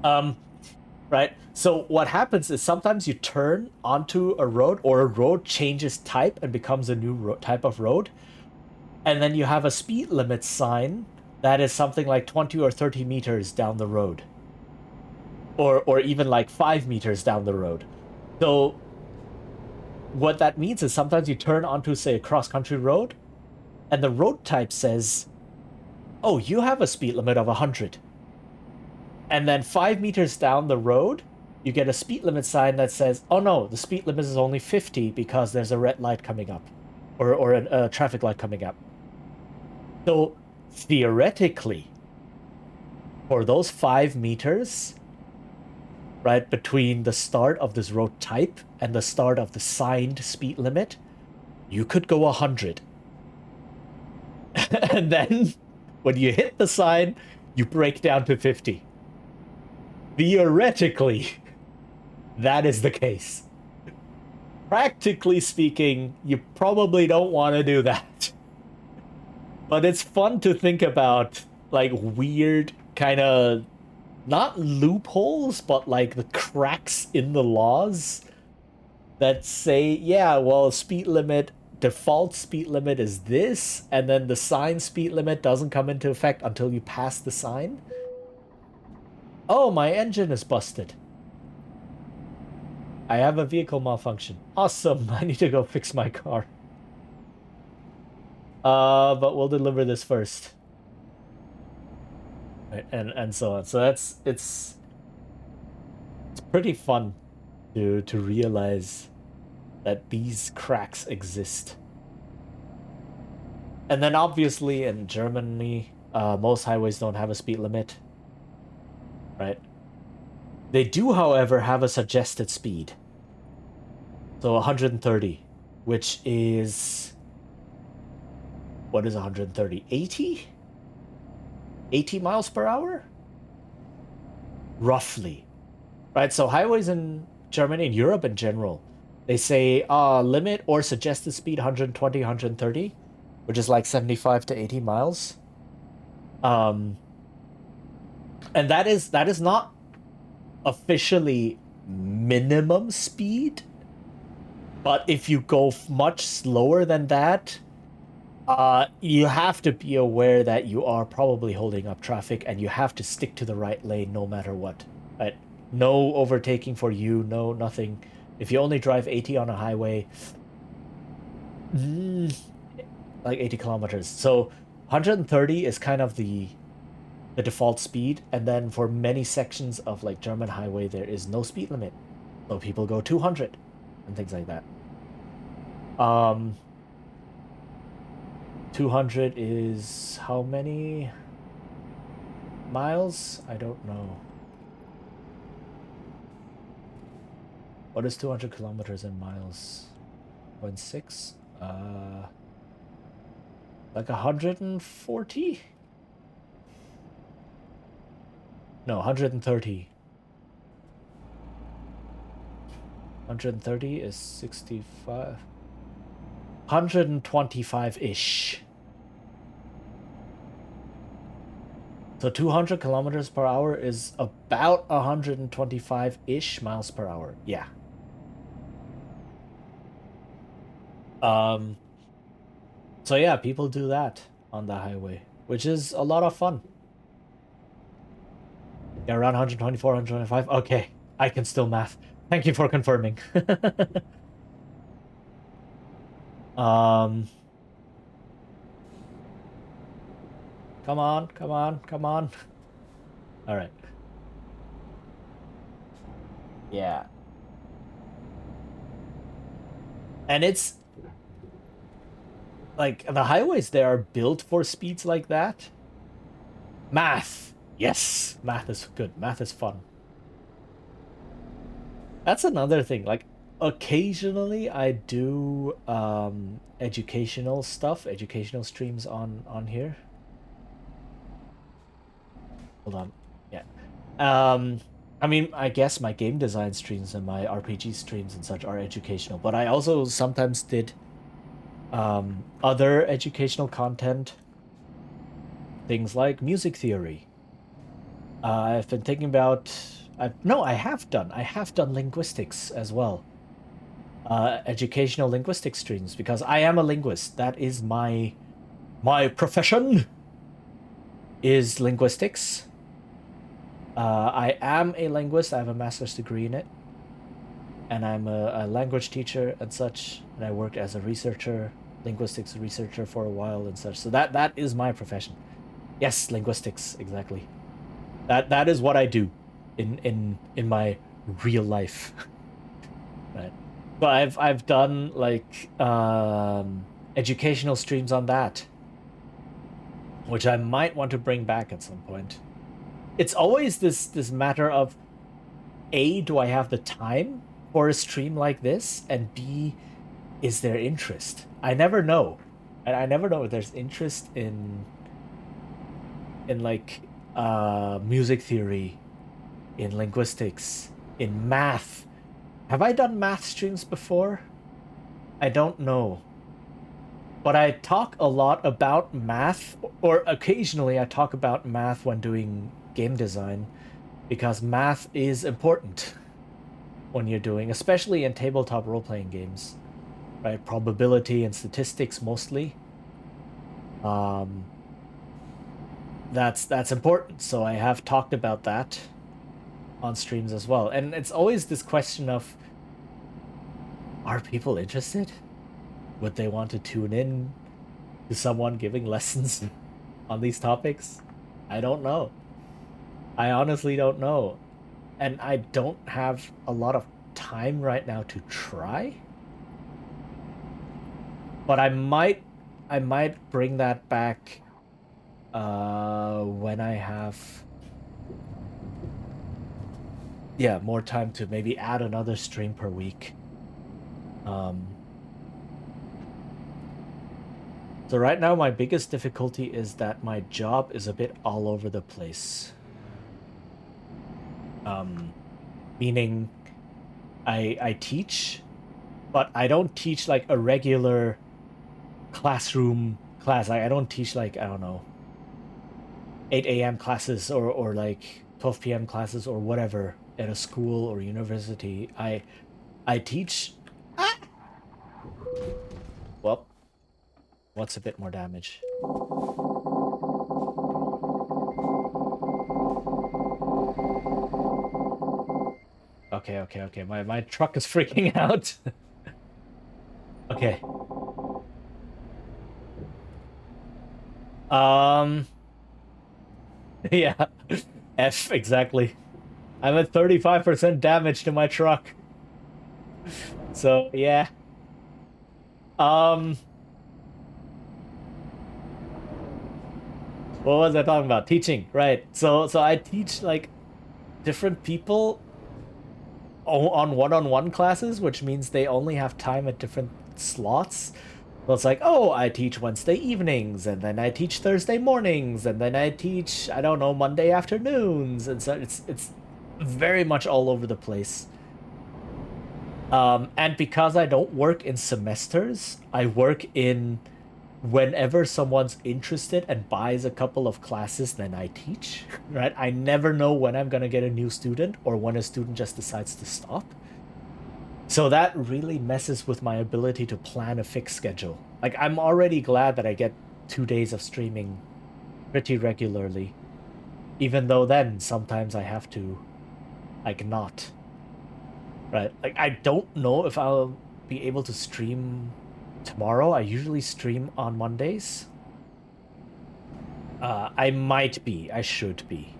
Right? So what happens is sometimes you turn onto a road or a road changes type and becomes a new type of road. And then you have a speed limit sign that is something like 20 or 30 meters down the road. Or even like 5 meters down the road. So what that means is sometimes you turn onto, say, a cross-country road, and the road type says, oh, you have a speed limit of 100. And then 5 meters down the road, you get a speed limit sign that says, oh no, the speed limit is only 50 because there's a red light coming up. Or a traffic light coming up. So, theoretically, for those 5 meters, right, between the start of this road type and the start of the signed speed limit, you could go 100. And then, when you hit the sign, you break down to 50. Theoretically, that is the case. Practically speaking, you probably don't want to do that. But it's fun to think about, like, weird kind of, not loopholes, but like the cracks in the laws that say, yeah, well, default speed limit is this, and then the sign speed limit doesn't come into effect until you pass the sign. Oh, my engine is busted. I have a vehicle malfunction. Awesome. I need to go fix my car. But we'll deliver this first. Right, and so on. So it's pretty fun to realize that these cracks exist. And then obviously in Germany, most highways don't have a speed limit. Right? They do, however, have a suggested speed. So 130, which is... What is 130? 80? 80 miles per hour? Roughly. Right, so highways in Germany and Europe in general, they say limit or suggested speed 120, 130, which is like 75 to 80 miles. And that is not officially minimum speed, but if you go much slower than that, you have to be aware that you are probably holding up traffic and you have to stick to the right lane no matter what. Right? No overtaking for you, no nothing. If you only drive 80 on a highway, like 80 kilometers. So 130 is kind of the default speed, and then for many sections of like German highway there is no speed limit. So people go 200 and things like that. 200 is how many miles? I don't know. What is 200 kilometers in miles? 0.6? Like 140? No, 130. 130 is 65. 125-ish. So 200 kilometers per hour is about 125-ish miles per hour. Yeah. So yeah, people do that on the highway, which is a lot of fun. Yeah, around 124, 125. Okay, I can still math. Thank you for confirming. um, come on, come on, come on. All right. Yeah. And it's like the highways there are built for speeds like that. Math. Yes, math is good. Math is fun. That's another thing. Like occasionally I do educational stuff, educational streams on here. Hold on. Yeah. I mean, I guess my game design streams and my RPG streams and such are educational, but I also sometimes did other educational content, things like music theory. I've been thinking about I have done linguistics as well. Educational linguistics streams because I am a linguist. That is my profession is linguistics. I am a linguist. I have a master's degree in it. And I'm a language teacher and such. And I worked as a researcher, linguistics researcher for a while and such. So that is my profession. Yes, linguistics, exactly. That is what I do in my real life. Right. But I've done like educational streams on that, which I might want to bring back at some point. It's always this matter of A, do I have the time for a stream like this, and B, is there interest? I never know. And I never know if there's interest in like music theory, in linguistics, in math. Have I done math streams before? I don't know. But I talk a lot about math, or occasionally I talk about math when doing game design, because math is important when you're doing, especially in tabletop role-playing games, right? Probability and statistics mostly. That's important. So I have talked about that on streams as well. And it's always this question of, are people interested? Would they want to tune in to someone giving lessons on these topics? I don't know. I honestly don't know. And I don't have a lot of time right now to try. But I might bring that back when I have more time to maybe add another stream per week. So right now my biggest difficulty is that my job is a bit all over the place. Meaning I teach, but I don't teach like a regular classroom class. I don't teach like, I don't know, 8 a.m. classes or like 12 p.m. classes or whatever at a school or university. I teach. Well, what's a bit more damage? Okay. My truck is freaking out. Okay. Yeah. F, exactly. I'm at 35% damage to my truck. So, yeah. What was I talking about? Teaching, right. So I teach like different people on one-on-one classes, which means they only have time at different slots. So it's like, oh, I teach Wednesday evenings, and then I teach Thursday mornings, and then I teach, I don't know, Monday afternoons, and so it's very much all over the place. And because I don't work in semesters, I work in whenever someone's interested and buys a couple of classes, then I teach, right? I never know when I'm gonna get a new student or when a student just decides to stop. So that really messes with my ability to plan a fixed schedule. Like, I'm already glad that I get 2 days of streaming pretty regularly, even though then sometimes I have to, like, not. Right? Like, I don't know if I'll be able to stream tomorrow. I usually stream on Mondays. I might be. I should be.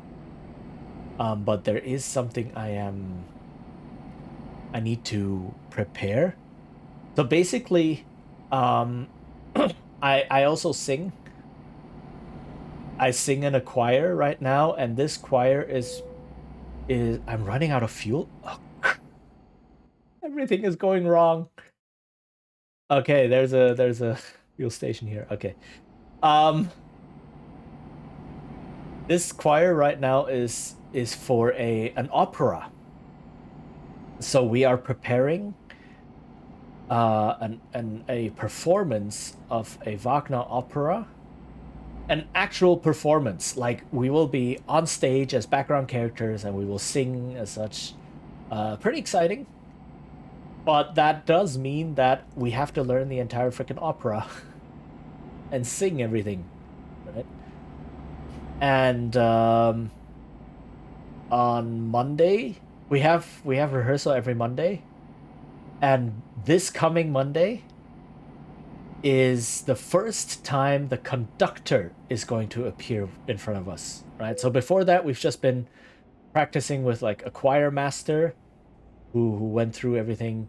But there is something I need to prepare. So basically, I also sing. I sing in a choir right now, and this choir is I'm running out of fuel. Oh, everything is going wrong. Okay, there's a fuel station here. Okay. This choir right now is for an opera. So we are preparing a performance of a Wagner opera. An actual performance. Like, we will be on stage as background characters and we will sing as such. Pretty exciting. But that does mean that we have to learn the entire freaking opera and sing everything, right? And on Monday we have rehearsal every Monday, and this coming Monday is the first time the conductor is going to appear in front of us, right? So before that, we've just been practicing with like a choir master who went through everything.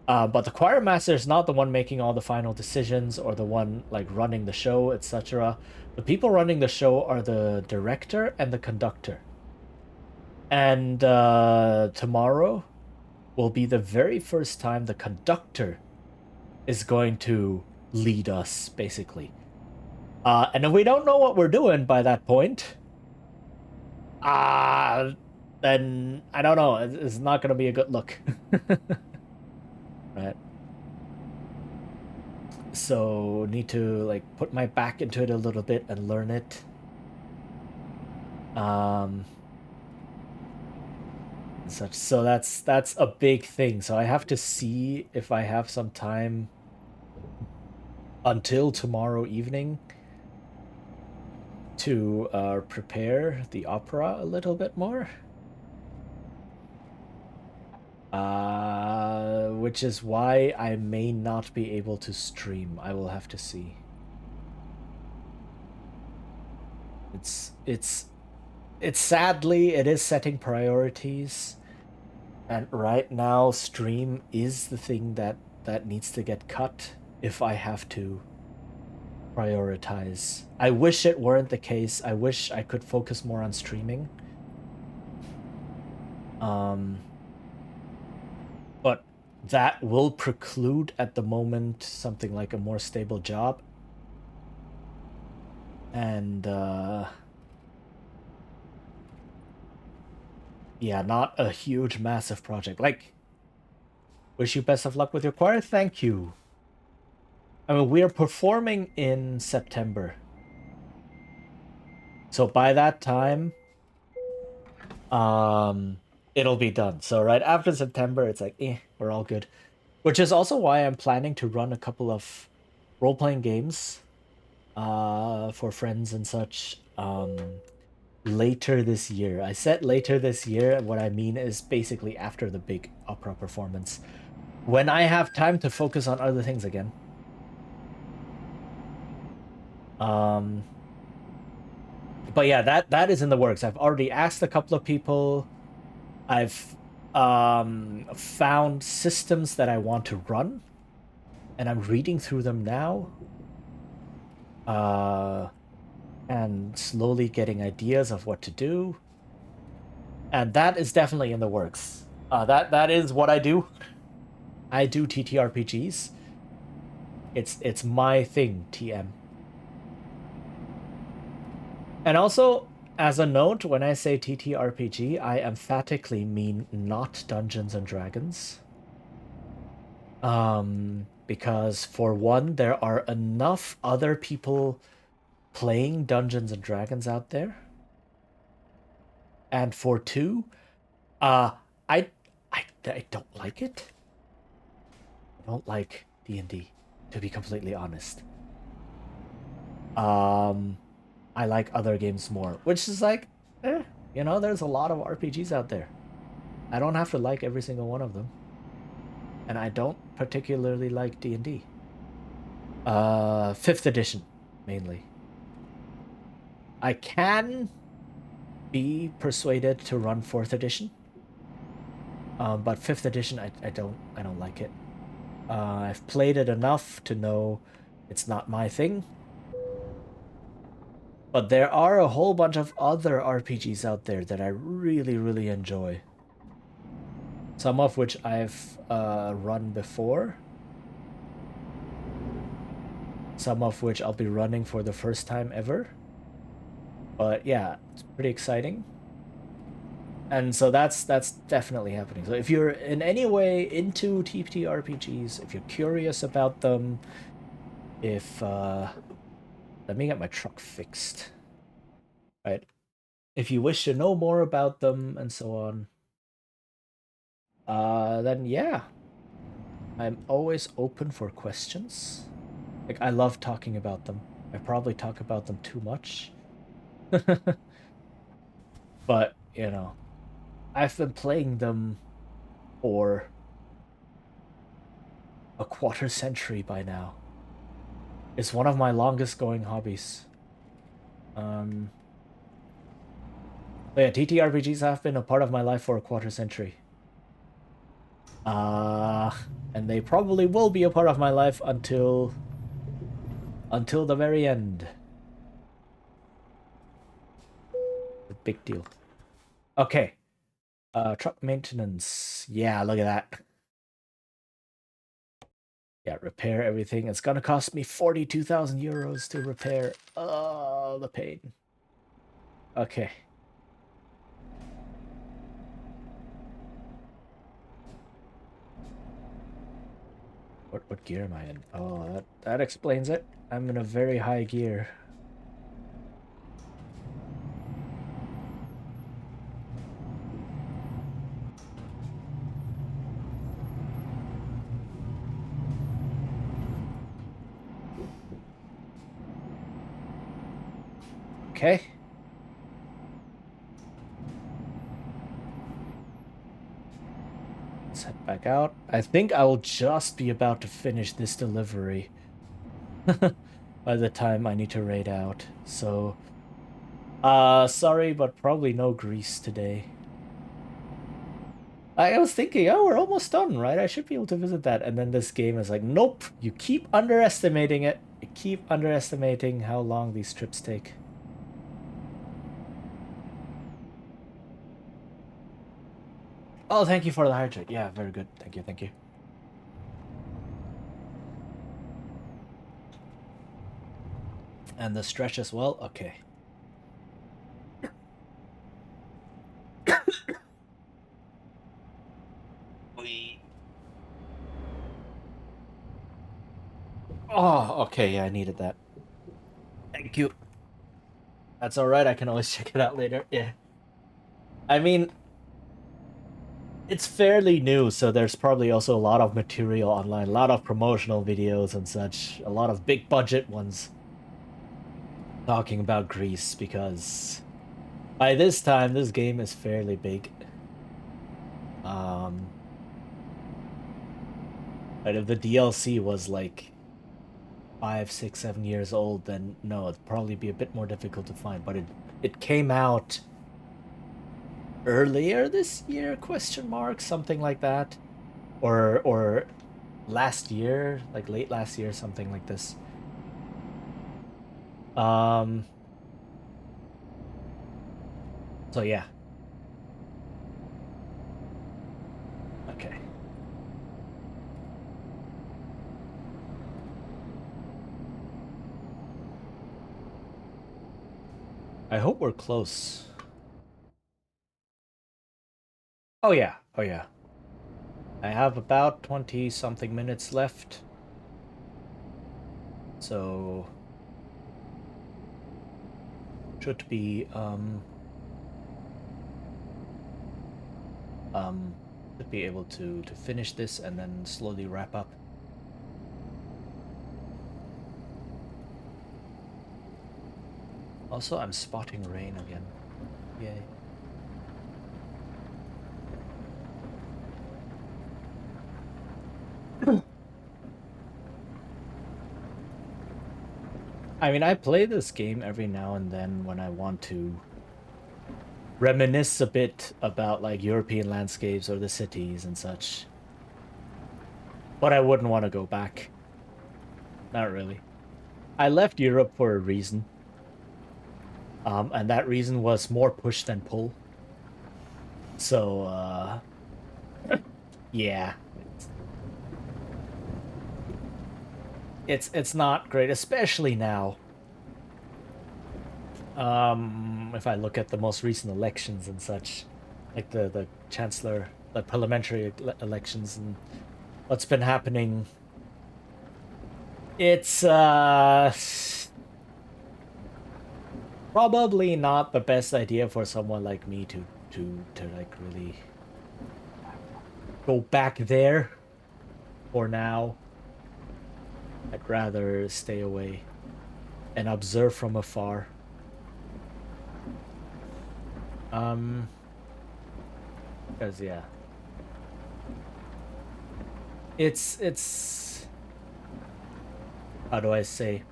But the choir master is not the one making all the final decisions or the one like running the show, etc. The people running the show are the director and the conductor. And tomorrow will be the very first time the conductor is going to lead us, basically. And if we don't know what we're doing by that point, then I don't know. It's not going to be a good look. Right. So need to like put my back into it a little bit and learn it. And such. So that's a big thing. So I have to see if I have some time until tomorrow evening to prepare the opera a little bit more. Which is why I may not be able to stream. I will have to see. It's sadly, it is setting priorities, and right now stream is the thing that needs to get cut if I have to prioritize. I wish it weren't the case. I wish I could focus more on streaming. But that will preclude at the moment something like a more stable job. And yeah, not a huge massive project. Like, wish you best of luck with your choir. Thank you. I mean, we are performing in September. So by that time, it'll be done. So right after September, it's like, we're all good. Which is also why I'm planning to run a couple of role-playing games for friends and such later this year. I said later this year. What I mean is basically after the big opera performance, when I have time to focus on other things again. But yeah, that is in the works. I've already asked a couple of people. I've found systems that I want to run, and I'm reading through them now. And slowly getting ideas of what to do. And that is definitely in the works. That is what I do. I do TTRPGs. It's my thing, TM. And also, as a note, when I say TTRPG, I emphatically mean not Dungeons and Dragons. Because for one, there are enough other people playing Dungeons and Dragons out there. And for two, I I don't like it. I don't like D&D, to be completely honest. I like other games more, which is like, you know, there's a lot of RPGs out there. I don't have to like every single one of them. And I don't particularly like D&D. 5th edition, mainly. I can be persuaded to run 4th edition. But 5th edition, I don't like it. I've played it enough to know it's not my thing. But there are a whole bunch of other RPGs out there that I really, really enjoy. Some of which I've run before. Some of which I'll be running for the first time ever. But yeah, it's pretty exciting. And so that's definitely happening. So if you're in any way into TTRPGs, if you're curious about them, if let me get my truck fixed. Right. If you wish to know more about them and so on, then yeah, I'm always open for questions. Like, I love talking about them. I probably talk about them too much. But, you know, I've been playing them for a quarter century by now. It's one of my longest going hobbies. But yeah, TTRPGs have been a part of my life for a quarter century. And they probably will be a part of my life until the very end. A big deal. Okay. Truck maintenance. Yeah, look at that. Yeah, repair everything. It's gonna cost me 42,000 euros to repair. Oh, the pain. Okay. What gear am I in? Oh, that explains it. I'm in a very high gear. Okay. Let's head back out. I think I will just be about to finish this delivery by the time I need to raid out. So, sorry, but probably no grease today. I was thinking, oh, we're almost done, right? I should be able to visit that. And then this game is like, nope, you keep underestimating it. You keep underestimating how long these trips take. Oh, thank you for the hydrate. Yeah, very good. Thank you, thank you. And the stretch as well? Okay. Oh, okay, yeah, I needed that. Thank you. That's alright, I can always check it out later. Yeah. I mean, it's fairly new, so there's probably also a lot of material online, a lot of promotional videos and such, a lot of big budget ones talking about Greece, because by this time this game is fairly big. But if the DLC was like 5, 6, 7 years old, then no, it'd probably be a bit more difficult to find. But it came out earlier this year, question mark, something like that, or last year, like late last year, something like this. So yeah. Okay. I hope we're close. Oh yeah. Oh yeah. I have about 20 something minutes left. So should be should be able to finish this and then slowly wrap up. Also, I'm spotting rain again. Yay. I mean, I play this game every now and then when I want to reminisce a bit about like European landscapes or the cities and such. But I wouldn't want to go back. Not really. I left Europe for a reason. And that reason was more push than pull. So, yeah. It's not great, especially now. If I look at the most recent elections and such, like the chancellor, the parliamentary elections and what's been happening, it's probably not the best idea for someone like me to like really go back there for now. I'd rather stay away and observe from afar. Because yeah, it's how do I say?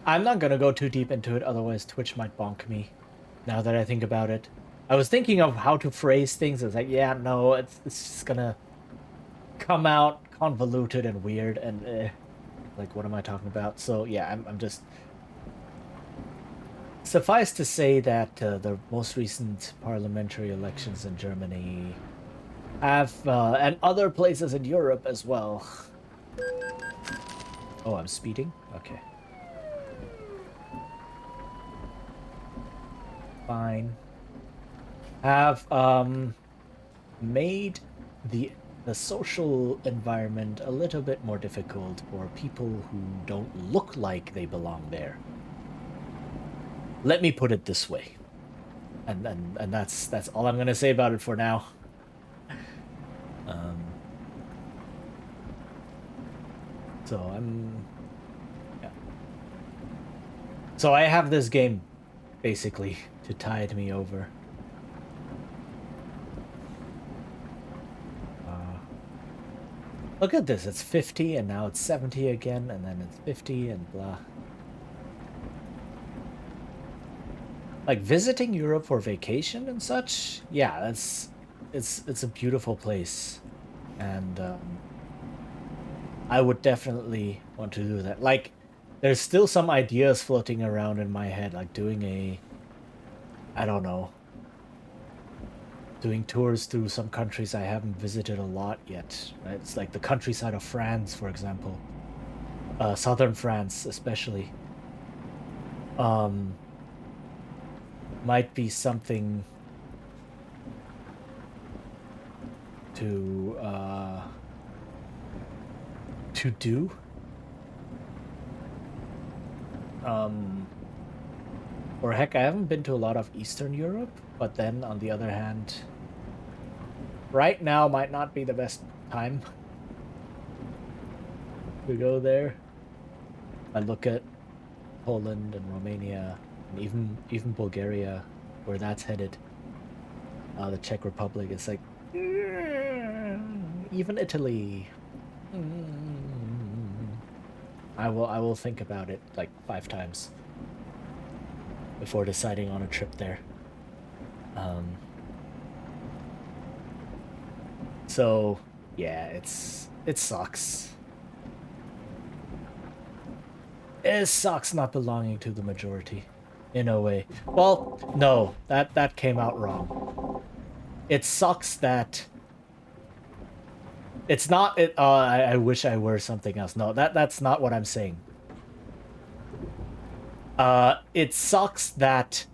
I'm not gonna go too deep into it, otherwise Twitch might bonk me, now that I think about it. I was thinking of how to phrase things. It's like, yeah, no, it's just gonna come out convoluted and weird and like, what am I talking about? So yeah, I'm just... Suffice to say that the most recent parliamentary elections in Germany have, and other places in Europe as well. Oh, I'm speeding? Okay. Fine. Have made the social environment a little bit more difficult for people who don't look like they belong there. Let me put it this way. And that's all I'm gonna say about it for now. So yeah. So I have this game basically to tide me over. Look at this, it's 50 and now it's 70 again, and then it's 50 and blah. Like visiting Europe for vacation and such, yeah, it's a beautiful place, and I would definitely want to do that. Like, there's still some ideas floating around in my head, like doing a, I don't know, doing tours through some countries I haven't visited a lot yet. Right? It's like the countryside of France, for example. Southern France, especially. Might be something to do. Or heck, I haven't been to a lot of Eastern Europe, but then on the other hand, right now might not be the best time to go there. I look at Poland and Romania, and even Bulgaria, where that's headed. The Czech Republic, it's like, even Italy. I will think about it like 5 times before deciding on a trip there. So yeah, it sucks. It sucks not belonging to the majority, in a way. Well, no, that came out wrong. It sucks that it's not it. I wish I were something else. No, that's not what I'm saying. It sucks that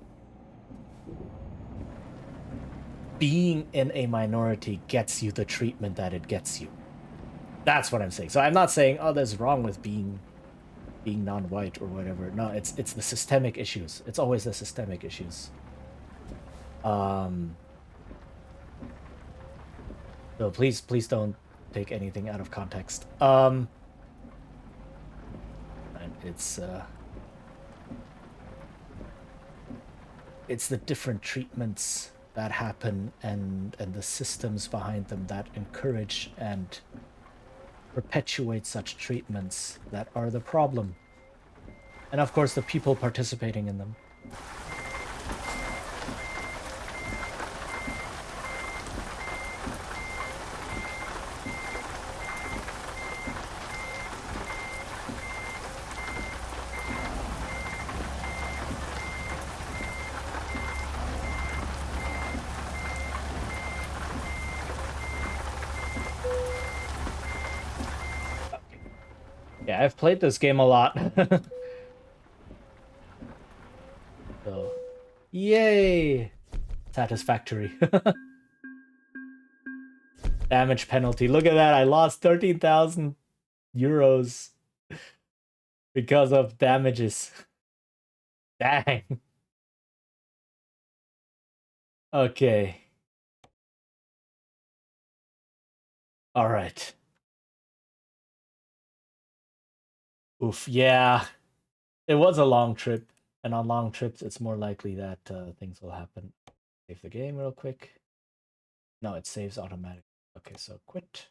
being in a minority gets you the treatment that it gets you. That's what I'm saying. So I'm not saying, oh, there's wrong with being non-white or whatever. No, it's the systemic issues. It's always the systemic issues. So please don't take anything out of context. And it's the different treatments that happen and the systems behind them that encourage and perpetuate such treatments that are the problem. And of course, the people participating in them. Yeah, I've played this game a lot. So, yay! Satisfactory. Damage penalty. Look at that. I lost 13,000 euros because of damages. Dang. Okay. All right. Oof. Yeah. It was a long trip. And on long trips, it's more likely that things will happen. Save the game real quick. No, it saves automatically. Okay, so quit.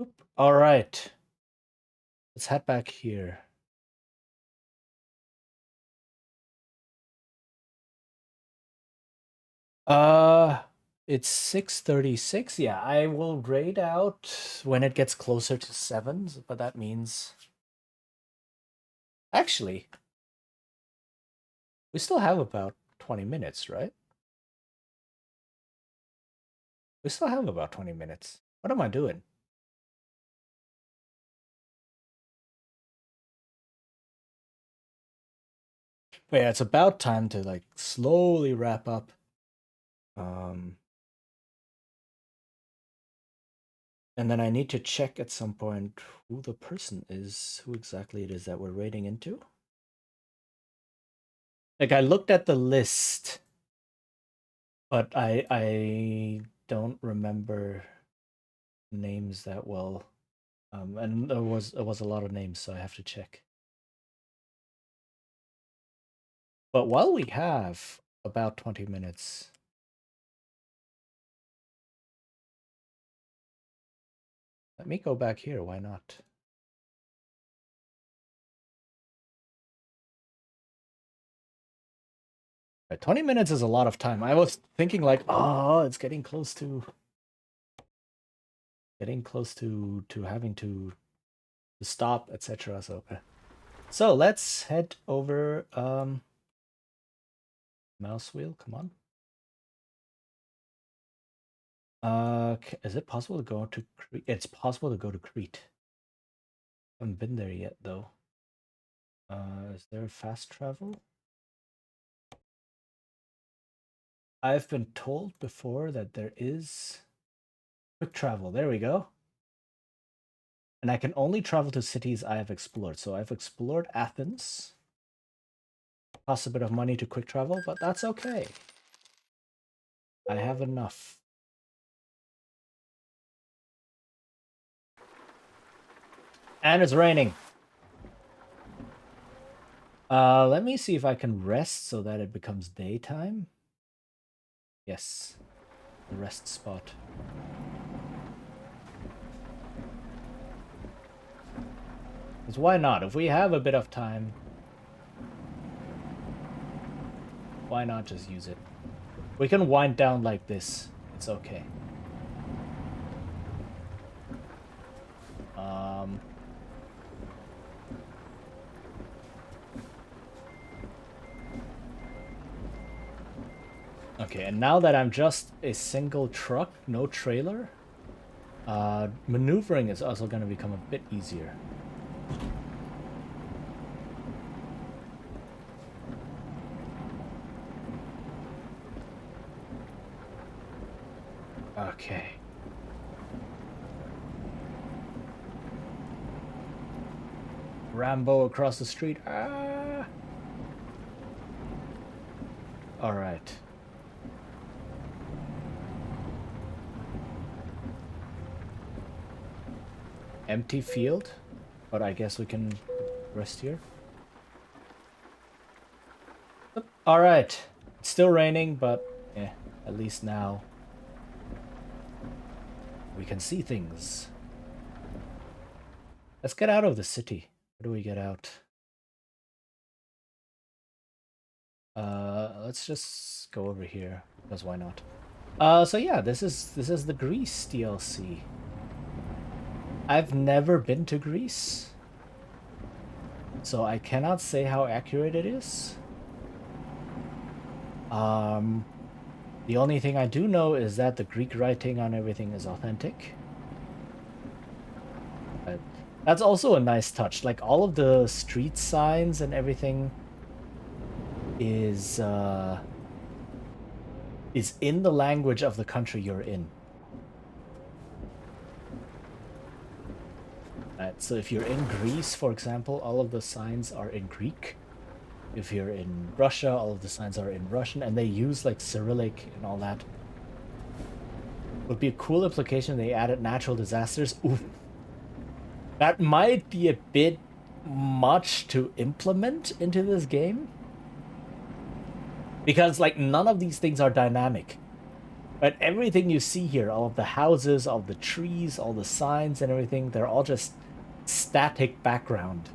Oop. All right. Let's head back here. It's 6:36. Yeah, I will raid out when it gets closer to 7, but that means actually we still have about 20 minutes, right? We still have about 20 minutes. What am I doing? But yeah, it's about time to like slowly wrap up. And then I need to check at some point who the person is, who exactly it is that we're raiding into. Like I looked at the list, but I don't remember names that well. And there was a lot of names, so I have to check. But while we have about 20 minutes, let me go back here. Why not? 20 minutes is a lot of time. I was thinking like, oh, it's getting close to having to stop, etc. So let's head over. Mouse wheel, come on. Is it possible to go to Crete? It's possible to go to Crete. I haven't been there yet though. Is there fast travel? I've been told before that there is quick travel. There we go. And I can only travel to cities I have explored. So I've explored Athens. Costs a bit of money to quick travel, but that's okay. I have enough. And it's raining. Let me see if I can rest so that it becomes daytime. Yes, the rest spot. Because why not? If we have a bit of time, why not just use it? We can wind down like this. It's okay. Okay, and now that I'm just a single truck, no trailer, Maneuvering is also going to become a bit easier. Okay. Rambo across the street. Ah! All right. Empty field, but I guess we can rest here. All right. It's still raining, but yeah, at least now we can see things. Let's get out of the city. Where do we get out? Let's just go over here, because why not? So yeah, this is the Greece DLC. I've never been to Greece, so I cannot say how accurate it is. The only thing I do know is that the Greek writing on everything is authentic. But that's also a nice touch. Like, all of the street signs and everything is in the language of the country you're in. Right, so if you're in Greece, for example, all of the signs are in Greek. If you're in Russia, all of the signs are in Russian, and they use like Cyrillic and all that. Would be a cool application if they added natural disasters. Oof. That might be a bit much to implement into this game. Because like none of these things are dynamic. But everything you see here, all of the houses, all of the trees, all the signs and everything, they're all just static background.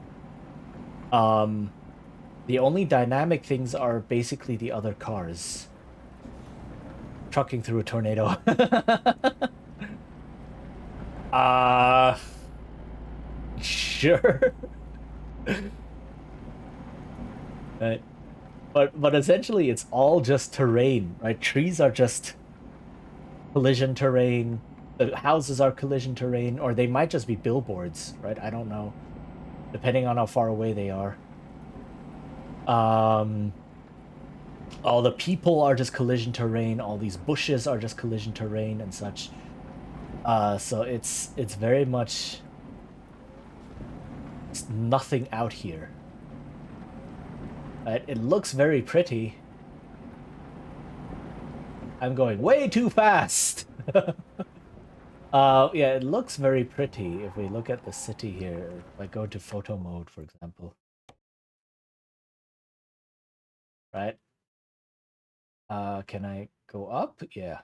The only dynamic things are basically the other cars. Trucking through a tornado. Sure. Right. But essentially it's all just terrain, right? Trees are just collision terrain. The houses are collision terrain, or they might just be billboards, right? I don't know. Depending on how far away they are. All the people are just collision terrain, all these bushes are just collision terrain and such. So it's very much nothing out here. It looks very pretty. I'm going way too fast. Yeah, it looks very pretty if we look at the city here. If I go to photo mode, for example. Right? Can I go up? Yeah.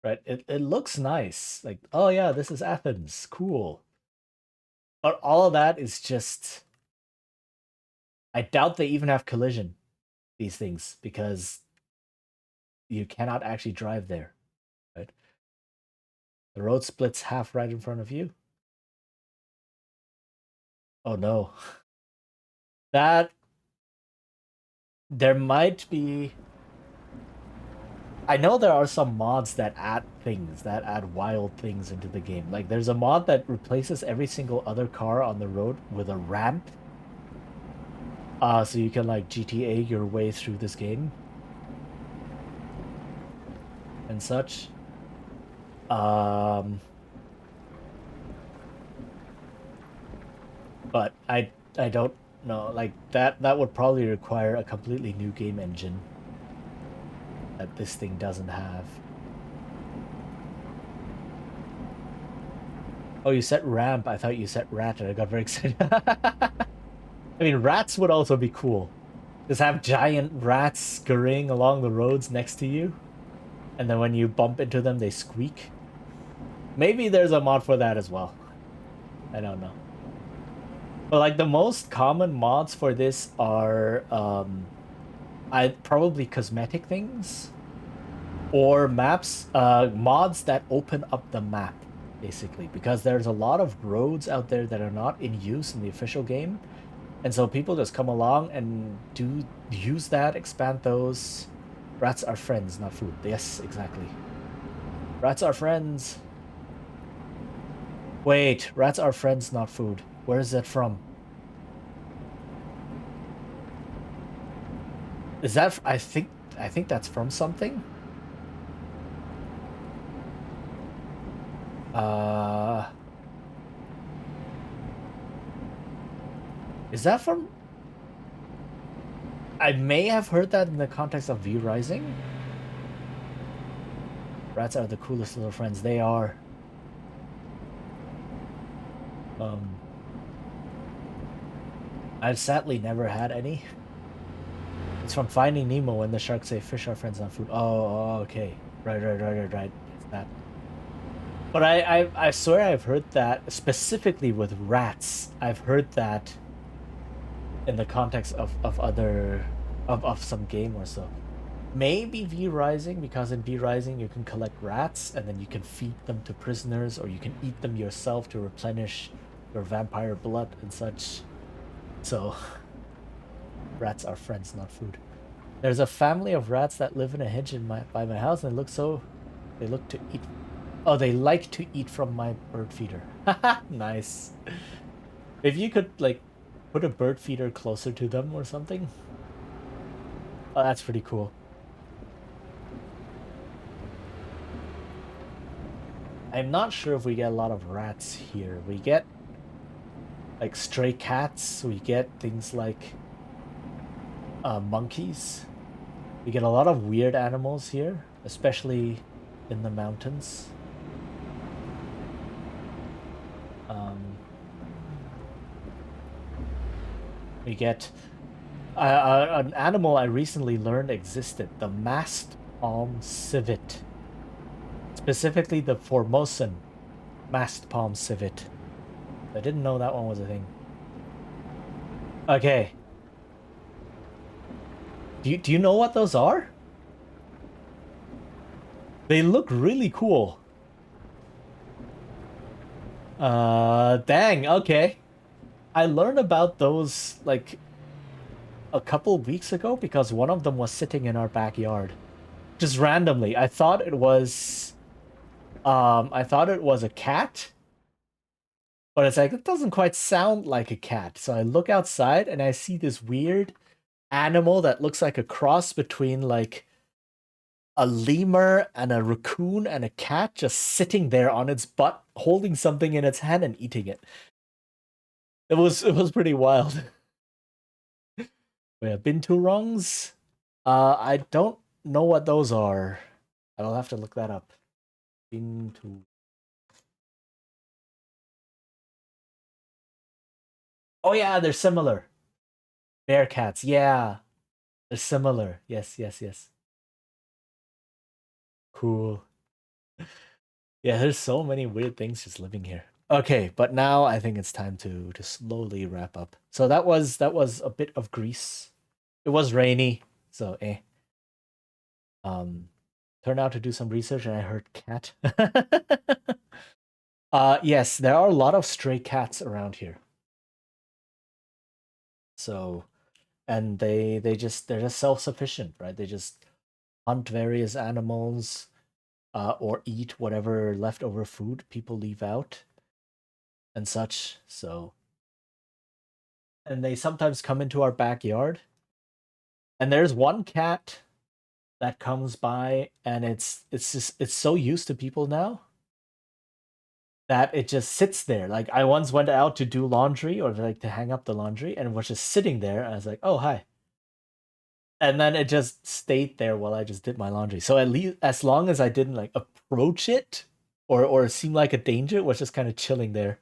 Right, it looks nice. Like, oh yeah, this is Athens. Cool. But all of that is just... I doubt they even have collision, these things, because you cannot actually drive there, right? The road splits half right in front of you. Oh no. That... There might be... I know there are some mods that add things, that add wild things into the game. Like, there's a mod that replaces every single other car on the road with a ramp. So you can, like, GTA your way through this game. And such. But I don't know. Like, that would probably require a completely new game engine that this thing doesn't have. Oh, you said ramp. I thought you said rat, and I got very excited. I mean, rats would also be cool. Just have giant rats scurrying along the roads next to you, and then when you bump into them, they squeak. Maybe there's a mod for that as well. I don't know. But like the most common mods for this are probably cosmetic things or maps, mods that open up the map, basically, because there's a lot of roads out there that are not in use in the official game, and so people just come along and use that, expand those. Rats are friends, not food. Yes, exactly. Rats are friends. Wait, rats are friends, not food. Where is that from? Is that? I think that's from something. Is that from? I may have heard that in the context of V Rising. Rats are the coolest little friends. They are. I've sadly never had any. It's from Finding Nemo when the sharks say fish are friends, not food. Oh, okay. Right. It's that. But I swear I've heard that specifically with rats. I've heard that in the context of other of some game or so. Maybe V Rising, because in V Rising you can collect rats and then you can feed them to prisoners, or you can eat them yourself to replenish your vampire blood and such. So rats are friends, not food. There's a family of rats that live in a hedge by my house, and they look to eat. Oh, they like to eat from my bird feeder. Haha, nice. If you could like put a bird feeder closer to them or something. Oh, that's pretty cool. I'm not sure if we get a lot of rats here. We get like stray cats. We get things like monkeys. We get a lot of weird animals here, especially in the mountains. We get an animal I recently learned existed, the masked palm civet. Specifically the Formosan masked palm civet. I didn't know that one was a thing. Okay. Do you know what those are? They look really cool. Dang, okay. I learned about those like a couple weeks ago because one of them was sitting in our backyard. Just randomly. I thought it was a cat, but it's like it doesn't quite sound like a cat. So I look outside and I see this weird animal that looks like a cross between like a lemur and a raccoon and a cat just sitting there on its butt, holding something in its hand and eating it. It was pretty wild. Yeah, binturongs. I don't know what those are. I'll have to look that up. Bintu. Oh yeah, they're similar. Bear cats. Yeah, they're similar. Yes. Cool. Yeah, there's so many weird things just living here. Okay, but now I think it's time to slowly wrap up. So that was a bit of Greece. It was rainy, so Um, turned out to do some research and I heard cat. Yes, there are a lot of stray cats around here. So, and they're just self-sufficient, right? They just hunt various animals, or eat whatever leftover food people leave out and such. So, and they sometimes come into our backyard. And there's one cat that comes by, and it's so used to people now that it just sits there. Like I once went out to do laundry or like to hang up the laundry, and it was just sitting there. And I was like, "Oh, hi." And then it just stayed there while I just did my laundry. So at least as long as I didn't like approach it or seem like a danger, it was just kind of chilling there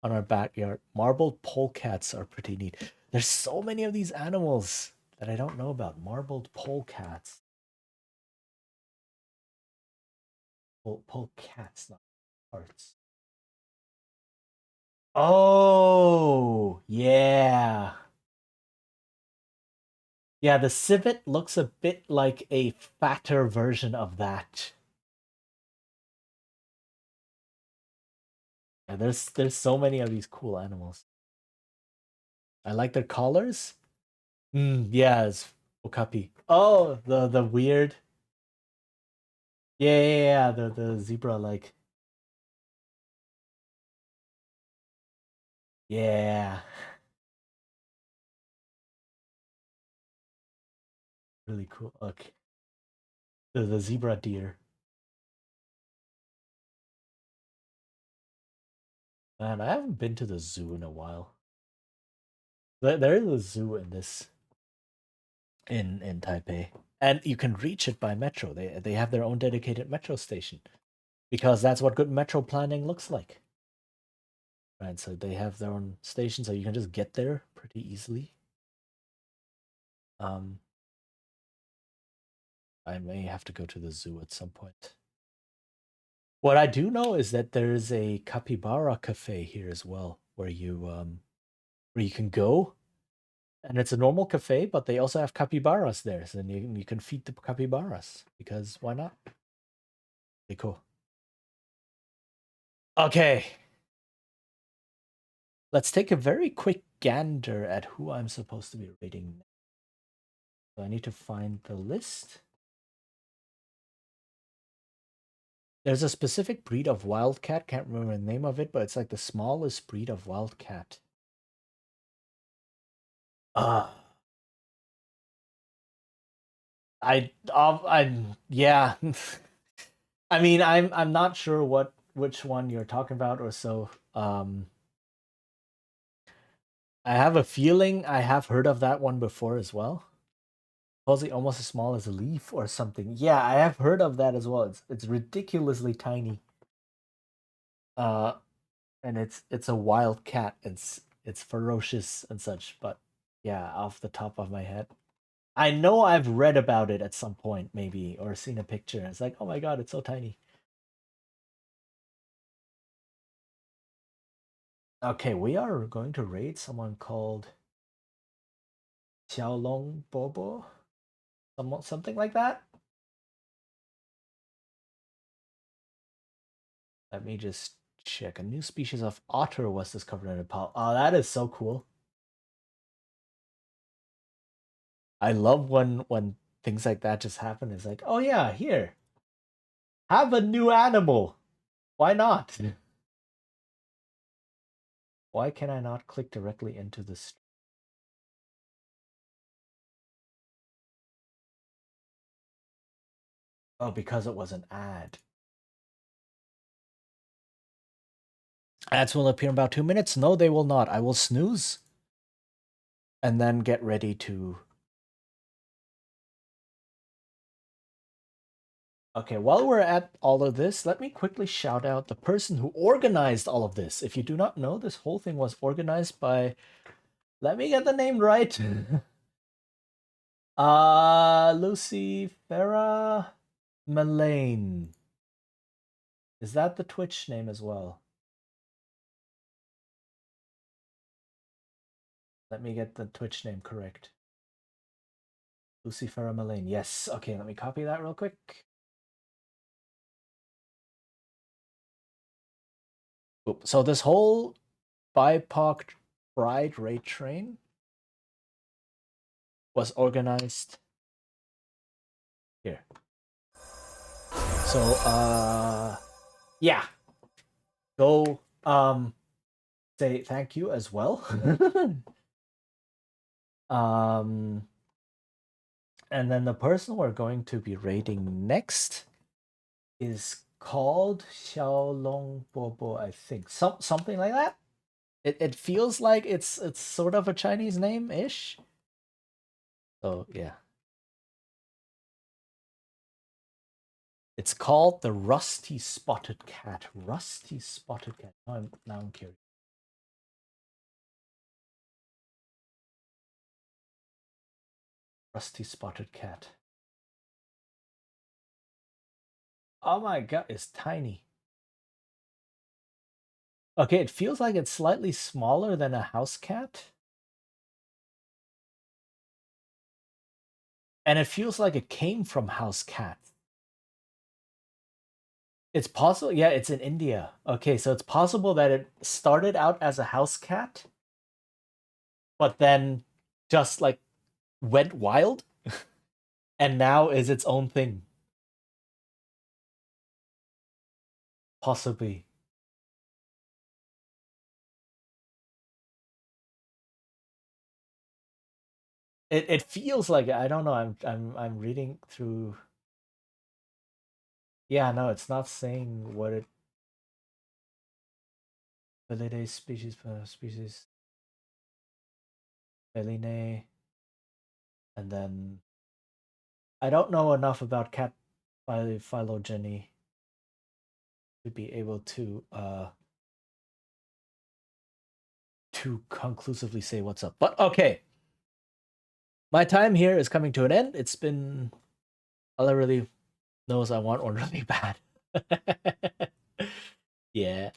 on our backyard. Marbled polecats are pretty neat. There's so many of these animals that I don't know about. Marbled polecats. Polecats, not parts. Oh, yeah. Yeah, the civet looks a bit like a fatter version of that. Yeah, there's so many of these cool animals. I like their collars. Yeah, it's okapi. Oh, the weird. Yeah, the zebra like. Yeah. Really cool. Look. The zebra deer. Man, I haven't been to the zoo in a while. There is a zoo in this in Taipei. And you can reach it by metro. They have their own dedicated metro station. Because that's what good metro planning looks like. Right, so they have their own station, so you can just get there pretty easily. I may have to go to the zoo at some point. What I do know is that there's a capybara cafe here as well, where you can go, and it's a normal cafe, but they also have capybaras there, so then you can feed the capybaras because why not? Pretty cool. Okay, let's take a very quick gander at who I'm supposed to be rating. So I need to find the list. There's a specific breed of wildcat, can't remember the name of it, but it's like the smallest breed of wildcat. I'm yeah. I mean, I'm not sure which one you're talking about or so. I have a feeling I have heard of that one before as well. Supposedly almost as small as a leaf or something. Yeah, I have heard of that as well. It's ridiculously tiny. Uh, and it's a wild cat. It's ferocious and such. But yeah, off the top of my head, I know I've read about it at some point, maybe, or seen a picture. It's like, oh my god, it's so tiny. Okay, we are going to raid someone called Xiaolong Bobo, something like that. Let me just check. A new species of otter was discovered in Nepal. Oh, that is so cool. I love when things like that just happen. It's like, oh yeah, here, have a new animal. Why not? Why can I not click directly into this? Oh, because it was an ad. Ads will appear in about 2 minutes. No, they will not. I will snooze and then get ready to. Okay, while we're at all of this, let me quickly shout out the person who organized all of this. If you do not know, this whole thing was organized by, let me get the name right. Lucy Farah Malane. Is that the Twitch name as well? Let me get the Twitch name correct. Lucy Farah Malane. Yes. Okay, let me copy that real quick. Oop. So this whole BIPOC Pride raid train was organized here. So yeah. Go say thank you as well. And then the person we're going to be raiding next is called Xiaolong Bobo, I think. Something like that. It feels like it's sort of a Chinese name-ish. So yeah. It's called the Rusty Spotted Cat. Rusty Spotted Cat. Now I'm curious. Rusty Spotted Cat. Oh my god, it's tiny. Okay, it feels like it's slightly smaller than a house cat. And it feels like it came from house cat. It's possible, yeah, it's in India. Okay, so it's possible that it started out as a house cat, but then just like went wild and now is its own thing. Possibly. It feels like, I don't know, I'm reading through. Yeah, no, it's not saying what it. Felidae species species Feline, and then I don't know enough about cat phylogeny to be able to conclusively say what's up. But okay, my time here is coming to an end. It's been, all I really know is I want one really bad. Yeah.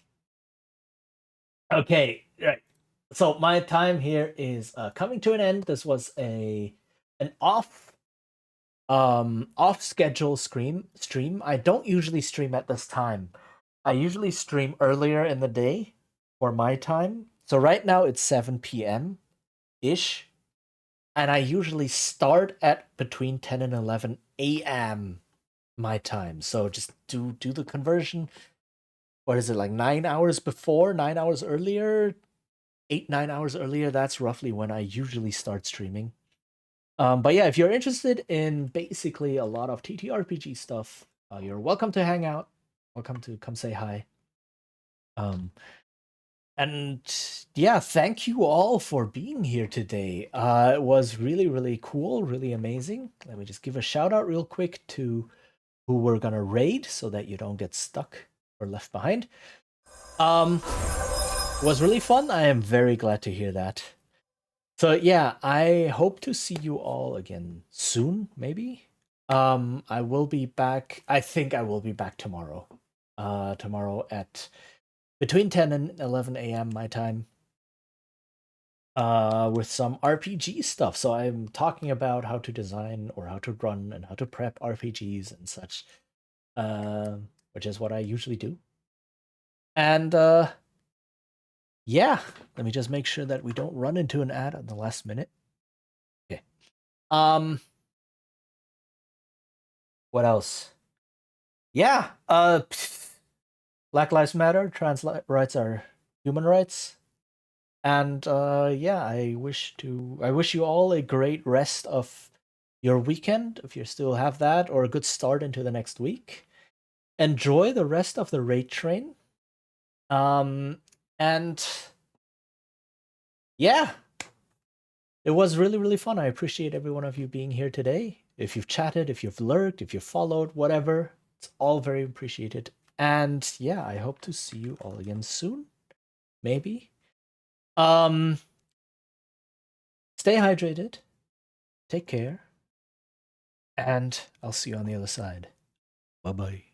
Okay, right. So my time here is coming to an end. This was an off schedule stream. I don't usually stream at this time. I usually stream earlier in the day for my time. So right now it's 7 p.m. ish. And I usually start at between 10 and 11 a.m. my time. So just do the conversion. What is it, like 9 hours before, 9 hours earlier, 8-9 hours earlier? That's roughly when I usually start streaming. But yeah, if you're interested in basically a lot of TTRPG stuff, you're welcome to hang out. Welcome to come say hi. And yeah, thank you all for being here today. It was really, really cool, really amazing. Let me just give a shout out real quick to who we're gonna raid so that you don't get stuck or left behind. Was really fun. I am very glad to hear that. So yeah, I hope to see you all again soon, maybe. I will be back. I think I will be back tomorrow. Tomorrow at between 10 and 11 a.m. my time. With some RPG stuff. So I'm talking about how to design or how to run and how to prep RPGs and such. Which is what I usually do. And yeah, let me just make sure that we don't run into an ad at the last minute. Okay. What else? Yeah, Black Lives Matter, trans rights are human rights. And yeah, I wish you all a great rest of your weekend, if you still have that, or a good start into the next week. Enjoy the rest of the raid train. And yeah, it was really, really fun. I appreciate every one of you being here today. If you've chatted, if you've lurked, if you've followed, whatever, it's all very appreciated. And yeah, I hope to see you all again soon. Maybe. Stay hydrated. Take care. And I'll see you on the other side. Bye-bye.